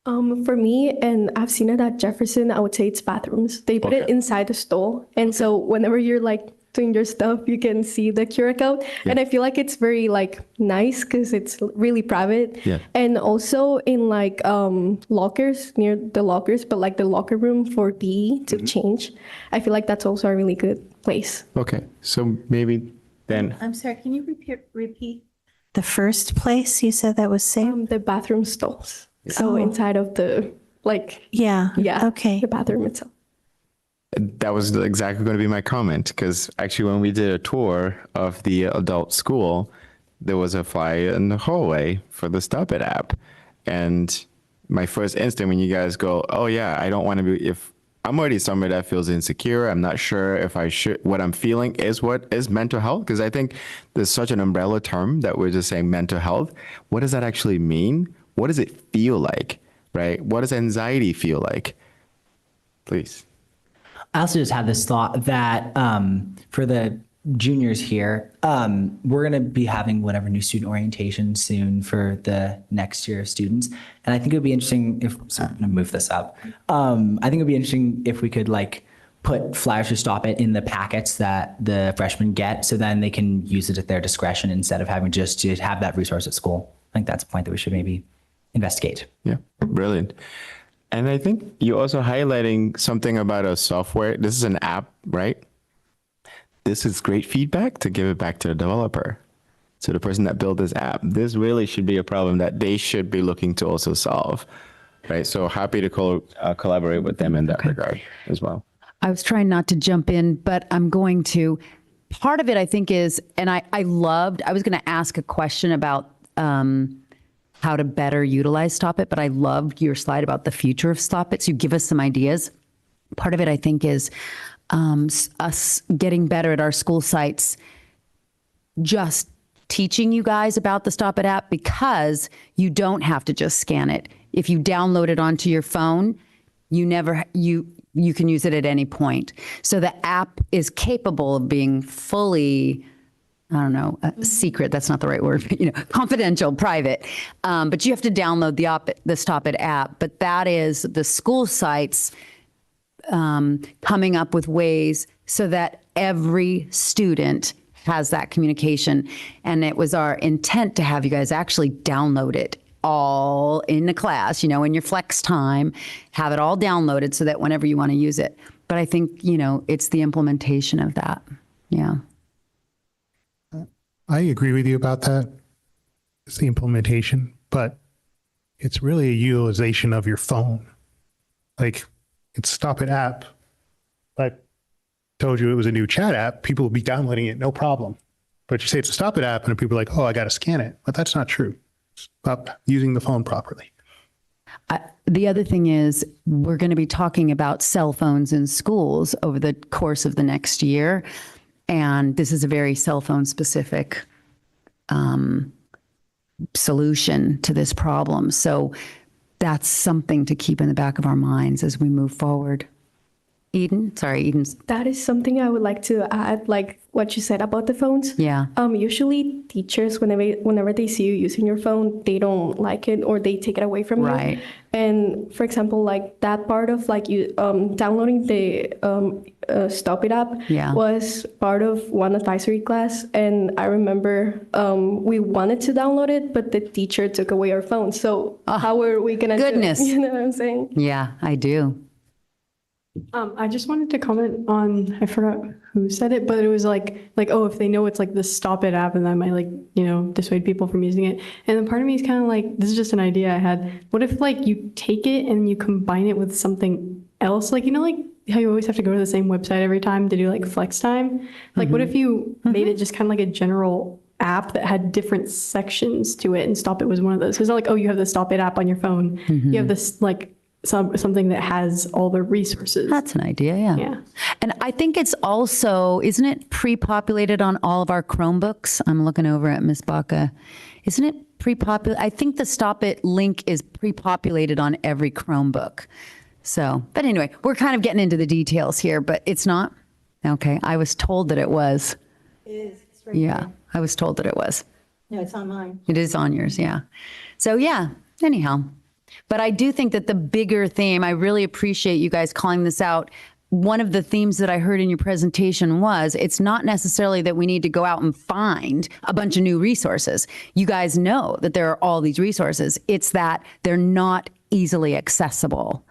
For me, and I've seen it at Jefferson, I would say it's bathrooms. They put it inside the stall. And so whenever you're like doing your stuff, you can see the QR code. Yeah. And I feel like it's very like nice because it's really private. Yeah. And also in like lockers, near the lockers, but like the locker room for PE to change. I feel like that's also a really good place. Okay. So maybe then. I'm sorry, can you repeat? The first place you said that was safe? The bathroom stalls. So inside of the, like, okay, the bathroom itself. That was exactly going to be my comment, because actually when we did a tour of the adult school, there was a flyer in the hallway for the Stop It app. And my first instinct when you guys go, oh yeah, I don't want to be, if I'm already somebody that feels insecure, I'm not sure if I should, what I'm feeling is what is mental health, because I think there's such an umbrella term that we're just saying mental health. What does that actually mean? What does it feel like, right? What does anxiety feel like? Please. I also just had this thought that for the juniors here, we're going to be having whatever new student orientation soon for the next year of students. And I think it would be interesting if, sorry, I'm going to move this up. I think it would be interesting if we could like put flyers to Stop It in the packets that the freshmen get, so then they can use it at their discretion instead of having just to have that resource at school. I think that's a point that we should maybe investigate. Yeah, brilliant. And I think you're also highlighting something about a software. This is an app, right? This is great feedback to give it back to the developer, to the person that built this app. This really should be a problem that they should be looking to also solve, right? So happy to collaborate with them in that regard as well. I was trying not to jump in, but I'm going to. Part of it, I think, is, and I was going to ask a question about how to better utilize Stop It, but I loved your slide about the future of Stop It. So you give us some ideas. Part of it, I think, is us getting better at our school sites, just teaching you guys about the Stop It app, because you don't have to just scan it. If you download it onto your phone, you can use it at any point. So the app is capable of being fully I don't know, secret, that's not the right word, but, confidential, private. But you have to download the Stop It app. But that is the school sites coming up with ways so that every student has that communication. And it was our intent to have you guys actually download it all in the class, in your flex time, have it all downloaded so that whenever you want to use it. But I think, it's the implementation of that. Yeah. I agree with you about that. It's the implementation, but it's really a utilization of your phone. Like, it's Stop It app. Like, told you it was a new chat app, people will be downloading it, no problem. But you say it's a Stop It app, and people are like, oh, I got to scan it. But that's not true. It's about using the phone properly. The other thing is we're going to be talking about cell phones in schools over the course of the next year. And this is a very cell phone specific solution to this problem. So that's something to keep in the back of our minds as we move forward. Eden's. That is something I would like to add, like what you said about the phones. Yeah. Usually teachers, whenever they see you using your phone, they don't like it or they take it away from you. Right. And for example, like that part of like you downloading the Stop It app was part of one advisory class. And I remember we wanted to download it, but the teacher took away our phone. So how are we going to do it? You know what I'm saying? Yeah, I do. I just wanted to comment on, I forgot who said it, but it was like, oh, if they know it's like the Stop It app and that might dissuade people from using it. And then part of me is kind of like, this is just an idea I had. What if like you take it and you combine it with something else? Like, like how you always have to go to the same website every time to do like flex time? Like what if you made it just kind of like a general app that had different sections to it and Stop It was one of those? So it's not like, oh, you have the Stop It app on your phone. You have this like, something that has all the resources. That's an idea, yeah. And I think it's also, isn't it pre-populated on all of our Chromebooks? I'm looking over at Ms. Baca. Isn't it pre-populated? I think the Stop It link is pre-populated on every Chromebook. So, but anyway, we're kind of getting into the details here, but it's not? Okay, I was told that it was. It is. It's right there. I was told that it was. No, it's on mine. It is on yours, yeah. So yeah, anyhow. But I do think that the bigger theme, I really appreciate you guys calling this out. One of the themes that I heard in your presentation was it's not necessarily that we need to go out and find a bunch of new resources. You guys know that there are all these resources. It's that they're not easily accessible.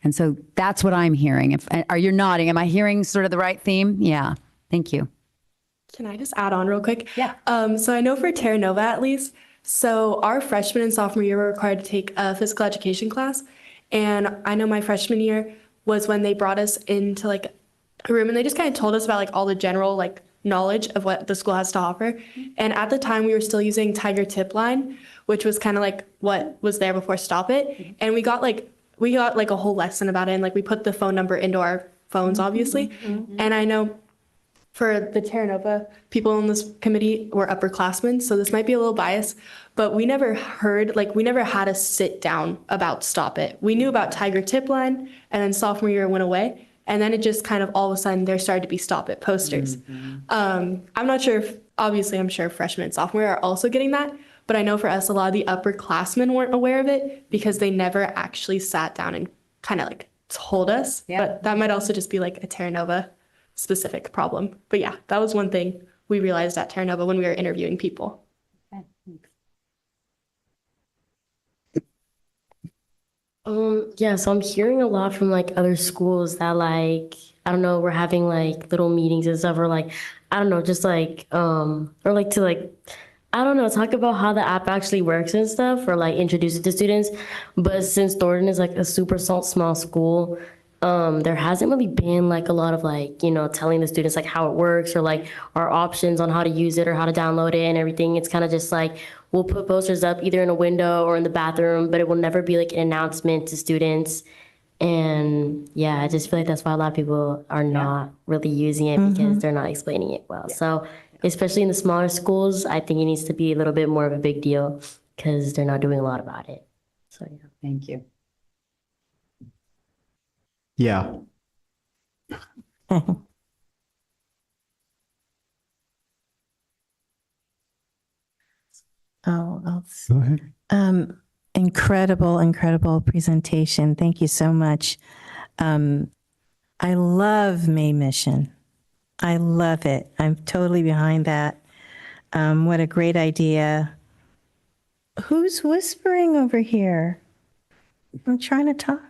And so that's what I'm hearing. Are you nodding? Am I hearing sort of the right theme? Yeah. Thank you. Can I just add on real quick? Yeah. So I know for Terra Nova at least, so our freshman and sophomore year were required to take a physical education class. And I know my freshman year was when they brought us into like a room and they just kind of told us about like all the general like knowledge of what the school has to offer. And at the time we were still using Tiger Tip Line, which was kind of like what was there before Stop It. And we got like a whole lesson about it. And like we put the phone number into our phones, obviously. And I know for the Terra Nova, people on this committee were upperclassmen, so this might be a little biased, but we never had a sit down about Stop It. We knew about Tiger Tip Line, and then sophomore year it went away, and then it just kind of all of a sudden there started to be Stop It posters. I'm not sure if, obviously I'm sure freshmen and sophomore year are also getting that, but I know for us, a lot of the upperclassmen weren't aware of it because they never actually sat down and kind of like told us, but that might also just be like a Terra Nova specific problem. But yeah, that was one thing we realized at Terra Nova when we were interviewing people. Okay, thanks. Yeah, so I'm hearing a lot from like other schools that like, I don't know, we're having like little meetings and stuff, or like, I don't know, just like, or like to like, I don't know, talk about how the app actually works and stuff, or like introduce it to students. But since Thornton is like a super small school, there hasn't really been like a lot of like, telling the students like how it works or like our options on how to use it or how to download it and everything. It's kind of just like, we'll put posters up either in a window or in the bathroom, but it will never be like an announcement to students. And yeah, I just feel like that's why a lot of people are not really using it because they're not explaining it well. So especially in the smaller schools, I think it needs to be a little bit more of a big deal because they're not doing a lot about it. So yeah. Thank you. Yeah. Go ahead. Incredible presentation. Thank you so much. I love May Mission. I love it. I'm totally behind that. What a great idea. Who's whispering over here? I'm trying to talk.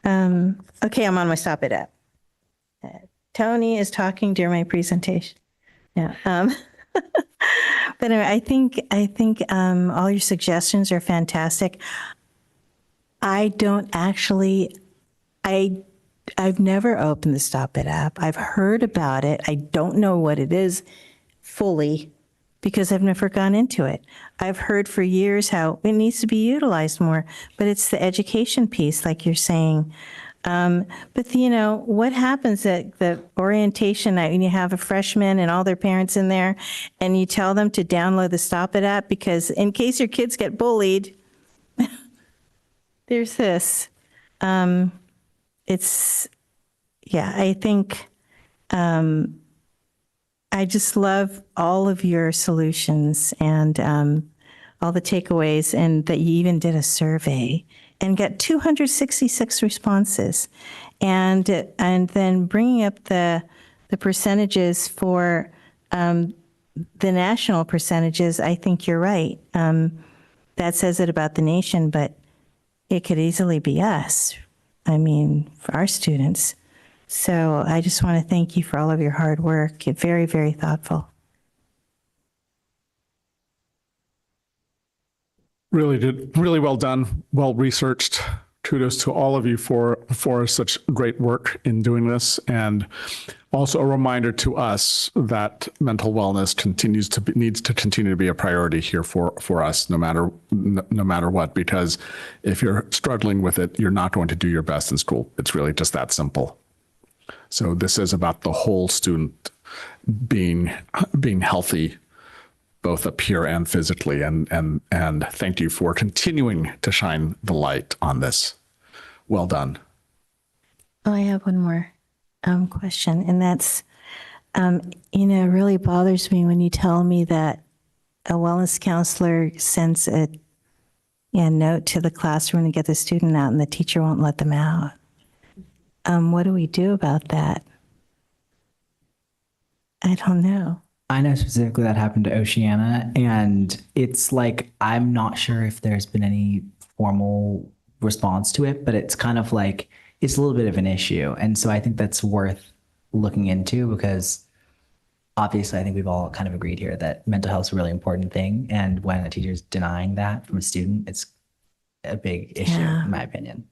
Okay, I'm on my Stop It app. Tony is talking during my presentation. Yeah. But anyway, I think all your suggestions are fantastic. I've never opened the Stop It app. I've heard about it. I don't know what it is fully because I've never gone into it. I've heard for years how it needs to be utilized more, but it's the education piece, like you're saying. But what happens at the orientation night when you have a freshman and all their parents in there and you tell them to download the Stop It app because in case your kids get bullied, there's this. I think I just love all of your solutions and all the takeaways, and that you even did a survey and got 266 responses, and then bringing up the percentages for the national percentages. I think you're right. That says it about the nation, but it could easily be us. I mean, for our students. So I just want to thank you for all of your hard work. You're very, very thoughtful. Really well done, well researched. Kudos to all of you for such great work in doing this, and also a reminder to us that mental wellness needs to continue to be a priority here for us, no matter what. Because if you're struggling with it, you're not going to do your best in school. It's really just that simple. So this is about the whole student being healthy, both up here and physically. And thank you for continuing to shine the light on this. Well done. Oh, I have one more question, and that's, it really bothers me when you tell me that a wellness counselor sends a note to the classroom to get the student out and the teacher won't let them out. What do we do about that? I don't know. I know specifically that happened to Oceana, and it's like, I'm not sure if there's been any formal response to it, but it's kind of like, it's a little bit of an issue. And so I think that's worth looking into, because obviously I think we've all kind of agreed here that mental health is a really important thing. And when a teacher's denying that from a student, it's a big issue, in my opinion.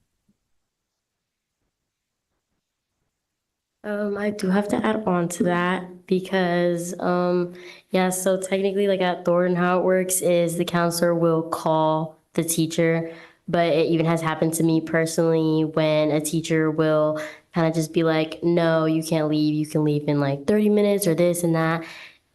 I do have to add on to that because, so technically, like at Thornton, how it works is the counselor will call the teacher, but it even has happened to me personally when a teacher will kind of just be like, no, you can't leave. You can leave in like 30 minutes or this and that.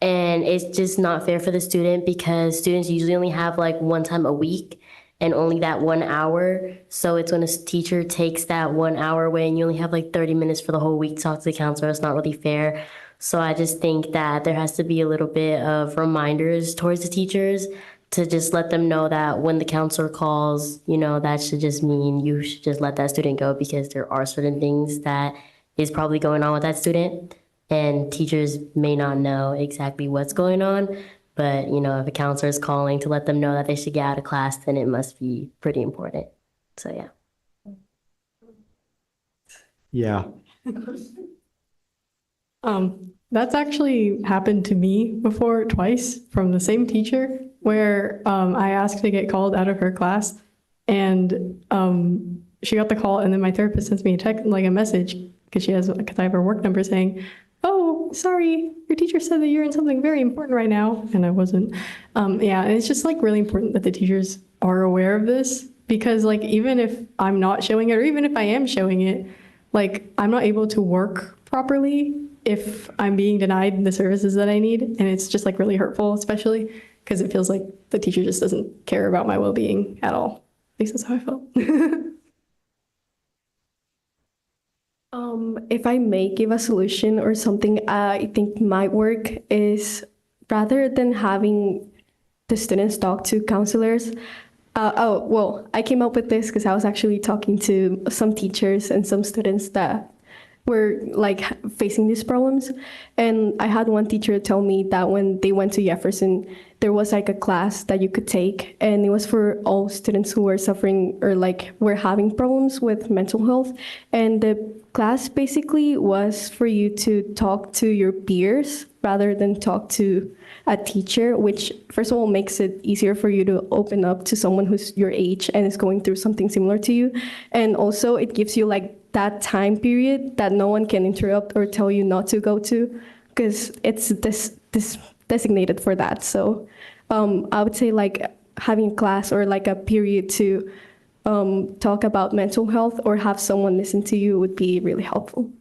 And it's just not fair for the student because students usually only have like one time a week and only that 1 hour. So it's when a teacher takes that 1 hour away and you only have like 30 minutes for the whole week to talk to the counselor. It's not really fair. So I just think that there has to be a little bit of reminders towards the teachers to just let them know that when the counselor calls, that should just mean you should just let that student go, because there are certain things that is probably going on with that student and teachers may not know exactly what's going on. But, if a counselor is calling to let them know that they should get out of class, then it must be pretty important. So, yeah. Yeah. That's actually happened to me before twice from the same teacher, where I asked to get called out of her class, and she got the call, and then my therapist sends me a message because I have her work number saying, "Oh, sorry, your teacher said that you're in something very important right now," and I wasn't. And it's just like really important that the teachers are aware of this, because like even if I'm not showing it, or even if I am showing it, like I'm not able to work properly if I'm being denied the services that I need, and it's just like really hurtful, especially because it feels like the teacher just doesn't care about my well-being at all. At least that's how I felt. If I may give a solution or something I think might work is, rather than having the students talk to counselors. I came up with this because I was actually talking to some teachers and some students that were like facing these problems. And I had one teacher tell me that when they went to Jefferson, there was like a class that you could take, and it was for all students who were suffering or like were having problems with mental health. And the class basically was for you to talk to your peers rather than talk to a teacher, which first of all makes it easier for you to open up to someone who's your age and is going through something similar to you. And also it gives you like that time period that no one can interrupt or tell you not to go to, because it's this designated for that. So I would say like having a class or like a period to talk about mental health or have someone listen to you would be really helpful.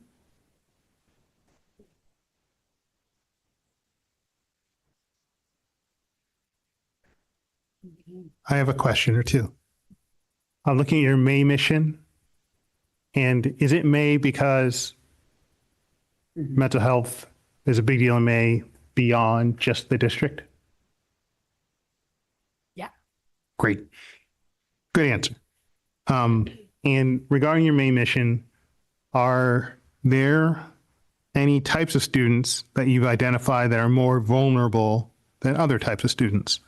I have a question or two. I'm looking at your May mission, and is it May because mental health is a big deal in May beyond just the district? Yeah. Great. Good answer. And regarding your May mission, are there any types of students that you've identified that are more vulnerable than other types of students?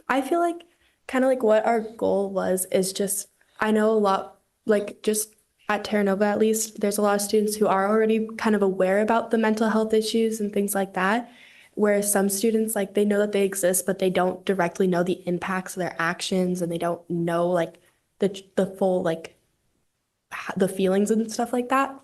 I feel like kind of like what our goal was is just, I know a lot, like just at Terra Nova at least, there's a lot of students who are already kind of aware about the mental health issues and things like that. Whereas some students, like they know that they exist, but they don't directly know the impacts of their actions, and they don't know like the full like the feelings and stuff like that.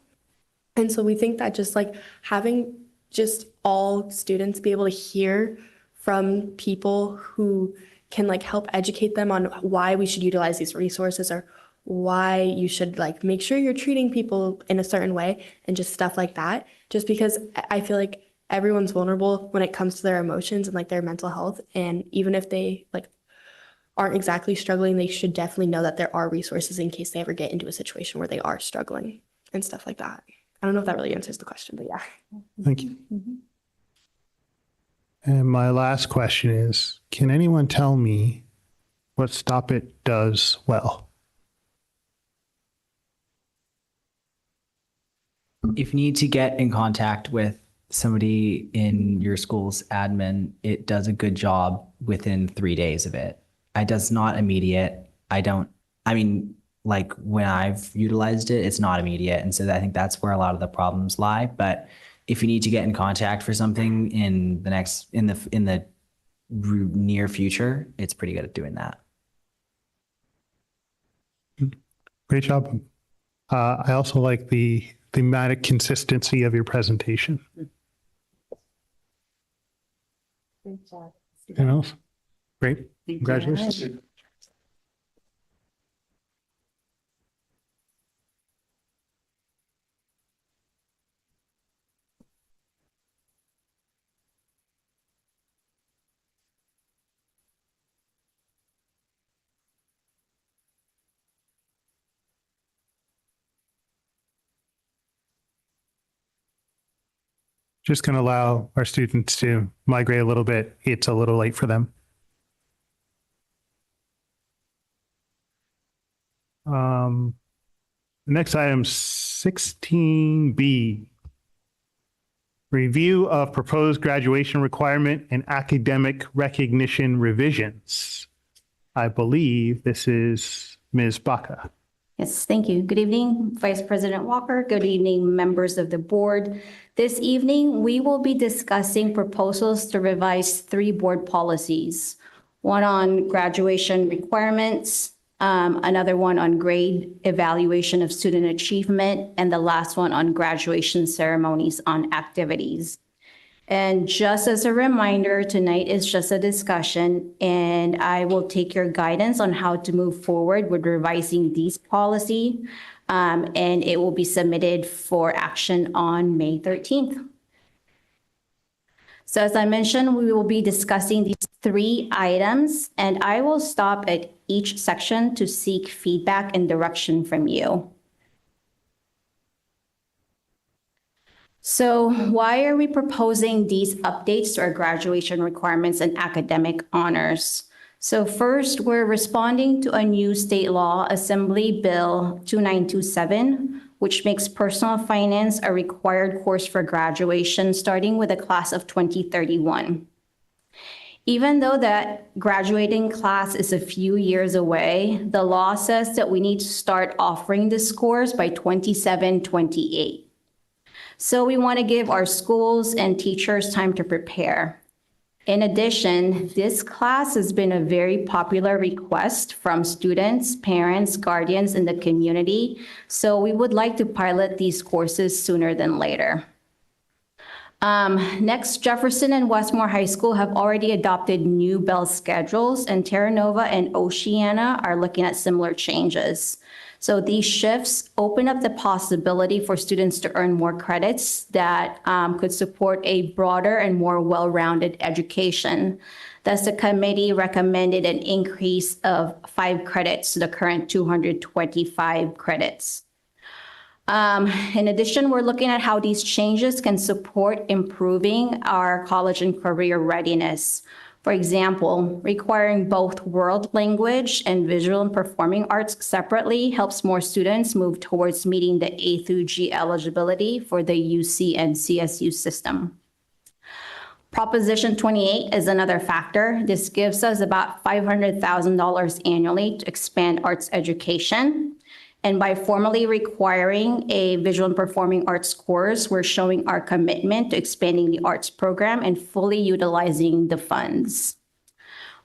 And so we think that just like having just all students be able to hear from people who can like help educate them on why we should utilize these resources, or why you should like make sure you're treating people in a certain way, and just stuff like that. Just because I feel like everyone's vulnerable when it comes to their emotions and like their mental health. And even if they like aren't exactly struggling, they should definitely know that there are resources in case they ever get into a situation where they are struggling and stuff like that. I don't know if that really answers the question, but yeah. Thank you. And my last question is, can anyone tell me what Stop It does well? If you need to get in contact with somebody in your school's admin, it does a good job within 3 days of it. It does not immediate. Like when I've utilized it, it's not immediate. And so I think that's where a lot of the problems lie. But if you need to get in contact for something in the near future, it's pretty good at doing that. Great job. I also like the thematic consistency of your presentation. Good job. Anything else? Great. Congratulations. Just going to allow our students to migrate a little bit. It's a little late for them. Next item, 16B. Review of proposed graduation requirement and academic recognition revisions. I believe this is Ms. Baca. Yes, thank you. Good evening, Vice President Walker. Good evening, members of the board. This evening, we will be discussing proposals to revise 3 board policies. One on graduation requirements, another one on grade evaluation of student achievement, and the last one on graduation ceremonies on activities. And just as a reminder, tonight is just a discussion, and I will take your guidance on how to move forward with revising these policy, and it will be submitted for action on May 13th. So as I mentioned, we will be discussing these 3 items, and I will stop at each section to seek feedback and direction from you. So why are we proposing these updates to our graduation requirements and academic honors? So first, we're responding to a new state law, Assembly Bill 2927, which makes personal finance a required course for graduation, starting with the class of 2031. Even though that graduating class is a few years away, the law says that we need to start offering this course by 27-28. So we want to give our schools and teachers time to prepare. In addition, this class has been a very popular request from students, parents, guardians in the community. So we would like to pilot these courses sooner than later. Next, Jefferson and Westmore High School have already adopted new bell schedules, and Terra Nova and Oceana are looking at similar changes. So these shifts open up the possibility for students to earn more credits that could support a broader and more well-rounded education. Thus, the committee recommended an increase of 5 credits to the current 225 credits. In addition, we're looking at how these changes can support improving our college and career readiness. For example, requiring both world language and visual and performing arts separately helps more students move towards meeting the A through G eligibility for the UC and CSU system. Proposition 28 is another factor. This gives us about $500,000 annually to expand arts education. And by formally requiring a visual and performing arts course, we're showing our commitment to expanding the arts program and fully utilizing the funds.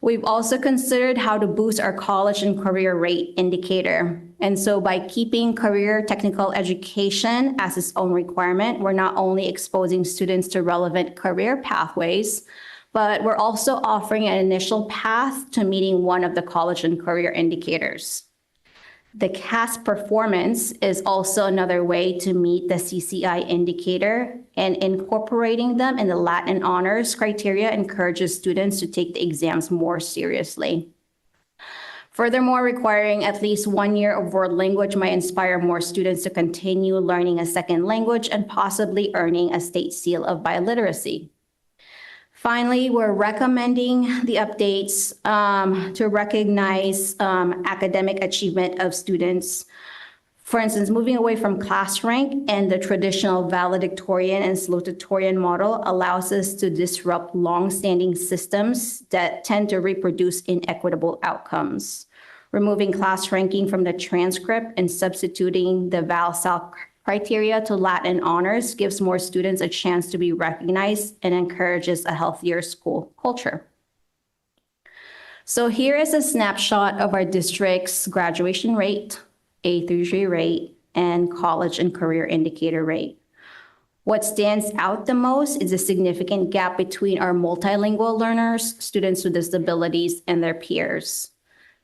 We've also considered how to boost our college and career rate indicator. And so by keeping career technical education as its own requirement, we're not only exposing students to relevant career pathways, but we're also offering an initial path to meeting one of the college and career indicators. The CAS performance is also another way to meet the CCI indicator, and incorporating them in the Latin honors criteria encourages students to take the exams more seriously. Furthermore, requiring at least 1 year of world language might inspire more students to continue learning a second language and possibly earning a state seal of biliteracy. Finally, we're recommending the updates to recognize academic achievement of students. For instance, moving away from class rank and the traditional valedictorian and salutatorian model allows us to disrupt long-standing systems that tend to reproduce inequitable outcomes. Removing class ranking from the transcript and substituting the val-sal criteria to Latin honors gives more students a chance to be recognized and encourages a healthier school culture. So here is a snapshot of our district's graduation rate, A through G rate, and college and career indicator rate. What stands out the most is a significant gap between our multilingual learners, students with disabilities, and their peers.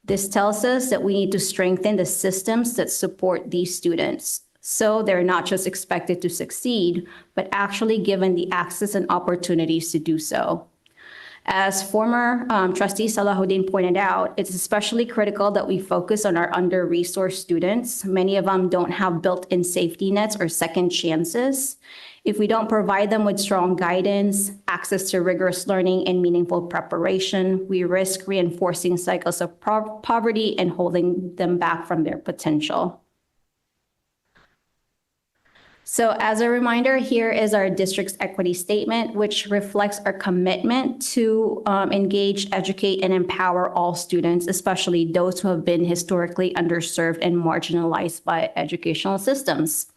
This tells us that we need to strengthen the systems that support these students, so they're not just expected to succeed, but actually given the access and opportunities to do so. As former trustee Salahuddin pointed out, it's especially critical that we focus on our under-resourced students. Many of them don't have built-in safety nets or second chances. If we don't provide them with strong guidance, access to rigorous learning, and meaningful preparation, we risk reinforcing cycles of poverty and holding them back from their potential. So as a reminder, here is our district's equity statement, which reflects our commitment to engage, educate, and empower all students, especially those who have been historically underserved and marginalized by educational systems.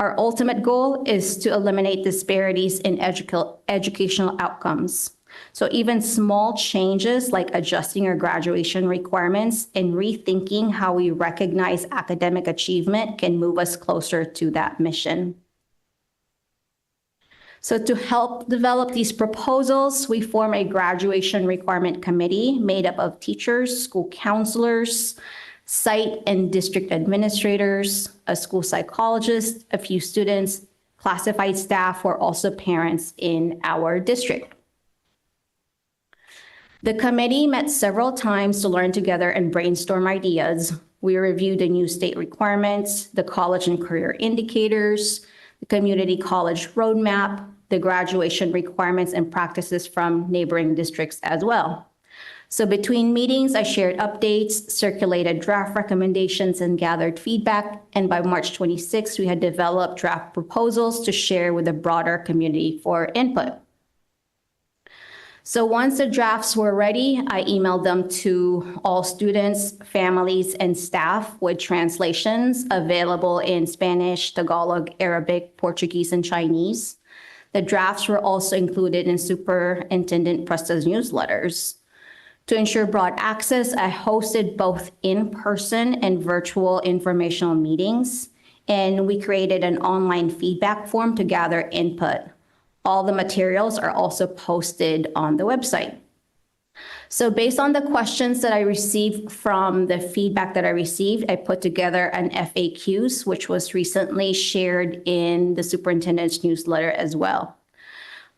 Our ultimate goal is to eliminate disparities in educational outcomes. So even small changes like adjusting our graduation requirements and rethinking how we recognize academic achievement can move us closer to that mission. So to help develop these proposals, we form a graduation requirement committee made up of teachers, school counselors, site and district administrators, a school psychologist, a few students, classified staff, who are also parents in our district. The committee met several times to learn together and brainstorm ideas. We reviewed the new state requirements, the college and career indicators, the community college roadmap, the graduation requirements and practices from neighboring districts as well. So between meetings, I shared updates, circulated draft recommendations, and gathered feedback. And by March 26th, we had developed draft proposals to share with the broader community for input. So once the drafts were ready, I emailed them to all students, families, and staff with translations available in Spanish, Tagalog, Arabic, Portuguese, and Chinese. The drafts were also included in Superintendent Presta's newsletters. To ensure broad access, I hosted both in-person and virtual informational meetings, and we created an online feedback form to gather input. All the materials are also posted on the website. So based on the questions that I received from the feedback that I received, I put together an FAQs, which was recently shared in the superintendent's newsletter as well.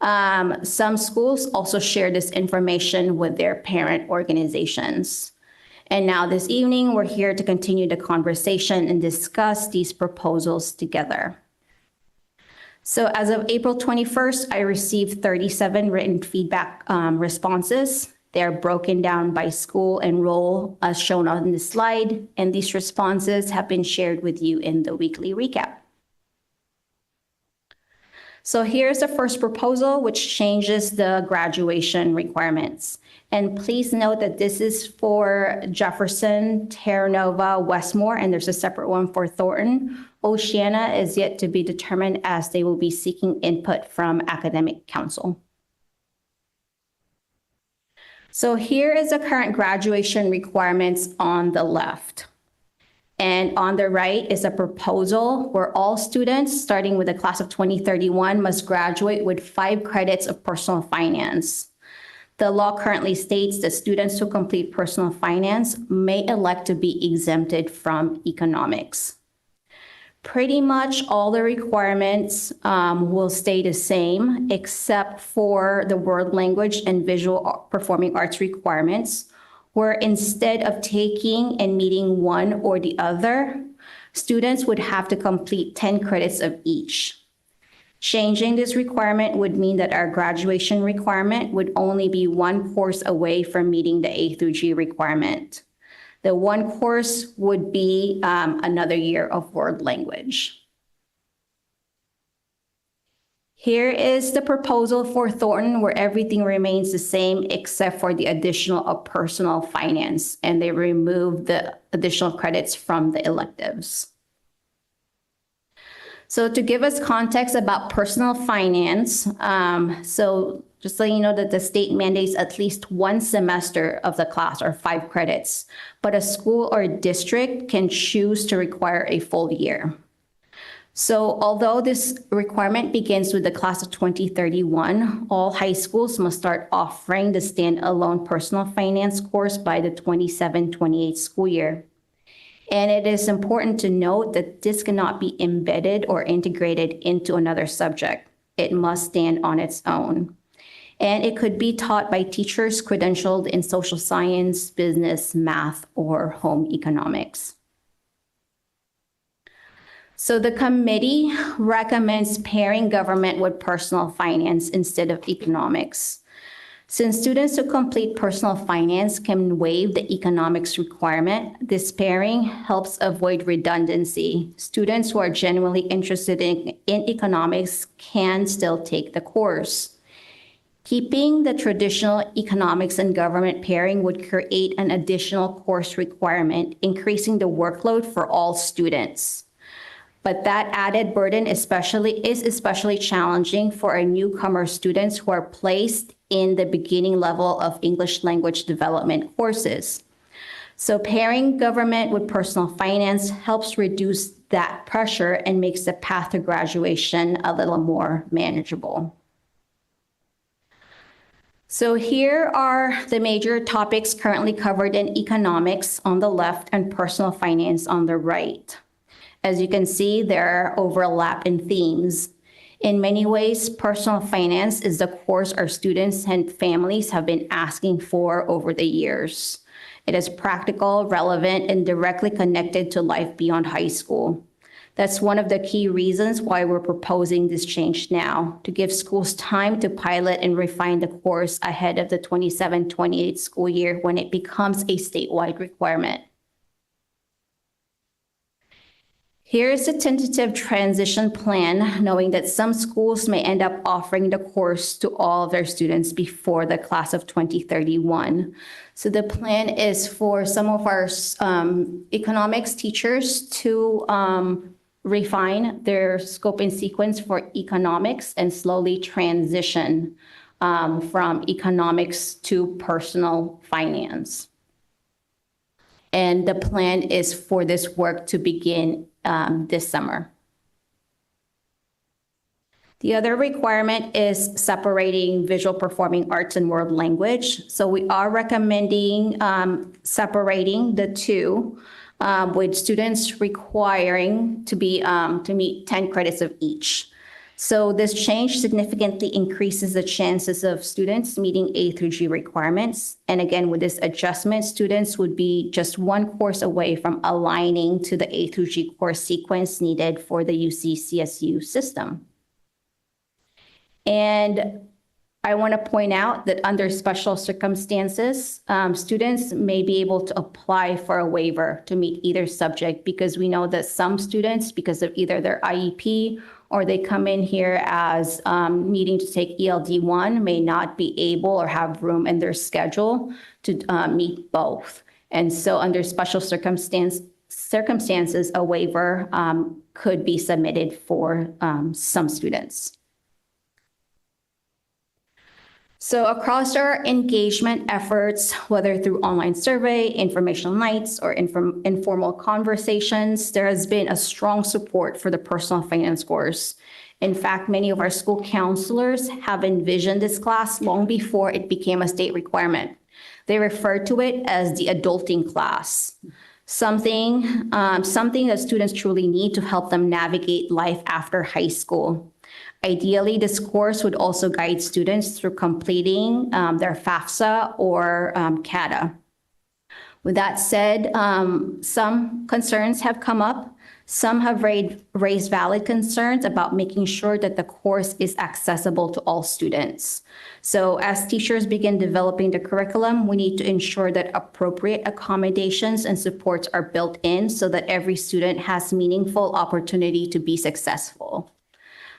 Some schools also share this information with their parent organizations. And now this evening, we're here to continue the conversation and discuss these proposals together. So as of April 21st, I received 37 written feedback responses. They're broken down by school and role as shown on the slide, and these responses have been shared with you in the weekly recap. So here's the first proposal, which changes the graduation requirements. And please note that this is for Jefferson, Terra Nova, Westmore, and there's a separate one for Thornton. Oceana is yet to be determined as they will be seeking input from academic council. So here is the current graduation requirements on the left. And on the right is a proposal where all students, starting with the class of 2031, must graduate with 5 credits of personal finance. The law currently states that students who complete personal finance may elect to be exempted from economics. Pretty much all the requirements will stay the same, except for the world language and visual performing arts requirements, where instead of taking and meeting one or the other, students would have to complete 10 credits of each. Changing this requirement would mean that our graduation requirement would only be 1 course away from meeting the A through G requirement. The 1 course would be another year of world language. Here is the proposal for Thornton, where everything remains the same except for the additional of personal finance, and they remove the additional credits from the electives. So to give us context about personal finance, so just so you know that the state mandates at least 1 semester of the class or 5 credits, but a school or district can choose to require a full year. So although this requirement begins with the class of 2031, all high schools must start offering the standalone personal finance course by the 27-28 school year. And it is important to note that this cannot be embedded or integrated into another subject. It must stand on its own. And it could be taught by teachers credentialed in social science, business, math, or home economics. So the committee recommends pairing government with personal finance instead of economics. Since students who complete personal finance can waive the economics requirement, this pairing helps avoid redundancy. Students who are genuinely interested in economics can still take the course. Keeping the traditional economics and government pairing would create an additional course requirement, increasing the workload for all students. But that added burden is especially challenging for our newcomer students who are placed in the beginning level of English language development courses. So pairing government with personal finance helps reduce that pressure and makes the path to graduation a little more manageable. So here are the major topics currently covered in economics on the left and personal finance on the right. As you can see, there are overlap in themes. In many ways, personal finance is the course our students and families have been asking for over the years. It is practical, relevant, and directly connected to life beyond high school. That's one of the key reasons why we're proposing this change now, to give schools time to pilot and refine the course ahead of the 27-28 school year when it becomes a statewide requirement. Here's a tentative transition plan, knowing that some schools may end up offering the course to all of their students before the class of 2031. So the plan is for some of our economics teachers to refine their scope and sequence for economics and slowly transition from economics to personal finance. And the plan is for this work to begin this summer. The other requirement is separating visual performing arts and world language. So we are recommending separating the two, with students requiring to meet 10 credits of each. So this change significantly increases the chances of students meeting A through G requirements. And again, with this adjustment, students would be just one course away from aligning to the A through G course sequence needed for the UC-CSU system. And I want to point out that under special circumstances, students may be able to apply for a waiver to meet either subject, because we know that some students, because of either their IEP or they come in here as needing to take ELD1, may not be able or have room in their schedule to meet both. And so under special circumstances, a waiver could be submitted for some students. So across our engagement efforts, whether through online survey, informational nights, or informal conversations, there has been a strong support for the personal finance course. In fact, many of our school counselors have envisioned this class long before it became a state requirement. They refer to it as the adulting class, something that students truly need to help them navigate life after high school. Ideally, this course would also guide students through completing their FAFSA or CATA. With that said, some concerns have come up. Some have raised valid concerns about making sure that the course is accessible to all students. So as teachers begin developing the curriculum, we need to ensure that appropriate accommodations and supports are built in so that every student has meaningful opportunity to be successful.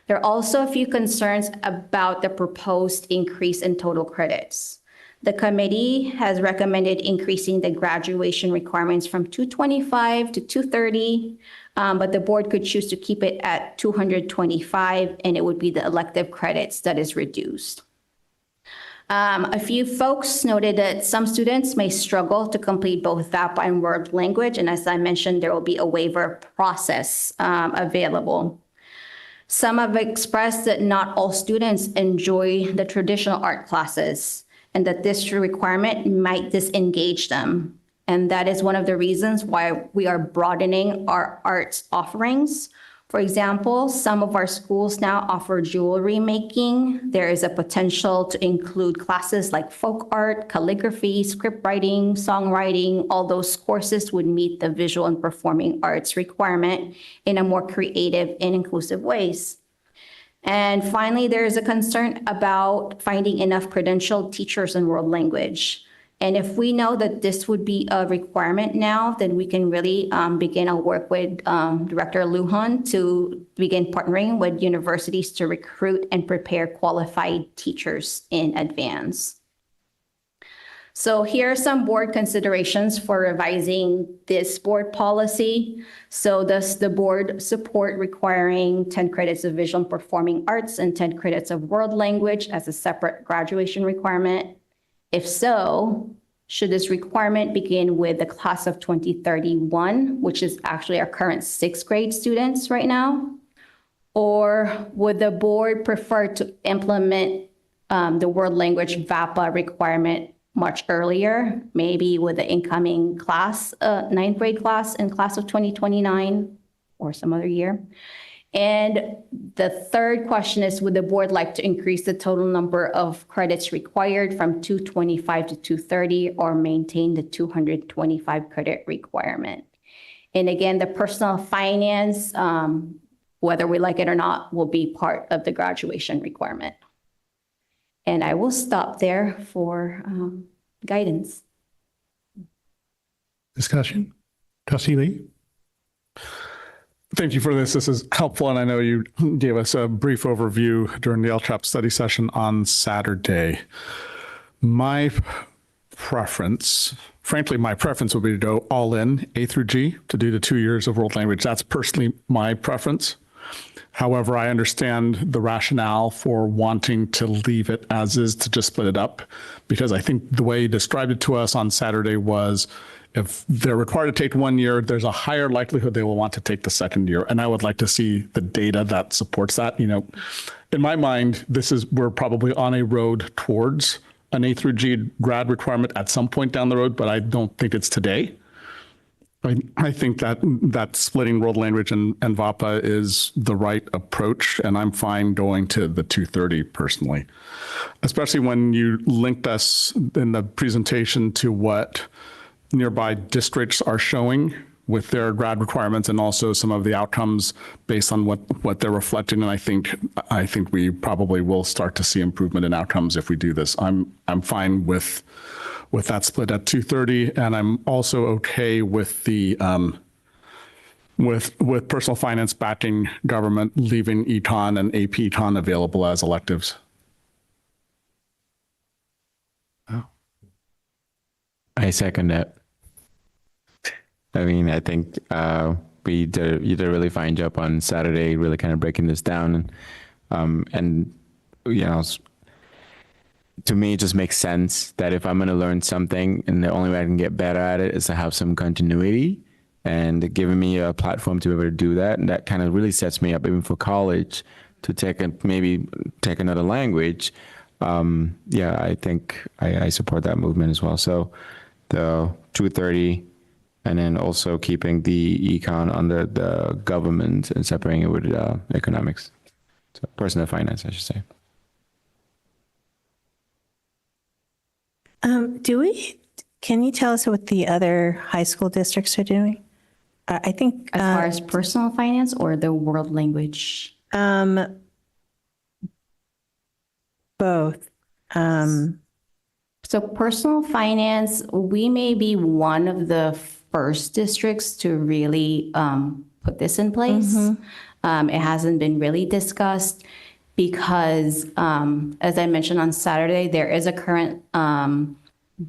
There are also a few concerns about the proposed increase in total credits. The committee has recommended increasing the graduation requirements from 225 to 230, but the board could choose to keep it at 225, and it would be the elective credits that is reduced. A few folks noted that some students may struggle to complete both VAPA and world language, and as I mentioned, there will be a waiver process available. Some have expressed that not all students enjoy the traditional art classes and that this requirement might disengage them. And that is one of the reasons why we are broadening our arts offerings. For example, some of our schools now offer jewelry making. There is a potential to include classes like folk art, calligraphy, script writing, songwriting. All those courses would meet the visual and performing arts requirement in a more creative and inclusive ways. And finally, there is a concern about finding enough credentialed teachers in world language. And if we know that this would be a requirement now, then we can really begin our work with Director Lujan to begin partnering with universities to recruit and prepare qualified teachers in advance. So here are some board considerations for revising this board policy. So does the board support requiring 10 credits of visual and performing arts and 10 credits of world language as a separate graduation requirement? If so, should this requirement begin with the class of 2031, which is actually our current 6th grade students right now? Or would the board prefer to implement the world language VAPA requirement much earlier, maybe with the incoming class, 9th grade class in class of 2029 or some other year? And the third question is, would the board like to increase the total number of credits required from 225 to 230 or maintain the 225 credit requirement? And again, the personal finance, whether we like it or not, will be part of the graduation requirement. And I will stop there for guidance. Discussion? Trustee Lee? Thank you for this. This is helpful, and I know you gave us a brief overview during the LTRAP study session on Saturday. My preference would be to go all in A through G to do the 2 years of world language. That's personally my preference. However, I understand the rationale for wanting to leave it as is, to just split it up, because I think the way you described it to us on Saturday was if they're required to take 1 year, there's a higher likelihood they will want to take the second year. And I would like to see the data that supports that. You know, in my mind, we're probably on a road towards an A through G grad requirement at some point down the road, but I don't think it's today. I think that splitting world language and VAPA is the right approach, and I'm fine going to the 230 personally, especially when you linked us in the presentation to what nearby districts are showing with their grad requirements and also some of the outcomes based on what they're reflecting. And I think we probably will start to see improvement in outcomes if we do this. I'm fine with that split at 230, and I'm also okay with the with personal finance backing government, leaving econ and AP econ available as electives. I second that. I mean, I think you did a really fine job on Saturday, really kind of breaking this down, and you know, to me, it just makes sense that if I'm going to learn something, and the only way I can get better at it is to have some continuity, and giving me a platform to be able to do that, and that kind of really sets me up even for college to maybe take another language. Yeah, I think I support that movement as well. So the 230. And then also keeping the econ under the government and separating it with economics. So personal finance, I should say. Can you tell us what the other high school districts are doing? I think as far as personal finance or the world language? Both. So personal finance, we may be one of the first districts to really put this in place. It hasn't been really discussed because, as I mentioned on Saturday, there is a current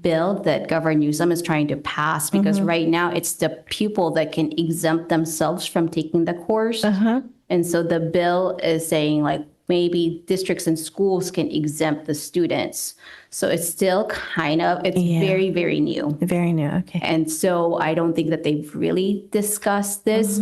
bill that Governor Newsom is trying to pass because right now it's the pupil that can exempt themselves from taking the course. And so the bill is saying like maybe districts and schools can exempt the students. So it's still very, very new. Very new, okay. And so I don't think that they've really discussed this.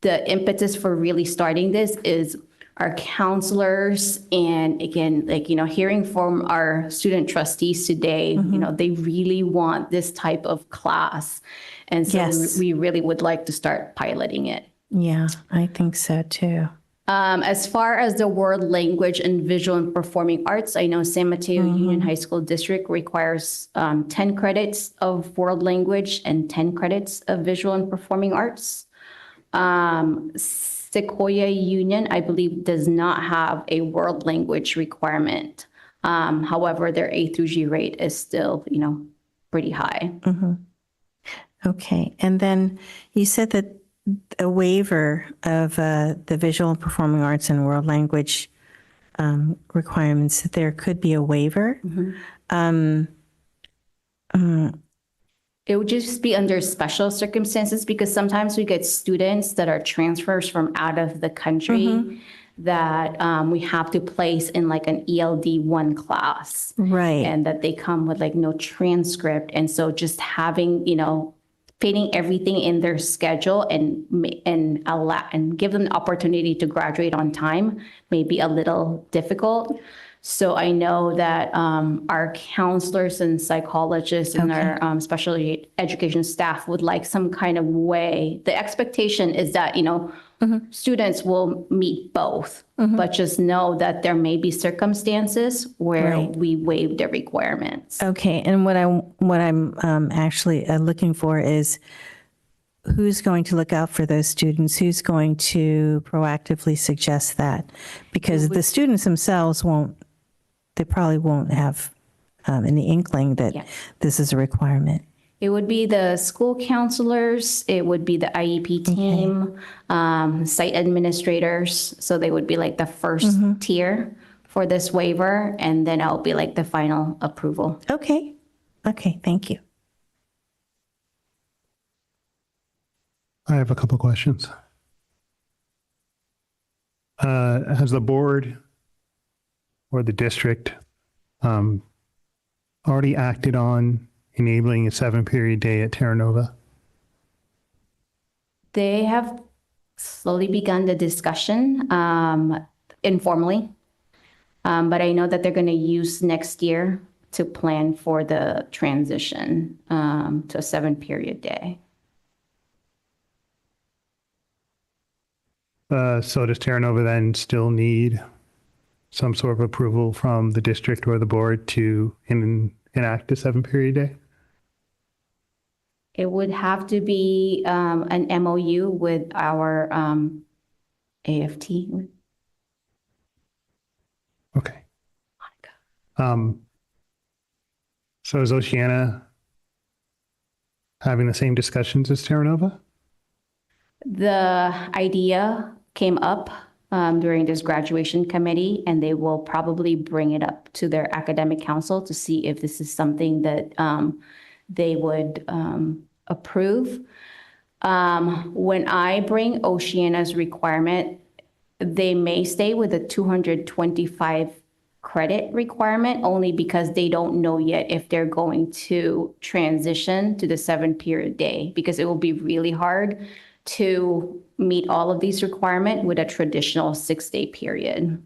The impetus for really starting this is our counselors, and again, like, you know, hearing from our student trustees today, you know, they really want this type of class. And so we really would like to start piloting it. Yeah, I think so too. As far as the world language and visual and performing arts, I know San Mateo Union High School District requires 10 credits of world language and 10 credits of visual and performing arts. Sequoia Union, I believe, does not have a world language requirement. However, their A through G rate is still, you know, pretty high. Okay, and then you said that a waiver of the visual and performing arts and world language requirements, that there could be a waiver. It would just be under special circumstances because sometimes we get students that are transfers from out of the country that we have to place in like an ELD 1 class. Right. And that they come with like no transcript. And so just having, you know, fitting everything in their schedule and give them the opportunity to graduate on time may be a little difficult. So I know that our counselors and psychologists and our special education staff would like some kind of way. The expectation is that, you know, students will meet both, but just know that there may be circumstances where we waive the requirements. Okay, and what I'm actually looking for is who's going to look out for those students? Who's going to proactively suggest that? Because the students themselves they probably won't have any inkling that this is a requirement. It would be the school counselors, it would be the IEP team, site administrators. So they would be like the first tier for this waiver, and then it'll be like the final approval. Okay. Okay, thank you. I have a couple questions. Has the board or the district already acted on enabling a 7-period day at Terra Nova? They have slowly begun the discussion informally, but I know that they're going to use next year to plan for the transition to a 7-period day. So does Terra Nova then still need some sort of approval from the district or the board to enact a 7-period day? It would have to be an MOU with our AFT. Okay. So is Oceana having the same discussions as Terra Nova? The idea came up during this graduation committee, and they will probably bring it up to their academic council to see if this is something that they would approve. When I bring Oceana's requirement, they may stay with the 225 credit requirement only because they don't know yet if they're going to transition to the 7-period day, because it will be really hard to meet all of these requirements with a traditional 6-day period.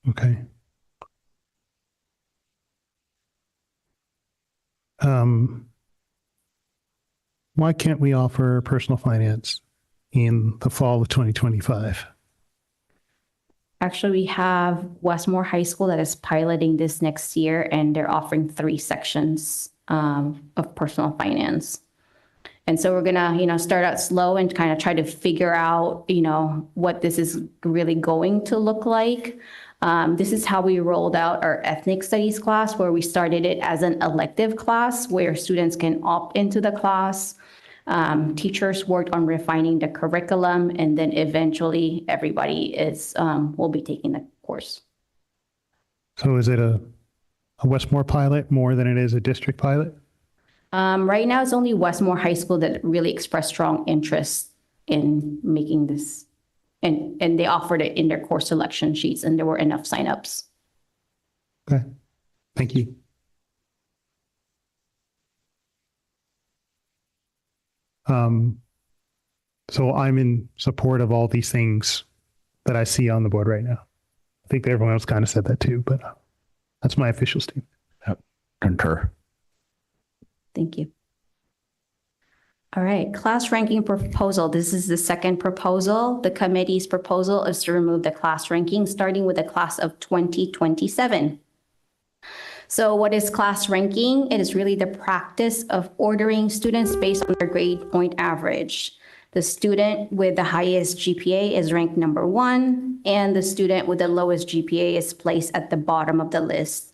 Okay. Why can't we offer personal finance in the fall of 2025? Actually, we have Westmore High School that is piloting this next year, and they're offering 3 sections of personal finance. And so we're gonna, start out slow and kind of try to figure out, what this is really going to look like. This is how we rolled out our ethnic studies class, where we started it as an elective class where students can opt into the class. Teachers worked on refining the curriculum, and then eventually everybody will be taking the course. So is it a Westmore pilot more than it is a district pilot? Right now, it's only Westmore High School that really expressed strong interest in making this. And they offered it in their course selection sheets, and there were enough signups. Okay, thank you. So I'm in support of all these things that I see on the board right now. I think everyone else kind of said that too, but that's my official statement. Yep. Concur. Thank you. All right, class ranking proposal. This is the second proposal. The committee's proposal is to remove the class ranking, starting with the class of 2027. So what is class ranking? It is really the practice of ordering students based on their grade point average. The student with the highest GPA is ranked number 1, and the student with the lowest GPA is placed at the bottom of the list.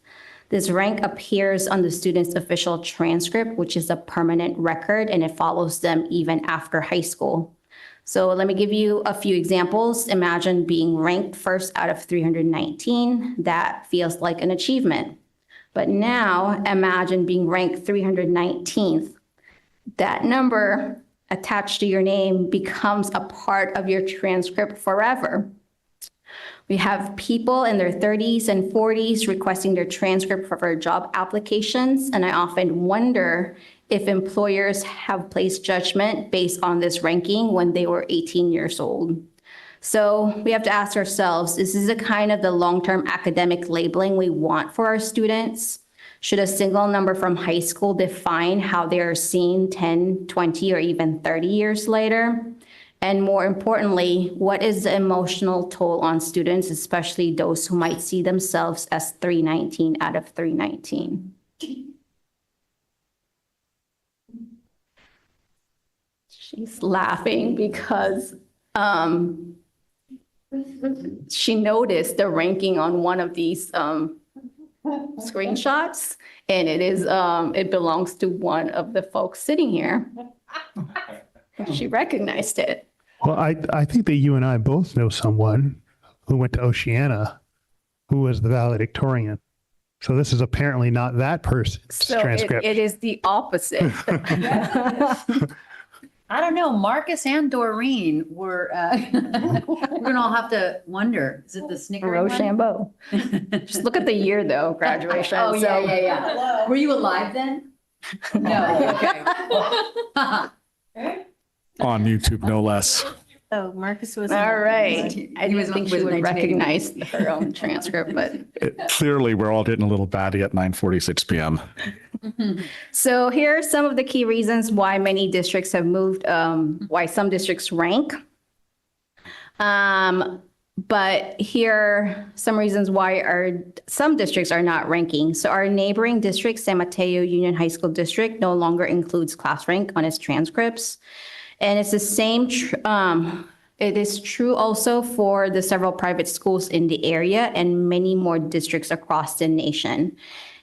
This rank appears on the student's official transcript, which is a permanent record, and it follows them even after high school. So let me give you a few examples. Imagine being ranked first out of 319. That feels like an achievement. But now imagine being ranked 319th. That number attached to your name becomes a part of your transcript forever. We have people in their 30s and 40s requesting their transcript for their job applications, and I often wonder if employers have placed judgment based on this ranking when they were 18 years old. So we have to ask ourselves, is this the long-term academic labeling we want for our students? Should a single number from high school define how they are seen 10, 20, or even 30 years later? And more importantly, what is the emotional toll on students, especially those who might see themselves as 319 out of 319? She's laughing because she noticed the ranking on one of these screenshots, and it belongs to one of the folks sitting here. She recognized it. Well, I think that you and I both know someone who went to Oceana who was the valedictorian. So this is apparently not that person's transcript. It is the opposite. I don't know. Marcus and Doreen were, we're going to all have to wonder. Is it the snickering one? Rochambeau. Just look at the year, though, graduation. Oh, yeah. Were you alive then? No. Okay. On YouTube, no less. Oh, Marcus was. All right. I didn't think she would 1980. recognize her own transcript, but. Clearly, we're all getting a little batty at 9:46 p.m. So here are some of the key reasons why many districts have moved, why some districts rank. But here are some reasons why some districts are not ranking. So our neighboring district, San Mateo Union High School District, no longer includes class rank on its transcripts. And it's the same, it is true also for the several private schools in the area and many more districts across the nation.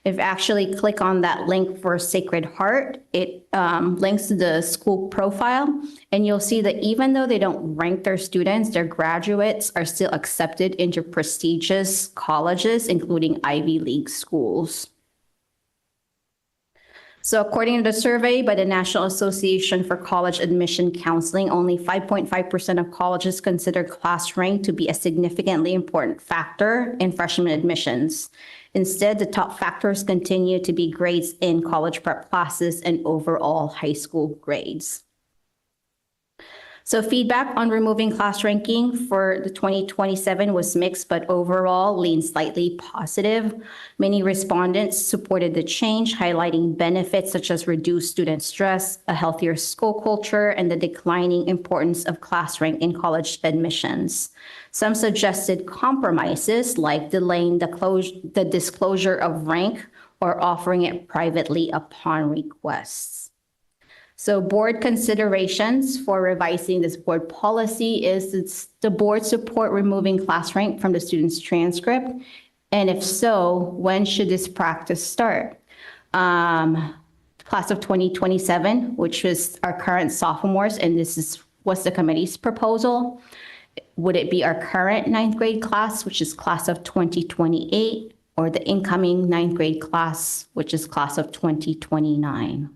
If you actually click on that link for Sacred Heart, it links to the school profile, and you'll see that even though they don't rank their students, their graduates are still accepted into prestigious colleges, including Ivy League schools. So according to the survey by the National Association for College Admission Counseling, only 5.5% of colleges consider class rank to be a significantly important factor in freshman admissions. Instead, the top factors continue to be grades in college prep classes and overall high school grades. So feedback on removing class ranking for the 2027 was mixed, but overall leaned slightly positive. Many respondents supported the change, highlighting benefits such as reduced student stress, a healthier school culture, and the declining importance of class rank in college admissions. Some suggested compromises like delaying the disclosure of rank or offering it privately upon requests. So board considerations for revising this board policy is the board support removing class rank from the student's transcript? And if so, when should this practice start? Class of 2027, which was our current sophomores, and was the committee's proposal. Would it be our current 9th grade class, which is class of 2028, or the incoming 9th grade class, which is class of 2029?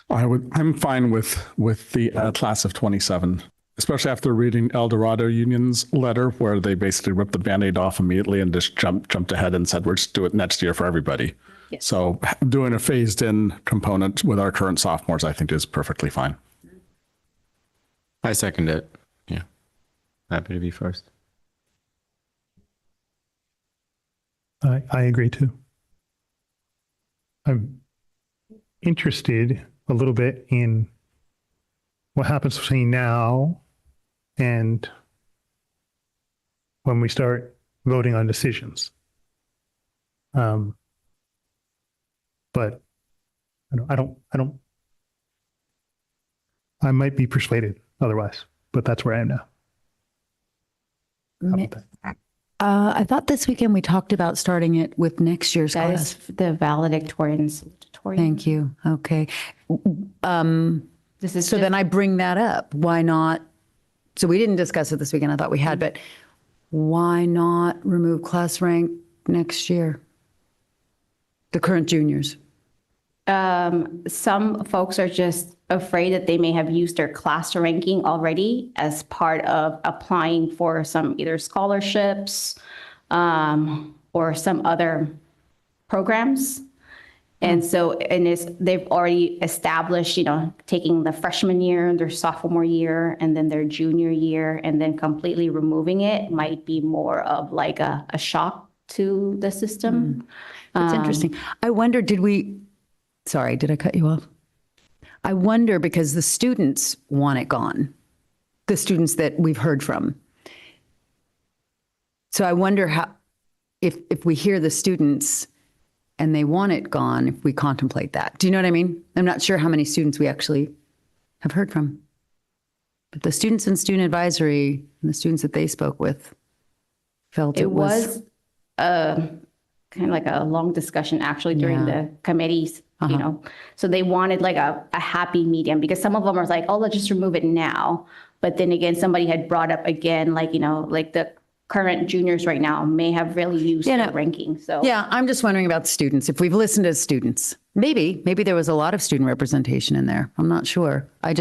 I'm fine with the class of 27, especially after reading El Dorado Union's letter, where they basically ripped the Band-Aid off immediately and just jumped ahead and said, we'll just do it next year for everybody. Yes. So doing a phased-in component with our current sophomores, I think, is perfectly fine. I second it. Yeah. Happy to be first. I agree too. I'm interested a little bit in what happens between now and when we start voting on decisions. But I might be persuaded otherwise, but that's where I am now. How about that? I thought this weekend we talked about starting it with next year's That class. is the valedictorian and salutatorian. Thank you. Okay. This is So then I bring that up. Why not? So we didn't discuss it this weekend. I thought we had, but why not remove class rank next year? The current juniors. Some folks are just afraid that they may have used their class ranking already as part of applying for some either scholarships or some other programs. And so, they've already established, taking the freshman year, their sophomore year, and then their junior year, and then completely removing it might be more of like a shock to the system. That's interesting. I wonder, sorry, did I cut you off? I wonder because the students want it gone, the students that we've heard from. So I wonder if we hear the students, and they want it gone if we contemplate that. Do you know what I mean? I'm not sure how many students we actually have heard from. But the students in student advisory and the students that they spoke with felt It was kind of like a long discussion actually during the committees, you know. So they wanted like a happy medium, because some of them are like, oh, let's just remove it now. But then again, somebody had brought up again, like, you know, like the current juniors right now may have really used the ranking. So yeah, I'm just wondering about students. If we've listened to students, maybe there was a lot of student representation in there. I'm not sure. I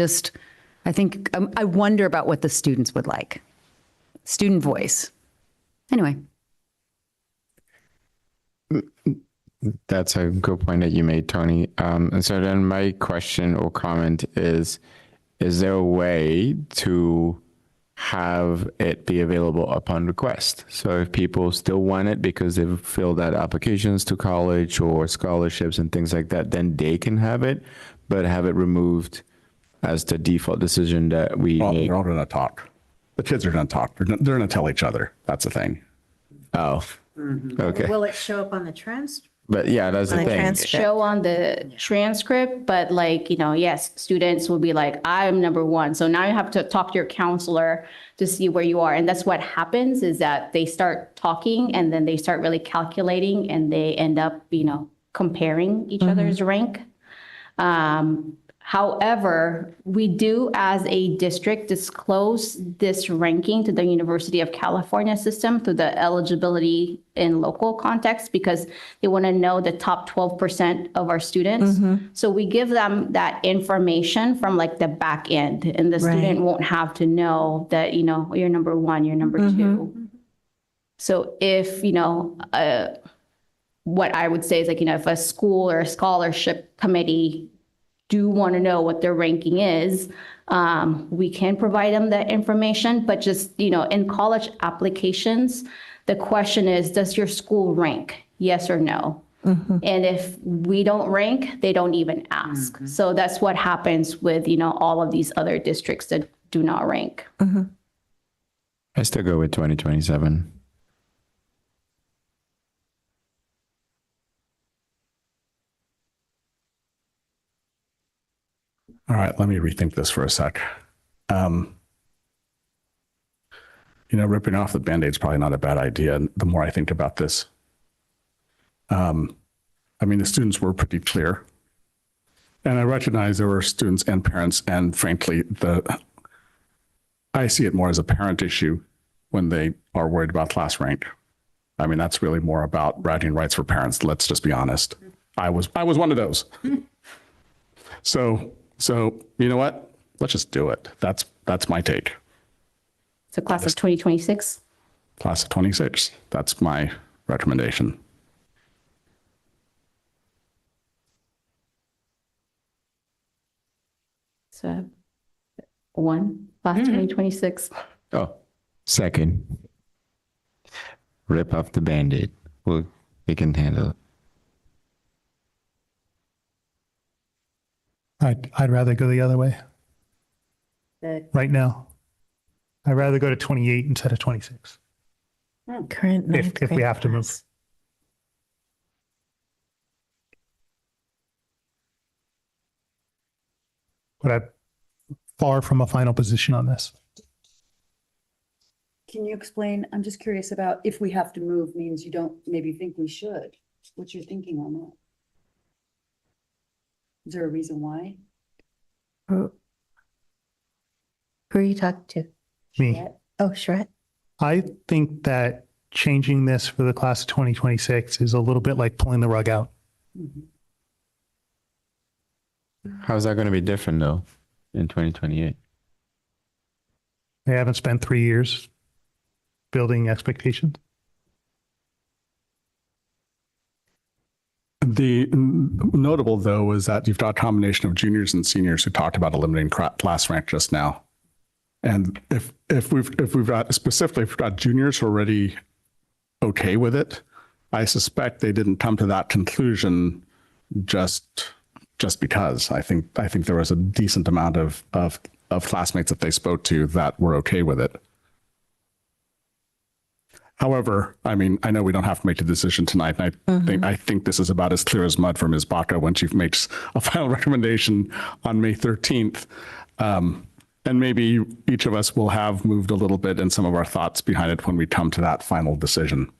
think I wonder about what the students would like. Student voice. Anyway. That's a good point that you made, Tony. And so then my question or comment is there a way to have it be available upon request? So if people still want it because they've filled out applications to college or scholarships and things like that, then they can have it, but have it removed as the default decision that we make. They're all going to talk. The kids are going to talk. They're going to tell each other. That's the thing. Oh, okay. Will it show up on the transcript? But yeah, that's the thing. show on the transcript, but like, you know, yes, students will be like, I'm number one. So now you have to talk to your counselor to see where you are. And that's what happens, is that they start talking and then they start really calculating and they end up, you know, comparing each other's rank. However, we do as a district disclose this ranking to the University of California system through the eligibility in local context, because they want to know the top 12% of our students. So we give them that information from like the back end, and the student won't have to know that, you know, you're number one, you're number two. So if, you know, what I would say is like, you know, if a school or a scholarship committee do want to know what their ranking is, we can provide them that information. But just, you know, in college applications, the question is, does your school rank? Yes or no? And if we don't rank, they don't even ask. So that's what happens with, you know, all of these other districts that do not rank. I still go with 2027. All right, let me rethink this for a sec. You know, ripping off the Band-Aid is probably not a bad idea. The more I think about this, I mean, the students were pretty clear, and I recognize there were students and parents, and frankly, I see it more as a parent issue when they are worried about class rank. I mean, that's really more about bragging rights for parents. Let's just be honest. I was one of those. So you know what? Let's just do it. That's my take. So class of 2026? Class of 26. That's my recommendation. So class 2026. Oh, second. Rip off the Band-Aid. We can handle it. I'd rather go the other way right now. I'd rather go to 28 instead of 26. Current If we have to move. But I'm far from a final position on this. Can you explain? I'm just curious about if we have to move means you don't maybe think we should. What's your thinking on that? Is there a reason why? Who are you talking to? Me. Oh, Shret. I think that changing this for the class of 2026 is a little bit like pulling the rug out. How's that going to be different though in 2028? They haven't spent 3 years building expectations. The notable, though, is that you've got a combination of juniors and seniors who talked about eliminating class rank just now. And if we've got juniors who are already okay with it, I suspect they didn't come to that conclusion just because. I think there was a decent amount of classmates that they spoke to that were okay with it. However, I mean, I know we don't have to make the decision tonight. And I think this is about as clear as mud for Ms. Baca when she makes a final recommendation on May 13th. And maybe each of us will have moved a little bit in some of our thoughts behind it when we come to that final decision.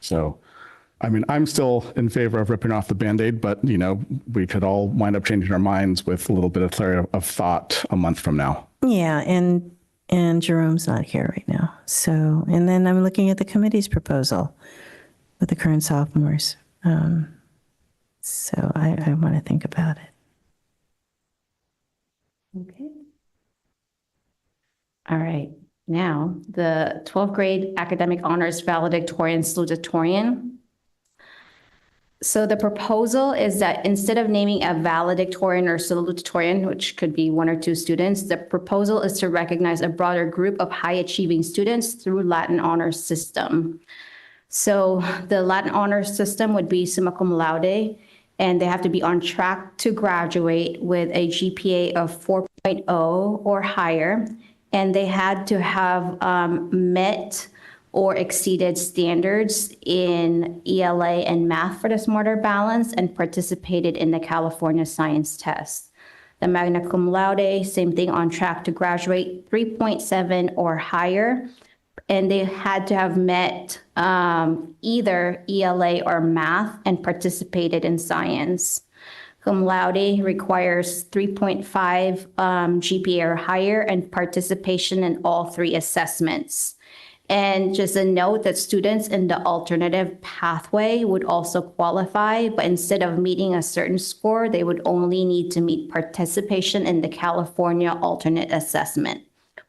So, I mean, I'm still in favor of ripping off the Band-Aid, but, you know, we could all wind up changing our minds with a little bit of clarity of thought a month from now. Yeah, and Jerome's not here right now. So, and then I'm looking at the committee's proposal with the current sophomores. So I want to think about it. Okay. All right. Now, the 12th grade academic honors valedictorian salutatorian. So the proposal is that instead of naming a valedictorian or salutatorian, which could be 1 or 2 students, the proposal is to recognize a broader group of high achieving students through Latin honors system. So the Latin honors system would be summa cum laude, and they have to be on track to graduate with a GPA of 4.0 or higher, and they had to have met or exceeded standards in ELA and math for the Smarter Balance and participated in the California Science Test. The magna cum laude, same thing, on track to graduate 3.7 or higher. And they had to have met either ELA or math and participated in science. Cum laude requires 3.5 GPA or higher and participation in all 3 assessments. And just a note that students in the alternative pathway would also qualify, but instead of meeting a certain score, they would only need to meet participation in the California alternate assessment,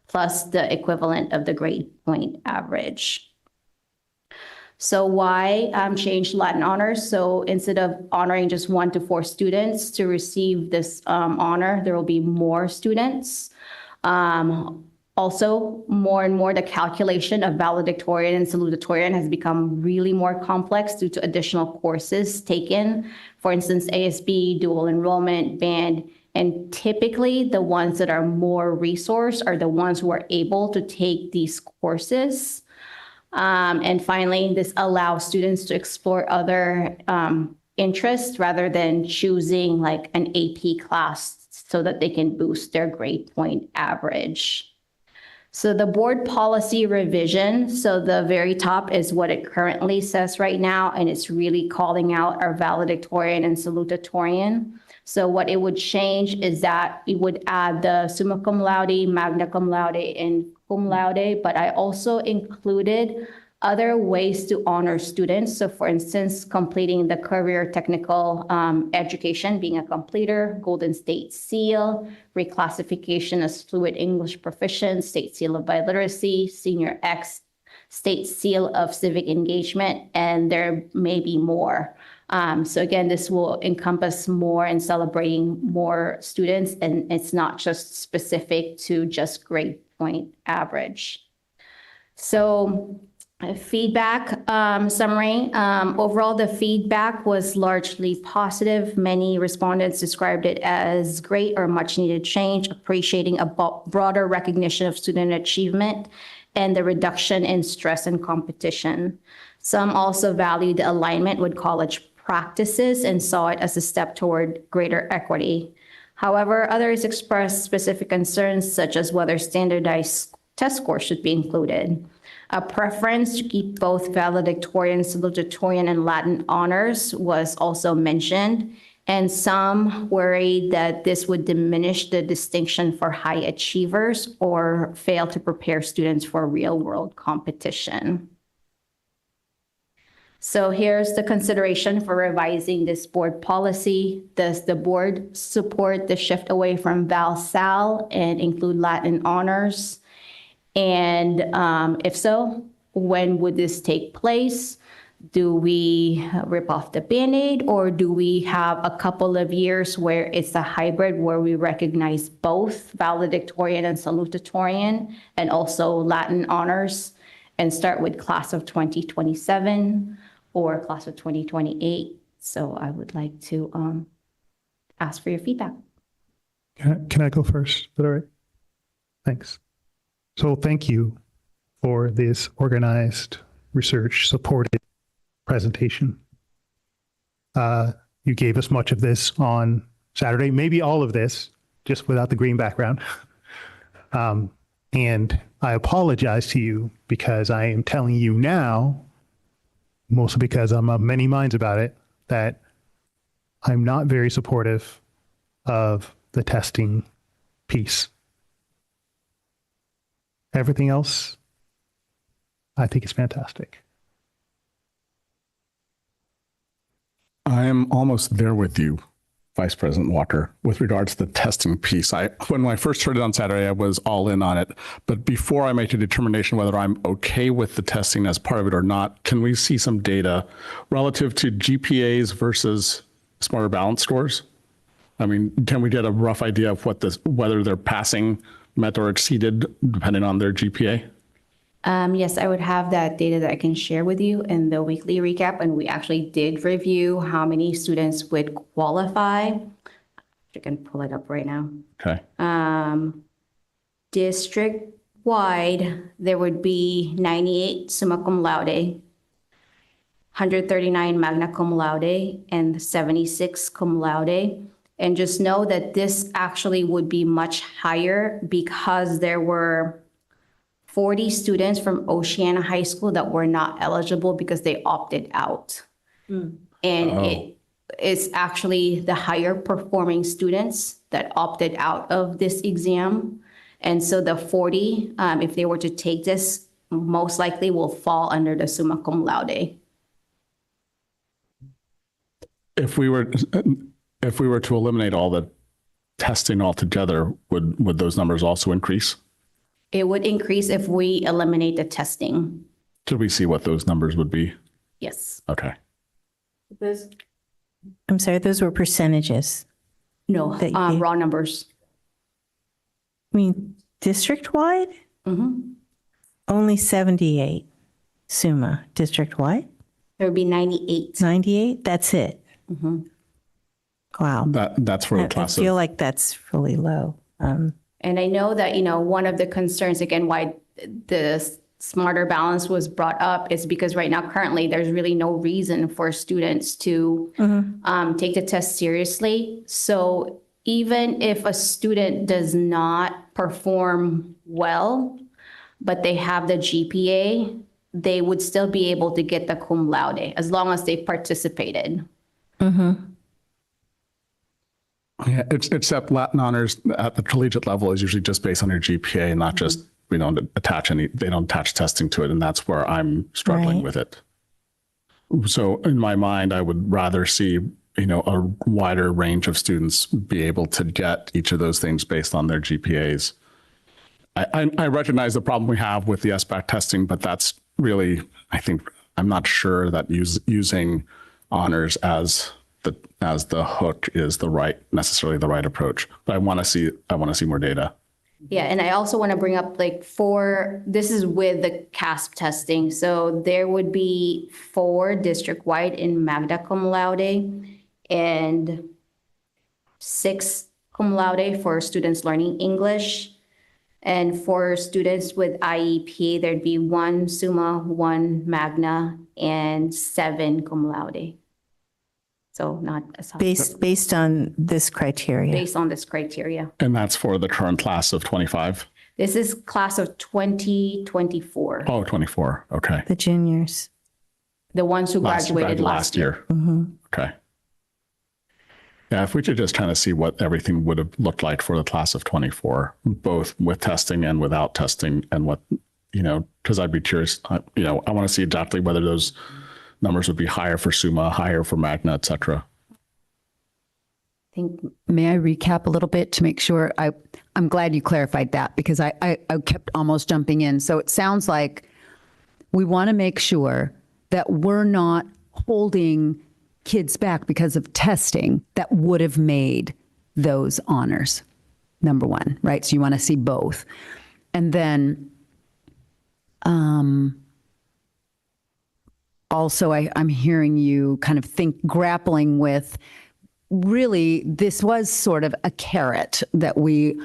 plus the equivalent of the grade point average. So why change Latin honors? So instead of honoring just 1 to 4 students to receive this honor, there will be more students. Also, more and more, the calculation of valedictorian and salutatorian has become really more complex due to additional courses taken. For instance, ASB, dual enrollment, band, and typically the ones that are more resourced are the ones who are able to take these courses. And finally, this allows students to explore other interests rather than choosing like an AP class so that they can boost their grade point average. So the board policy revision, so the very top is what it currently says right now, and it's really calling out our valedictorian and salutatorian. So what it would change is that it would add the summa cum laude, magna cum laude, and cum laude, but I also included other ways to honor students. So for instance, completing the career technical education, being a completer, Golden State Seal, reclassification as fluent English proficient, State Seal of Biliteracy, Senior X, State Seal of Civic Engagement, and there may be more. So again, this will encompass more and celebrating more students, and it's not just specific to just grade point average. So feedback summary. Overall, the feedback was largely positive. Many respondents described it as great or much needed change, appreciating a broader recognition of student achievement and the reduction in stress and competition. Some also valued the alignment with college practices and saw it as a step toward greater equity. However, others expressed specific concerns such as whether standardized test scores should be included. A preference to keep both valedictorian, salutatorian, and Latin honors was also mentioned, and some worried that this would diminish the distinction for high achievers or fail to prepare students for real-world competition. So here's the consideration for revising this board policy. Does the board support the shift away from Val-Sal and include Latin honors? And if so, when would this take place? Do we rip off the Band-Aid, or do we have a couple of years where it's a hybrid where we recognize both valedictorian and salutatorian and also Latin honors and start with class of 2027 or class of 2028? So I would like to ask for your feedback. Can I go first? Is that all right? Thanks. So thank you for this organized research supported presentation. You gave us much of this on Saturday, maybe all of this, just without the green background. And I apologize to you because I am telling you now, mostly because I'm of many minds about it, that I'm not very supportive of the testing piece. Everything else, I think is fantastic. I am almost there with you, Vice President Walker, with regards to the testing piece. When I first heard it on Saturday, I was all in on it. But before I make a determination whether I'm okay with the testing as part of it or not, can we see some data relative to GPAs versus Smarter Balance scores? I mean, can we get a rough idea of whether they're passing, met, or exceeded depending on their GPA? Yes, I would have that data that I can share with you in the weekly recap. And we actually did review how many students would qualify. I can pull it up right now. Okay. District-wide, there would be 98 summa cum laude, 139 magna cum laude, and 76 cum laude. And just know that this actually would be much higher because there were 40 students from Oceana High School that were not eligible because they opted out. And it is actually the higher performing students that opted out of this exam. And so the 40, if they were to take this, most likely will fall under the summa cum laude. If we were to eliminate all the testing altogether, would those numbers also increase? It would increase if we eliminate the testing. Could we see what those numbers would be? Yes. Okay. I'm sorry, those were percentages. No, that you gave? raw numbers. I mean, district-wide? Mm-hmm. Only 78 summa district-wide? There would be 98. 98? That's it? Mm-hmm. Wow. That's for the class. I feel like that's really low. And I know that, one of the concerns, again, why the Smarter Balance was brought up is because right now, currently, there's really no reason for students to take the test seriously. So even if a student does not perform well, but they have the GPA, they would still be able to get the cum laude as long as they participated. Yeah, except Latin honors at the collegiate level is usually just based on your GPA, not just they don't attach testing to it, and that's where I'm struggling with it. So in my mind, I would rather see a wider range of students be able to get each of those things based on their GPAs. I recognize the problem we have with the SBAC testing, but that's really, I think, I'm not sure that using honors as the hook is necessarily the right approach. But I want to see more data. Yeah, and I also want to bring up this is with the CASP testing. So there would be 4 district-wide in magna cum laude and 6 cum laude for students learning English. And for students with IEP, there'd be 1 summa, 1 magna, and 7 cum laude. So not as high. Based on this criteria. Based on this criteria. And that's for the current class of 25? This is class of 2024. Oh, 24. Okay. The juniors. The ones who graduated last year. Okay. Yeah, if we could just kind of see what everything would have looked like for the class of 24, both with testing and without testing, and what, because I'd be curious, I want to see exactly whether those numbers would be higher for summa, higher for magna, et cetera. May I recap a little bit to make sure? I'm glad you clarified that because I kept almost jumping in. So it sounds like we want to make sure that we're not holding kids back because of testing that would have made those honors, number one, right? So you want to see both. And then also I'm hearing you kind of grappling with, really, this was sort of a carrot that we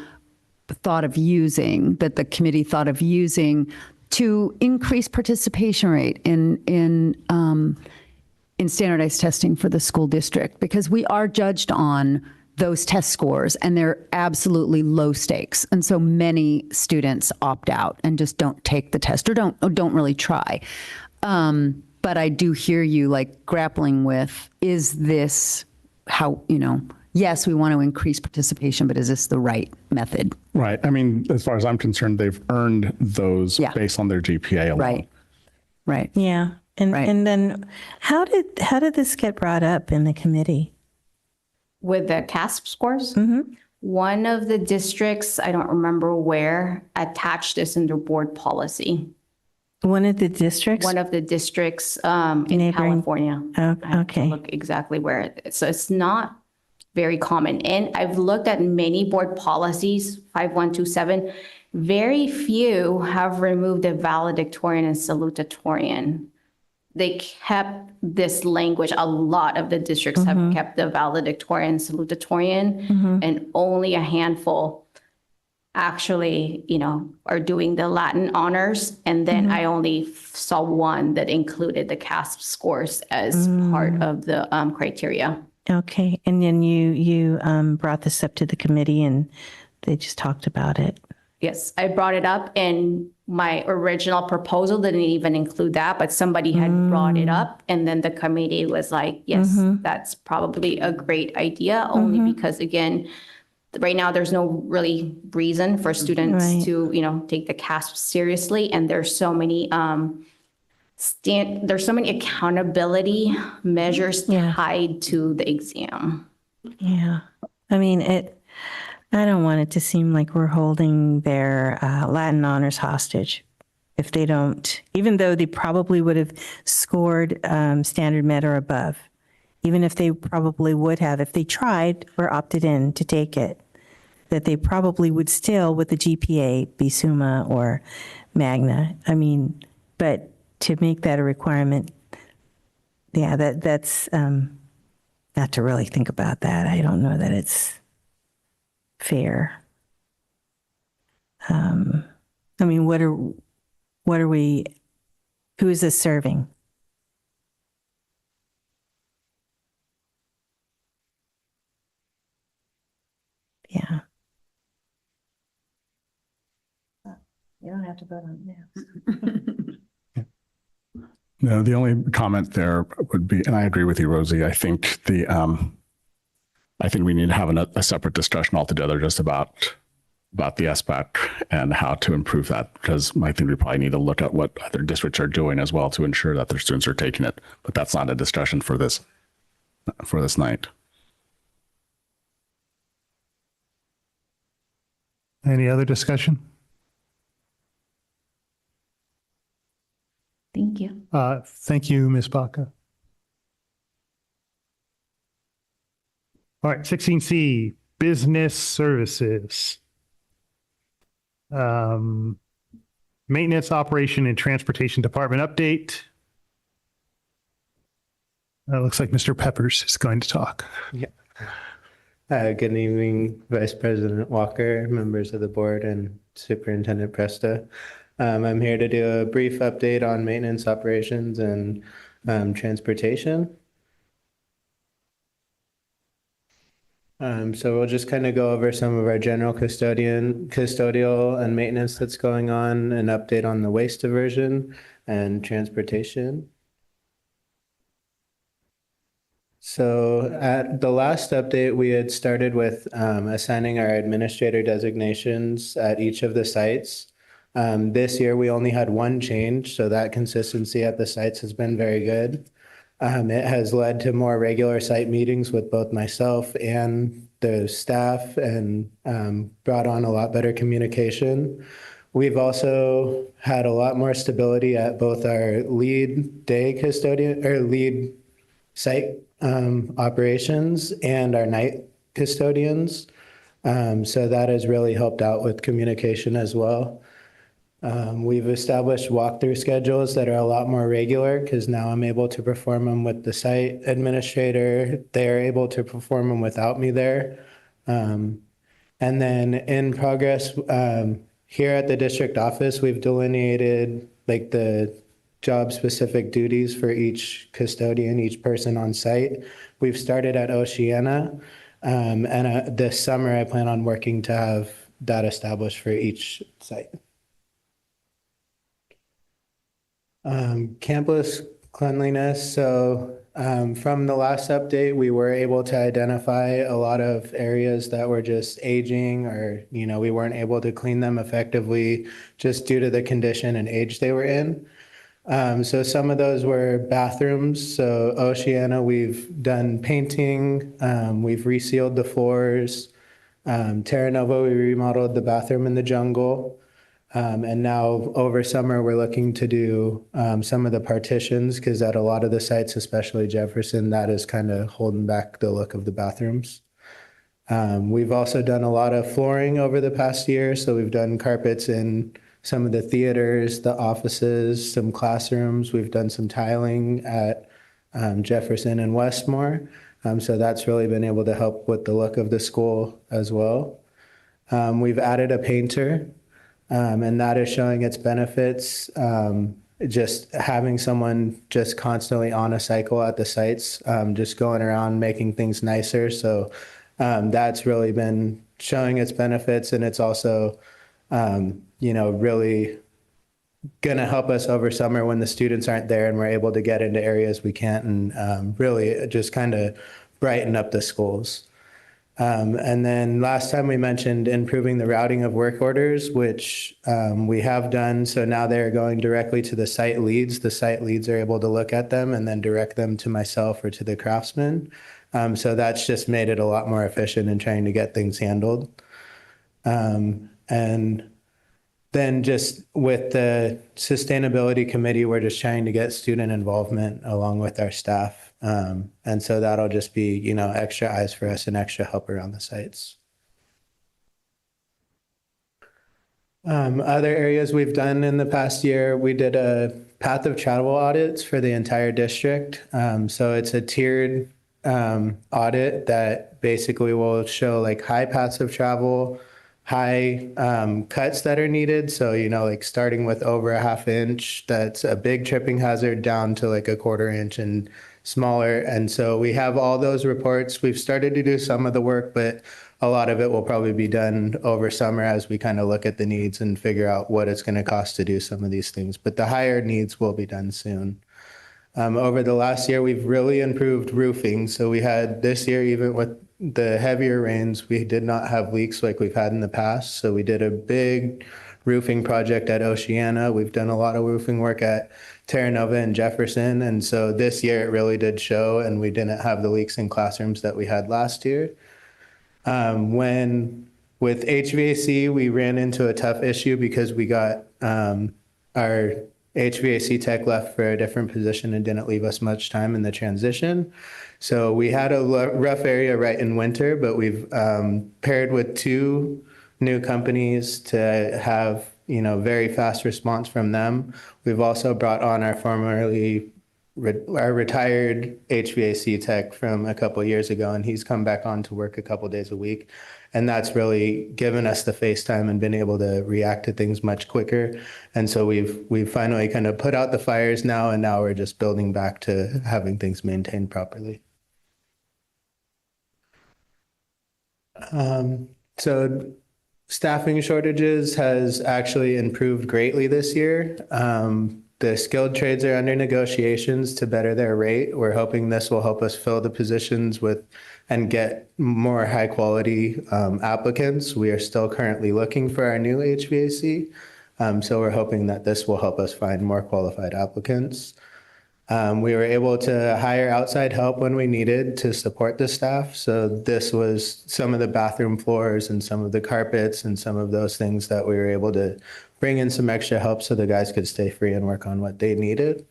thought of using, that the committee thought of using to increase participation rate in standardized testing for the school district, because we are judged on those test scores and they're absolutely low stakes. And so many students opt out and just don't take the test or don't really try. But I do hear you like grappling with, is this how, yes, we want to increase participation, but is this the right method? Right. I mean, as far as I'm concerned, they've earned those based on their GPA alone. Right. Right. Yeah. And then how did this get brought up in the committee? With the CASP scores? One of the districts, I don't remember where, attached this in their board policy. One of the districts? One of the districts in California. Oh, I have to okay. look exactly where. So it's not very common. And I've looked at many board policies, 5127. Very few have removed the valedictorian and salutatorian. They kept this language. A lot of the districts have kept the valedictorian, salutatorian, and only a handful actually, are doing the Latin honors. And then I only saw one that included the CASP scores as part of the criteria. Okay. And then you brought this up to the committee and they just talked about it. Yes, I brought it up, and my original proposal didn't even include that, but somebody had brought it up, and then the committee was like, yes, that's probably a great idea, only because, again, right now there's no really reason for students to, take the CASP seriously, and there's so many there's so many accountability measures tied to the exam. Yeah. I mean, I don't want it to seem like we're holding their Latin honors hostage if they don't, even though they probably would have scored standard met or above, even if they probably would have, if they tried or opted in to take it, that they probably would still, with the GPA, be Summa or Magna. I mean, but to make that a requirement, that's not to really think about that. I don't know that it's fair. I mean, what are we, who is this serving? Yeah. You don't have to vote on this. No, the only comment there would be, and I agree with you, Rosie. I think I think we need to have a separate discussion altogether just about the SBAC and how to improve that, because I think we probably need to look at what other districts are doing as well to ensure that their students are taking it. But that's not a discussion for this night. Any other discussion? Thank you. Thank you, Ms. Baca. All right, 16C, business services. Maintenance, operation, and transportation department update. Looks like Mr. Peppers is going to talk. Yeah. Good evening, Vice President Walker, members of the board, and Superintendent Presta. I'm here to do a brief update on maintenance, operations, and transportation. So we'll just kind of go over some of our general custodial and maintenance that's going on, an update on the waste diversion and transportation. So at the last update, we had started with assigning our administrator designations at each of the sites. This year, we only had one change, so that consistency at the sites has been very good. It has led to more regular site meetings with both myself and the staff, and brought on a lot better communication. We've also had a lot more stability at both our lead day custodian or lead site operations and our night custodians. So that has really helped out with communication as well. We've established walkthrough schedules that are a lot more regular, because now I'm able to perform them with the site administrator. They're able to perform them without me there. And then in progress, here at the district office, we've delineated like the job-specific duties for each custodian, each person on site. We've started at Oceana, and this summer I plan on working to have that established for each site. Campus cleanliness. So from the last update, we were able to identify a lot of areas that were just aging, or, you know, we weren't able to clean them effectively just due to the condition and age they were in. So some of those were bathrooms. So Oceana, we've done painting, we've resealed the floors. Terra Nova, we remodeled the bathroom in the jungle. And now over summer, we're looking to do some of the partitions, because at a lot of the sites, especially Jefferson, that is kind of holding back the look of the bathrooms. We've also done a lot of flooring over the past year. So we've done carpets in some of the theaters, the offices, some classrooms. We've done some tiling at Jefferson and Westmore. So that's really been able to help with the look of the school as well. We've added a painter, and that is showing its benefits. Just having someone just constantly on a cycle at the sites, just going around making things nicer. So that's really been showing its benefits, and it's also you know, really going to help us over summer when the students aren't there and we're able to get into areas we can't, and really just kind of brighten up the schools. And then last time we mentioned improving the routing of work orders, which we have done. So now they're going directly to the site leads. The site leads are able to look at them and then direct them to myself or to the craftsman. So that's just made it a lot more efficient in trying to get things handled. And then just with the sustainability committee, we're just trying to get student involvement along with our staff. And so that'll just be, you know, extra eyes for us and extra help around the sites. Other areas we've done in the past year, we did a path of travel audits for the entire district. So it's a tiered audit that basically will show like high paths of travel, high cuts that are needed. So, you know, like starting with over a ½ inch, that's a big tripping hazard, down to like a ¼ inch and smaller. And so we have all those reports. We've started to do some of the work, but a lot of it will probably be done over summer as we kind of look at the needs and figure out what it's going to cost to do some of these things. But the higher needs will be done soon. Over the last year, we've really improved roofing. So we had this year, even with the heavier rains, we did not have leaks like we've had in the past. So we did a big roofing project at Oceana. We've done a lot of roofing work at Terra Nova and Jefferson. And so this year it really did show, and we didn't have the leaks in classrooms that we had last year. When with HVAC, we ran into a tough issue because we got our HVAC tech left for a different position and didn't leave us much time in the transition. So we had a rough area right in winter, but we've paired with 2 new companies to have, you know, very fast response from them. We've also brought on our retired HVAC tech from a couple of years ago, and he's come back on to work a couple of days a week. And that's really given us the face time and been able to react to things much quicker. And so we've finally kind of put out the fires now, and now we're just building back to having things maintained properly. So staffing shortages has actually improved greatly this year. The skilled trades are under negotiations to better their rate. We're hoping this will help us fill the positions with and get more high quality applicants. We are still currently looking for our new HVAC. So we're hoping that this will help us find more qualified applicants. We were able to hire outside help when we needed to support the staff. So this was some of the bathroom floors and some of the carpets and some of those things that we were able to bring in some extra help so the guys could stay free and work on what they needed.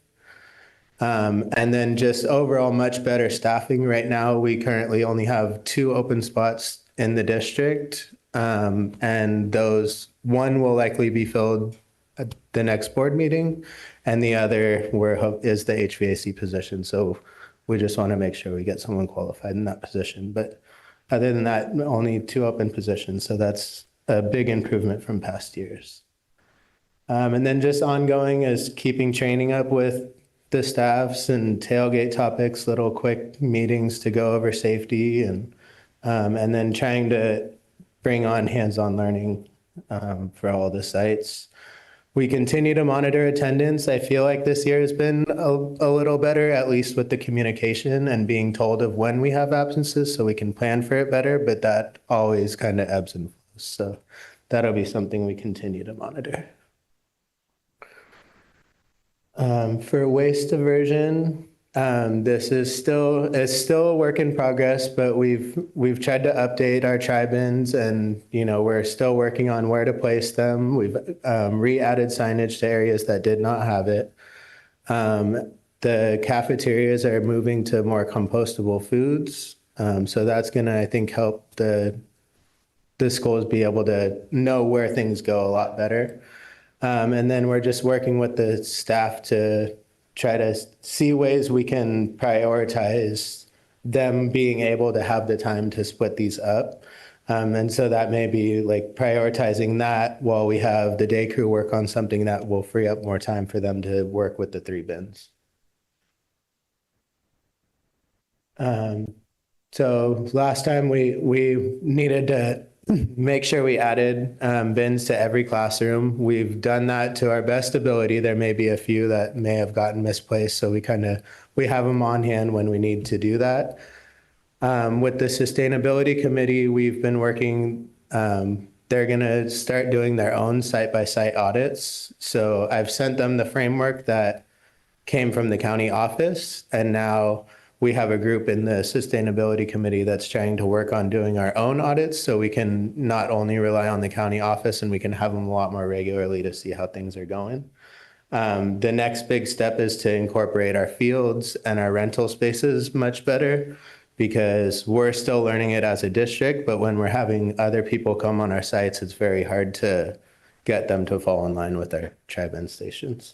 And then just overall much better staffing. Right now, we currently only have 2 open spots in the district. And those, one will likely be filled at the next board meeting, and the other is the HVAC position. So we just want to make sure we get someone qualified in that position. But other than that, only 2 open positions. So that's a big improvement from past years. And then just ongoing is keeping training up with the staffs and tailgate topics, little quick meetings to go over safety, and then trying to bring on hands-on learning for all the sites. We continue to monitor attendance. I feel like this year has been a little better, at least with the communication and being told of when we have absences so we can plan for it better, but that always kind of ebbs and flows. So that'll be something we continue to monitor. For waste diversion, this is still a work in progress, but we've tried to update our tri-bins, and we're still working on where to place them. We've re-added signage to areas that did not have it. The cafeterias are moving to more compostable foods, so that's gonna, I think, help the schools be able to know where things go a lot better. And then we're just working with the staff to try to see ways we can prioritize them being able to have the time to split these up. And so that may be like prioritizing that while we have the day crew work on something that will free up more time for them to work with the 3 bins. So last time we needed to make sure we added bins to every classroom. We've done that to our best ability. There may be a few that may have gotten misplaced, so we have them on hand when we need to do that. With the sustainability committee, we've been working, they're gonna start doing their own site-by-site audits. So I've sent them the framework that came from the county office, and now we have a group in the sustainability committee that's trying to work on doing our own audits so we can not only rely on the county office, and we can have them a lot more regularly to see how things are going. The next big step is to incorporate our fields and our rental spaces much better, because we're still learning it as a district, but when we're having other people come on our sites, it's very hard to get them to fall in line with our tri-bin stations.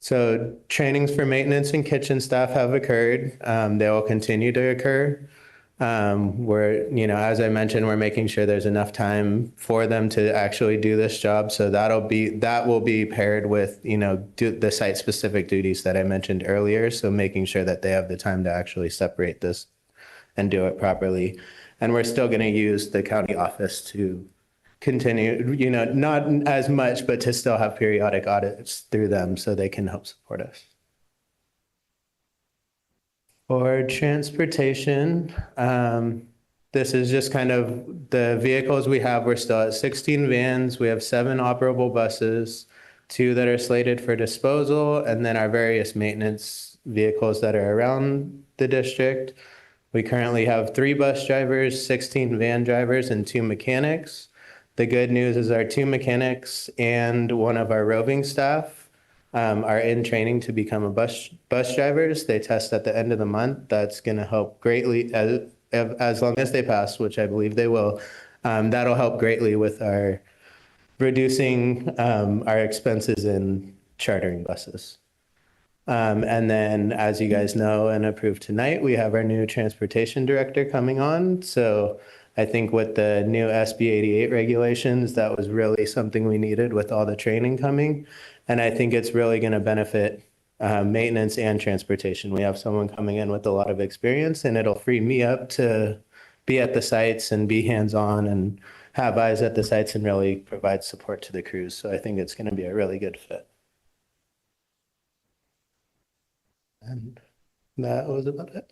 So trainings for maintenance and kitchen staff have occurred. They will continue to occur. As I mentioned, we're making sure there's enough time for them to actually do this job. So that will be paired with, the site specific duties that I mentioned earlier. So making sure that they have the time to actually separate this and do it properly. And we're still going to use the county office to continue, not as much, but to still have periodic audits through them so they can help support us. For transportation, this is just kind of the vehicles we have. We're still at 16 vans. We have 7 operable buses, 2 that are slated for disposal, and then our various maintenance vehicles that are around the district. We currently have 3 bus drivers, 16 van drivers, and 2 mechanics. The good news is our 2 mechanics and one of our roving staff are in training to become a bus drivers. They test at the end of the month. That's going to help greatly as long as they pass, which I believe they will. That'll help greatly with our reducing our expenses in chartering buses. And then, as you guys know and approved tonight, we have our new transportation director coming on. So I think with the new SB 88 regulations, that was really something we needed with all the training coming. And I think it's really going to benefit maintenance and transportation. We have someone coming in with a lot of experience, and it'll free me up to be at the sites and be hands-on and have eyes at the sites and really provide support to the crews. So I think it's going to be a really good fit. And that was about it.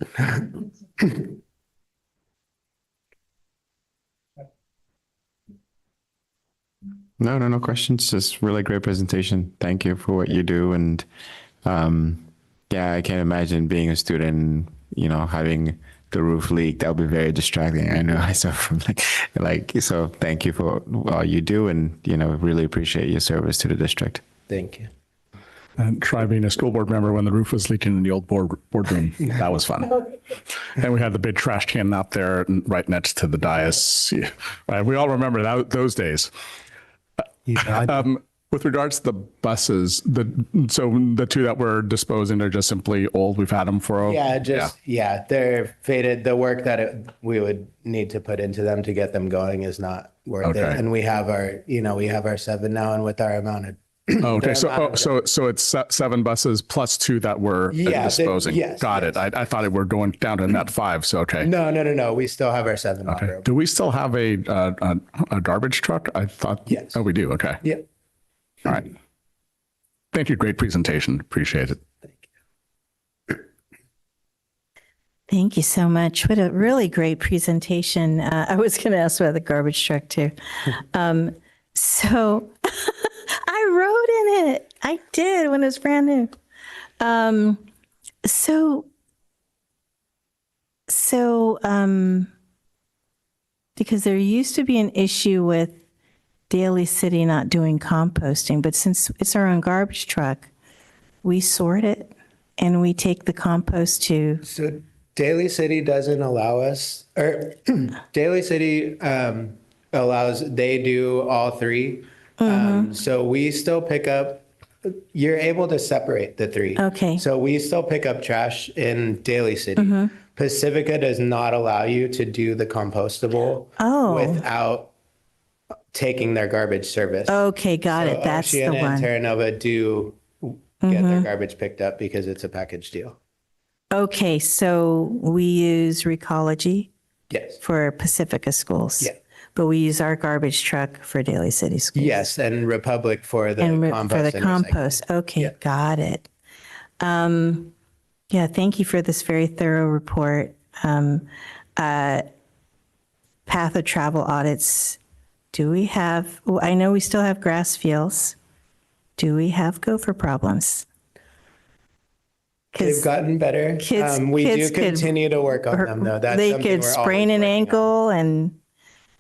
No questions. Just really great presentation. Thank you for what you do. And yeah, I can imagine being a student, having the roof leak. That would be very distracting. I know I suffer from so thank you for all you do, and really appreciate your service to the district. Thank you. And try being a school board member when the roof was leaking in the old boardroom. That was fun. And we had the big trash can out there right next to the dais. Right, we all remember those days. With regards to the buses, so the two that we're disposing are just simply old. We've had them for they're faded. The work that we would need to put into them to get them going is not worth it. And we have our 7 now, and with our amount of so it's 7 buses plus 2 that we're disposing. Got it. I thought it were going down to net 5. So okay. No. We still have our 7. Okay. Do we still have a garbage truck? I thought. Yes. Oh, we do. Okay. Yeah. All right. Thank you. Great presentation. Appreciate it. Thank you so much. What a really great presentation. I was going to ask about the garbage truck too. So I rode in it. I did when it was brand new. Because there used to be an issue with Daly City not doing composting, but since it's our own garbage truck, we sort it and we take the compost to. So Daly City doesn't allow us, or Daly City they do all 3. So we still pick up, you're able to separate the 3. Okay. So we still pick up trash in Daly City. Pacifica does not allow you to do the compostable without taking their garbage service. Okay, got it. That's the one. And Terra Nova do get their garbage picked up because it's a package deal. Okay, so we use Recology for Pacifica schools. Yeah. But we use our garbage truck for Daly City schools. Yes, and Republic for the compost. For the compost. Okay, got it. Thank you for this very thorough report. Path of travel audits. Do we have, I know we still have grass fields. Do we have gopher problems? They've gotten better. We do continue to work on them, though. That's they could sprain an ankle and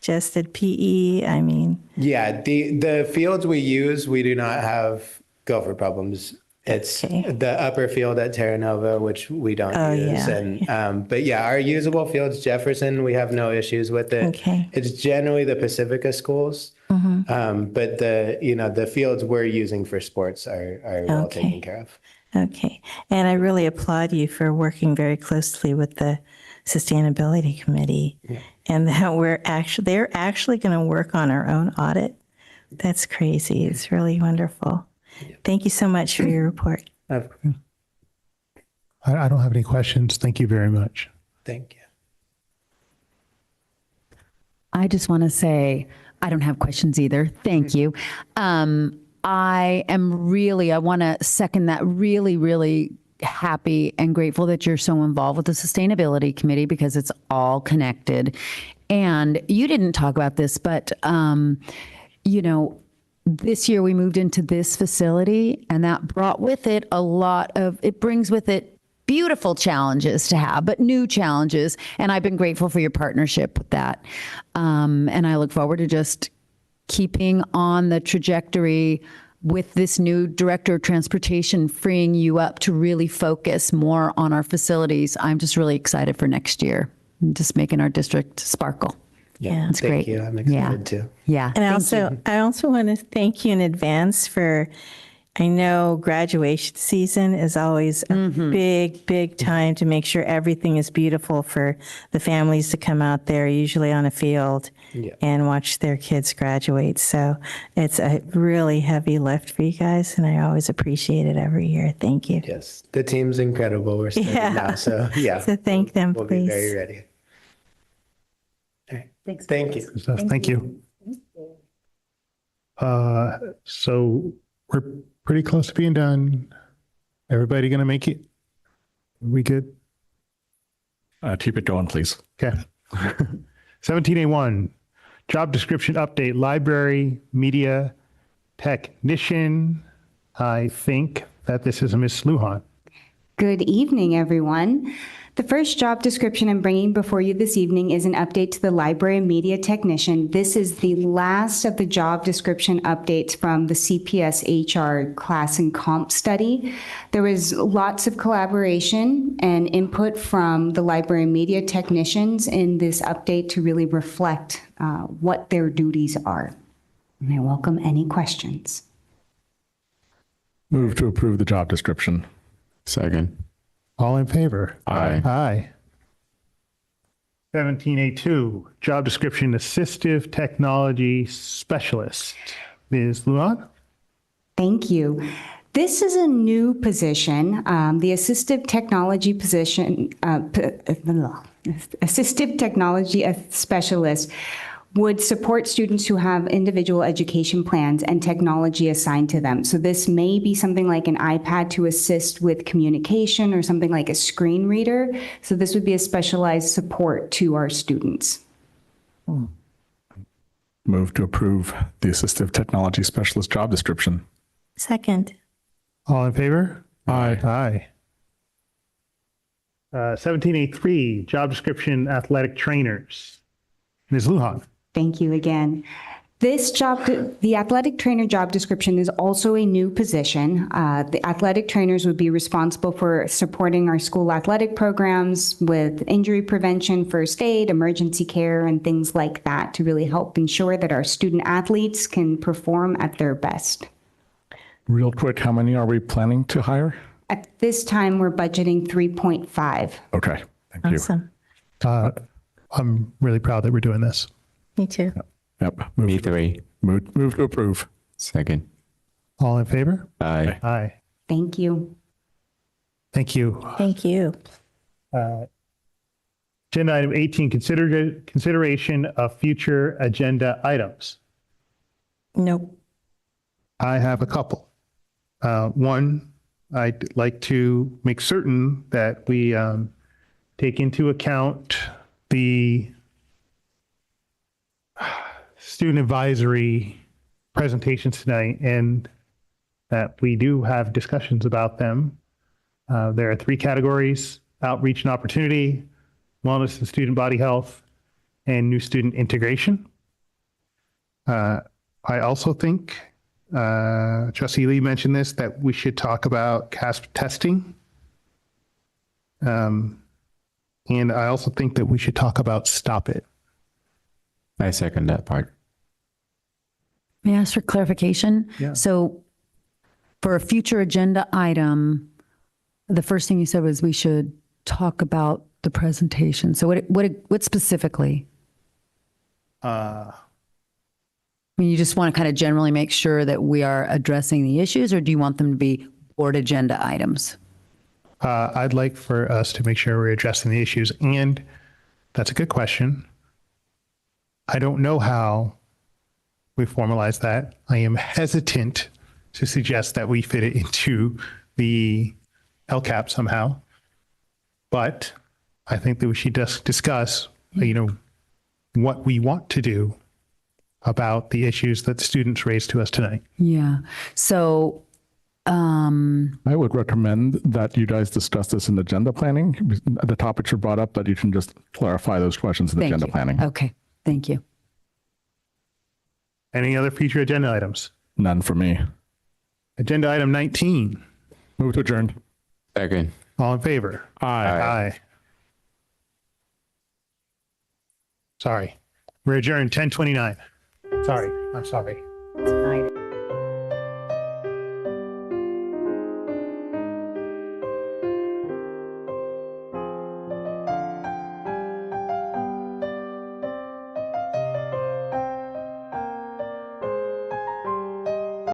just at PE. I mean, the fields we use, we do not have gopher problems. It's the upper field at Terra Nova, which we don't use. But our usable fields, Jefferson, we have no issues with it. Okay. It's generally the Pacifica schools. But the fields we're using for sports are well taken care of. Okay. And I really applaud you for working very closely with the Sustainability Committee and that they're actually going to work on our own audit. That's crazy. It's really wonderful. Thank you so much for your report. I don't have any questions. Thank you very much. Thank you. I just want to say I don't have questions either. Thank you. I want to second that. Really, really happy and grateful that you're so involved with the Sustainability Committee because it's all connected. And you didn't talk about this, but, this year we moved into this facility and that brought with it it brings with it beautiful challenges to have, but new challenges. And I've been grateful for your partnership with that. And I look forward to just keeping on the trajectory with this new director of transportation, freeing you up to really focus more on our facilities. I'm just really excited for next year and just making our district sparkle. Yeah, it's great. Thank you. I'm excited too. Yeah. And I also want to thank you in advance for, I know graduation season is always a big time to make sure everything is beautiful for the families to come out there, usually on a field, and watch their kids graduate. So it's a really heavy lift for you guys, and I always appreciate it every year. Thank you. Yes, the team's incredible. We're starting now, so So thank them, we'll please. be very ready. All right. Thanks. Thank you. Thank you. So we're pretty close to being done. Everybody going to make it? We good? Keep it going, please. Okay. 17A1, job description update, library media technician. I think that this is Ms. Lujan. Good evening, everyone. The first job description I'm bringing before you this evening is an update to the library media technician. This is the last of the job description updates from the CPS HR class and comp study. There was lots of collaboration and input from the library media technicians in this update to really reflect what their duties are. And I welcome any questions. Move to approve the job description. Second. All in favor? Aye. Aye. 17A2, job description, assistive technology specialist. Ms. Luan? Thank you. This is a new position, the assistive technology position, assistive technology specialist would support students who have individual education plans and technology assigned to them. So this may be something like an iPad to assist with communication or something like a screen reader. So this would be a specialized support to our students. Move to approve the assistive technology specialist job description. Second. All in favor? Aye. Aye. 17A3, job description, athletic trainers. Ms. Lujan? Thank you again. This job, the athletic trainer job description is also a new position. The athletic trainers would be responsible for supporting our school athletic programs with injury prevention, first aid, emergency care, and things like that to really help ensure that our student athletes can perform at their best. Real quick, how many are we planning to hire? At this time, we're budgeting 3.5. Okay, thank you. Awesome. I'm really proud that we're doing this. Me too. Yep. Me three. Move to approve. Second. All in favor? Aye. Aye. Thank you. Thank you. Thank you. Agenda item 18, consideration of future agenda items. Nope. I have a couple. One, I'd like to make certain that we take into account the student advisory presentations tonight and that we do have discussions about them. There are 3 categories: outreach and opportunity, wellness and student body health, and new student integration. I also think, Trustee Lee mentioned this, that we should talk about CASP testing. And I also think that we should talk about Stop It. I second that part. May I ask for clarification? Yeah. So for a future agenda item, the first thing you said was we should talk about the presentation. So what specifically? I mean, you just want to kind of generally make sure that we are addressing the issues, or do you want them to be board agenda items? I'd like for us to make sure we're addressing the issues, and that's a good question. I don't know how we formalize that. I am hesitant to suggest that we fit it into the LCAP somehow, but I think that we should just discuss, what we want to do about the issues that students raised to us tonight. Yeah. So I would recommend that you guys discuss this in agenda planning. The topics are brought up, but you can just clarify those questions in thank agenda you. planning. Okay. Thank you. Any other future agenda items? None for me. Agenda item 19. Move to adjourn. Second. All in favor? Aye. Aye. Sorry. We're adjourned 10:29. Sorry. I'm sorry.